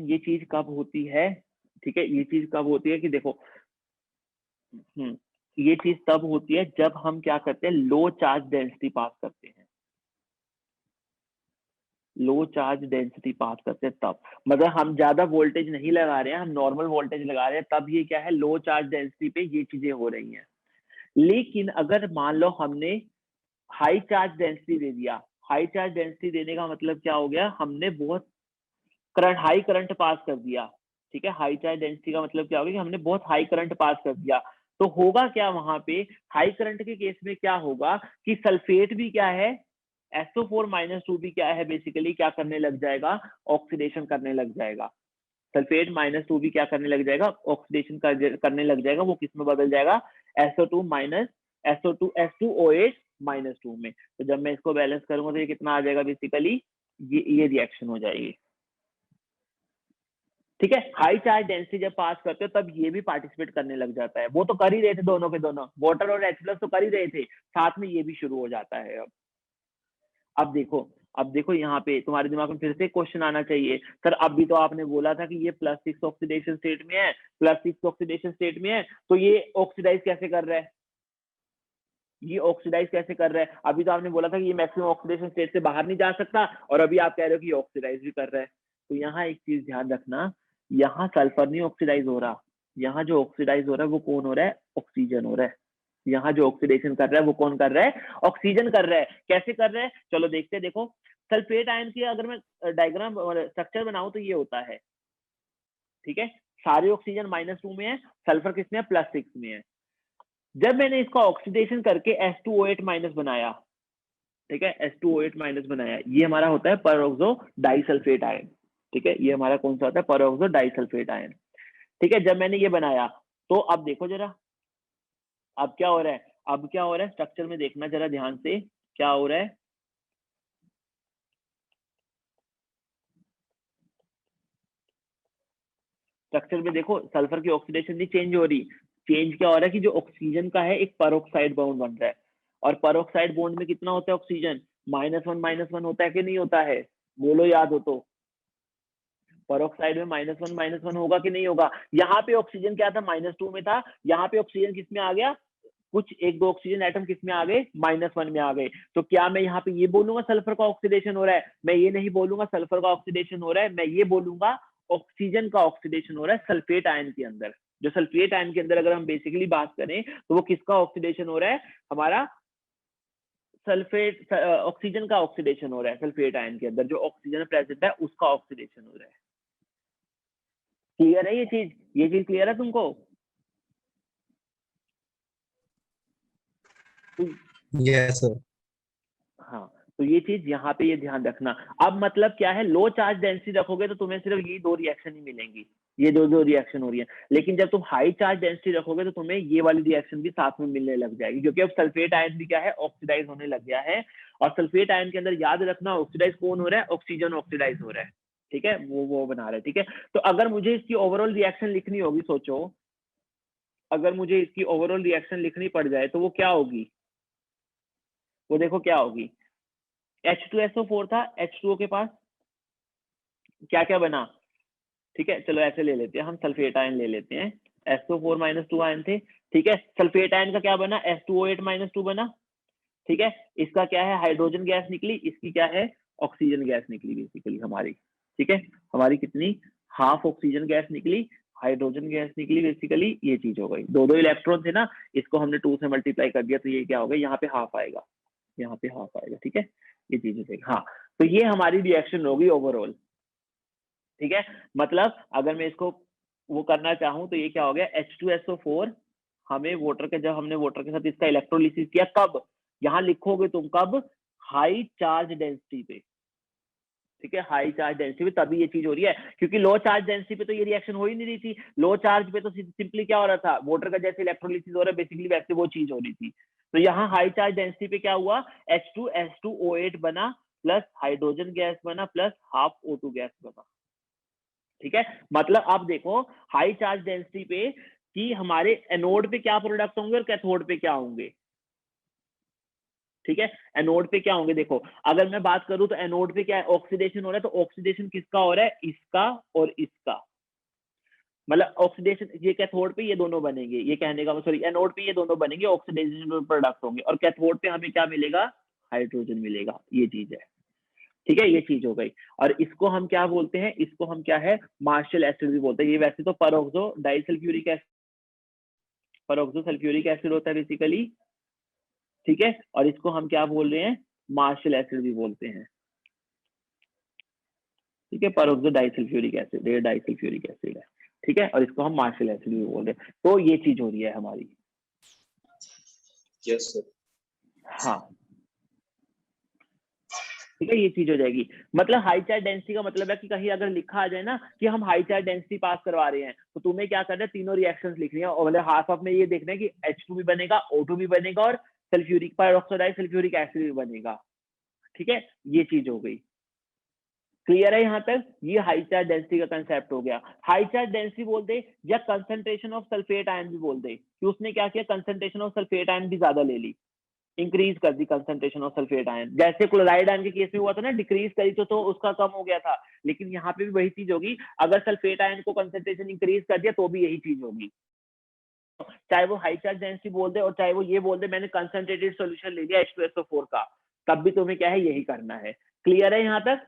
ये चीज कब होती है, ठीक है, ये चीज कब होती है कि देखो, ये चीज तब होती है जब हम क्या करते हैं, लो चार्ज डेंसिटी पास करते हैं, लो चार्ज डेंसिटी पास करते हैं तब, मतलब हम ज्यादा वोल्टेज नहीं लगा रहे हैं, हम नॉर्मल वोल्टेज लगा रहे हैं, तब ये क्या है, लो चार्ज डेंसिटी पे ये चीजें हो रही हैं। लेकिन अगर मान लो हमने हाई चार्ज डेंसिटी दे दिया, हाई चार्ज डेंसिटी देने का मतलब क्या हो गया, हमने बहुत करंट, हाई करंट पास कर दिया। ठीक है, हाई चार्ज डेंसिटी का मतलब क्या होगा कि हमने बहुत हाई करंट पास कर दिया। तो होगा क्या वहां पे, हाई करंट के केस में क्या होगा कि सल्फेट भी क्या है, SO4-2 भी क्या है, बेसिकली क्या करने लग जाएगा, ऑक्सीडेशन करने लग जाएगा। सल्फेट -2 भी क्या करने लग जाएगा, ऑक्सीडेशन करने लग जाएगा। वो किस में बदल जाएगा, SO2 H2OH-2 में। तो जब मैं इसको बैलेंस करूंगा तो ये कितना आ जाएगा, बेसिकली ये रिएक्शन हो जाएगी। ठीक है, हाई चार्ज डेंसिटी जब पास करते हो तब ये भी पार्टिसिपेट करने लग जाता है। वो तो कर ही रहे थे दोनों के दोनों, वाटर और H+ तो कर ही रहे थे, साथ में ये भी शुरू हो जाता है। अब देखो यहाँ पे तुम्हारे दिमाग में फिर से क्वेश्चन आना चाहिए, सर अभी तो आपने बोला था कि ये +6 ऑक्सीडेशन स्टेट में है, +6 ऑक्सीडेशन स्टेट में है, तो ये ऑक्सीडाइज कैसे कर रहा है, ये ऑक्सीडाइज कैसे कर रहा है। अभी तो आपने बोला था कि ये मैक्सिमम ऑक्सीडेशन स्टेट से बाहर नहीं जा सकता, और अभी आप कह रहे हो कि ये ऑक्सीडाइज भी कर रहा है। तो यहाँ एक चीज ध्यान रखना, यहाँ सल्फर नहीं ऑक्सीडाइज हो रहा, यहाँ जो ऑक्सीडाइज हो रहा है वो कौन हो रहा है, ऑक्सीजन हो रहा है। यहाँ जो ऑक्सीडेशन कर रहा है वो कौन कर रहा है, ऑक्सीजन कर रहा है। कैसे कर रहा है, चलो देखते हैं। देखो सल्फेट आयन की अगर मैं डायग्राम स्ट्रक्चर बनाऊं तो ये होता है, ठीक है, सारे ऑक्सीजन -2 में है, सल्फर किसमें है, +6 में है। जब मैंने इसका ऑक्सीडेशन करके H2OH- बनाया, ठीक है, H2OH- बनाया, ये हमारा होता है परऑक्सो डाइसल्फेट आयन। ठीक है, ये हमारा कौन सा होता है, परऑक्सो डाइसल्फेट आयन। ठीक है, जब मैंने ये बनाया तो अब देखो जरा, अब क्या हो रहा है, अब क्या हो रहा है, स्ट्रक्चर में देखना जरा ध्यान से क्या हो रहा है। स्ट्रक्चर में देखो सल्फर की ऑक्सीडेशन नहीं चेंज हो रही, चेंज क्या हो रहा है कि जो ऑक्सीजन का है एक पेरोक्साइड बॉन्ड बन रहा है, और पेरोक्साइड बॉन्ड में कितना होता है ऑक्सीजन, -1 होता है कि नहीं होता है, बोलो याद हो तो। पेरोक्साइड में -1 होगा कि नहीं होगा। यहाँ पे ऑक्सीजन क्या था, -2 में था, यहाँ पे ऑक्सीजन किस में आ गया, कुछ 1-2 ऑक्सीजन एटम किस में आ गए, -1 में आ गए। तो क्या मैं यहाँ पे ये बोलूंगा सल्फर का ऑक्सीडेशन हो रहा है, मैं ये नहीं बोलूंगा सल्फर का ऑक्सीडेशन हो रहा है, मैं ये बोलूंगा ऑक्सीजन का ऑक्सीडेशन हो रहा है सल्फेट आयन के अंदर। जो सल्फेट आयन के अंदर अगर हम बेसिकली बात करें तो वो किसका ऑक्सीडेशन हो रहा है, हमारा सल्फेट ऑक्सीजन का ऑक्सीडेशन हो रहा है। सल्फेट आयन के अंदर जो ऑक्सीजन प्रेजेंट है उसका ऑक्सीडेशन हो रहा है। क्लियर है ये चीज क्लियर है तुमको। Yes sir. हाँ, तो ये चीज यहाँ पे ये ध्यान रखना। अब मतलब क्या है, लो चार्ज डेंसिटी रखोगे तो तुम्हें सिर्फ ये 2 रिएक्शन ही मिलेंगी, ये दो रिएक्शन हो रही है। लेकिन जब तुम हाई चार्ज डेंसिटी रखोगे तो तुम्हें ये वाली रिएक्शन भी साथ में मिलने लग जाएगी, क्योंकि अब सल्फेट आयन भी क्या है, ऑक्सीडाइज होने लग गया है। और सल्फेट आयन के अंदर याद रखना ऑक्सीडाइज कौन हो रहा है, ऑक्सीजन ऑक्सीडाइज हो रहा है। ठीक है, वो बना रहा है। ठीक है, तो अगर मुझे इसकी ओवरऑल रिएक्शन लिखनी होगी, सोचो अगर मुझे इसकी ओवरऑल रिएक्शन लिखनी पड़ जाए तो वो क्या होगी, वो देखो क्या होगी। H2SO4 था, H2O के पास क्या क्या बना, ठीक है, चलो ऐसे ले लेते हैं, हम सल्फेट आयन ले लेते हैं, SO4-2 आयन थे। ठीक है, सल्फेट आयन का क्या बना, H2OH-2 बना। ठीक है, इसका क्या है, हाइड्रोजन गैस निकली, इसकी क्या है, ऑक्सीजन गैस निकली बेसिकली हमारी। ठीक है, हमारी कितनी, हाफ ऑक्सीजन गैस निकली, हाइड्रोजन गैस निकली, बेसिकली ये चीज हो गई। 2 इलेक्ट्रॉन थे ना, इसको हमने 2 से मल्टीप्लाई कर दिया तो ये क्या हो गया, यहाँ पे हाफ आएगा, यहाँ पे हाफ आएगा। ठीक है, ये चीज हो जाएगी। हाँ, तो ये हमारी रिएक्शन होगी ओवरऑल। ठीक है, मतलब अगर मैं इसको वो करना चाहूं तो ये क्या हो गया, H2SO4 हमें वाटर के, जब हमने वाटर के साथ इसका इलेक्ट्रोलिसिस किया कब, यहाँ लिखोगे तुम कब, हाई चार्ज डेंसिटी पे, ठीक है, हाई चार्ज डेंसिटी पे तभी ये चीज हो रही है, क्योंकि लो चार्ज डेंसिटी पे तो ये रिएक्शन हो ही नहीं रही थी। लो चार्ज पे तो सिंपली क्या हो रहा था, वाटर का जैसे इलेक्ट्रोलिसिस हो रहा है बेसिकली वैसे वो चीज हो रही थी। तो यहाँ हाई चार्ज डेंसिटी पे क्या हुआ, H2SO8 बना प्लस हाइड्रोजन गैस बना प्लस हाफ O2 गैस बना, ठीक है। मतलब आप देखो हाई चार्ज डेंसिटी पे कि हमारे एनोड पे क्या प्रोडक्ट होंगे और कैथोड पे क्या होंगे, ठीक है। एनोड पे क्या होंगे, देखो अगर मैं बात करूं तो एनोड पे क्या है, ऑक्सीडेशन हो रहा है, तो ऑक्सीडेशन किसका हो रहा है, इसका और इसका, मतलब ऑक्सीडेशन ये कैथोड पे ये दोनों बनेंगे, ये कहने का सॉरी एनोड पे ये दोनों बनेंगे, ऑक्सीडेशन प्रोडक्ट होंगे, और कैथोड पे हमें क्या मिलेगा, हाइड्रोजन मिलेगा, ये चीज है, ठीक है, ये चीज हो गई। और इसको हम क्या बोलते हैं, इसको हम क्या है, मार्शल एसिड भी बोलते हैं। ये वैसे तो peroxo disulphuric acid, peroxo sulphuric acid होता है बेसिकली, ठीक है, और इसको हम क्या बोल रहे हैं, मार्शल एसिड भी बोलते हैं, ठीक है, परऑक्सो डाइसल्फ्यूरिक एसिड, ये डाइसल्फ्यूरिक एसिड है, ठीक है, और इसको हम मार्शल एसिड भी बोल रहे हैं। तो ये चीज हो रही है हमारी, यस सर। हाँ ठीक है, ये चीज हो जाएगी। मतलब हाई चार्ज डेंसिटी का मतलब है कि कहीं अगर लिखा आ जाए ना कि हम हाई चार्ज डेंसिटी पास करवा रहे हैं, तो तुम्हें क्या करना है, तीनों रिएक्शंस लिखनी है, और मतलब हाफ ऑफ में ये देखना है कि H2 भी बनेगा, O2 भी बनेगा, और सल्फ्यूरिक पेरोक्सोडाइज सल्फ्यूरिक एसिड भी बनेगा, ठीक है, ये चीज हो गई। क्लियर है यहाँ तक, ये हाई चार्ज डेंसिटी का कंसेप्ट हो गया। हाई चार्ज डेंसिटी बोल दे या कंसंट्रेशन ऑफ सल्फेट आयन भी बोल दे, कि उसने क्या किया, कंसंट्रेशन ऑफ सल्फेट आयन भी ज्यादा ले ली, इंक्रीज कर दी कंसंट्रेशन ऑफ सल्फेट आयन, जैसे क्लोराइड आयन के केस में हुआ था ना, डिक्रीज करी तो उसका कम हो गया था, लेकिन यहाँ पे भी वही चीज होगी, अगर सल्फेट आयन को कंसंट्रेशन इंक्रीज कर दिया तो भी यही चीज होगी, चाहे वो हाई चार्ज डेंसिटी बोल दे और चाहे वो ये बोल दे मैंने कंसंट्रेटेड सॉल्यूशन ले लिया H2SO4 का, तब भी तुम्हें क्या है, यही करना है। क्लियर है यहाँ तक,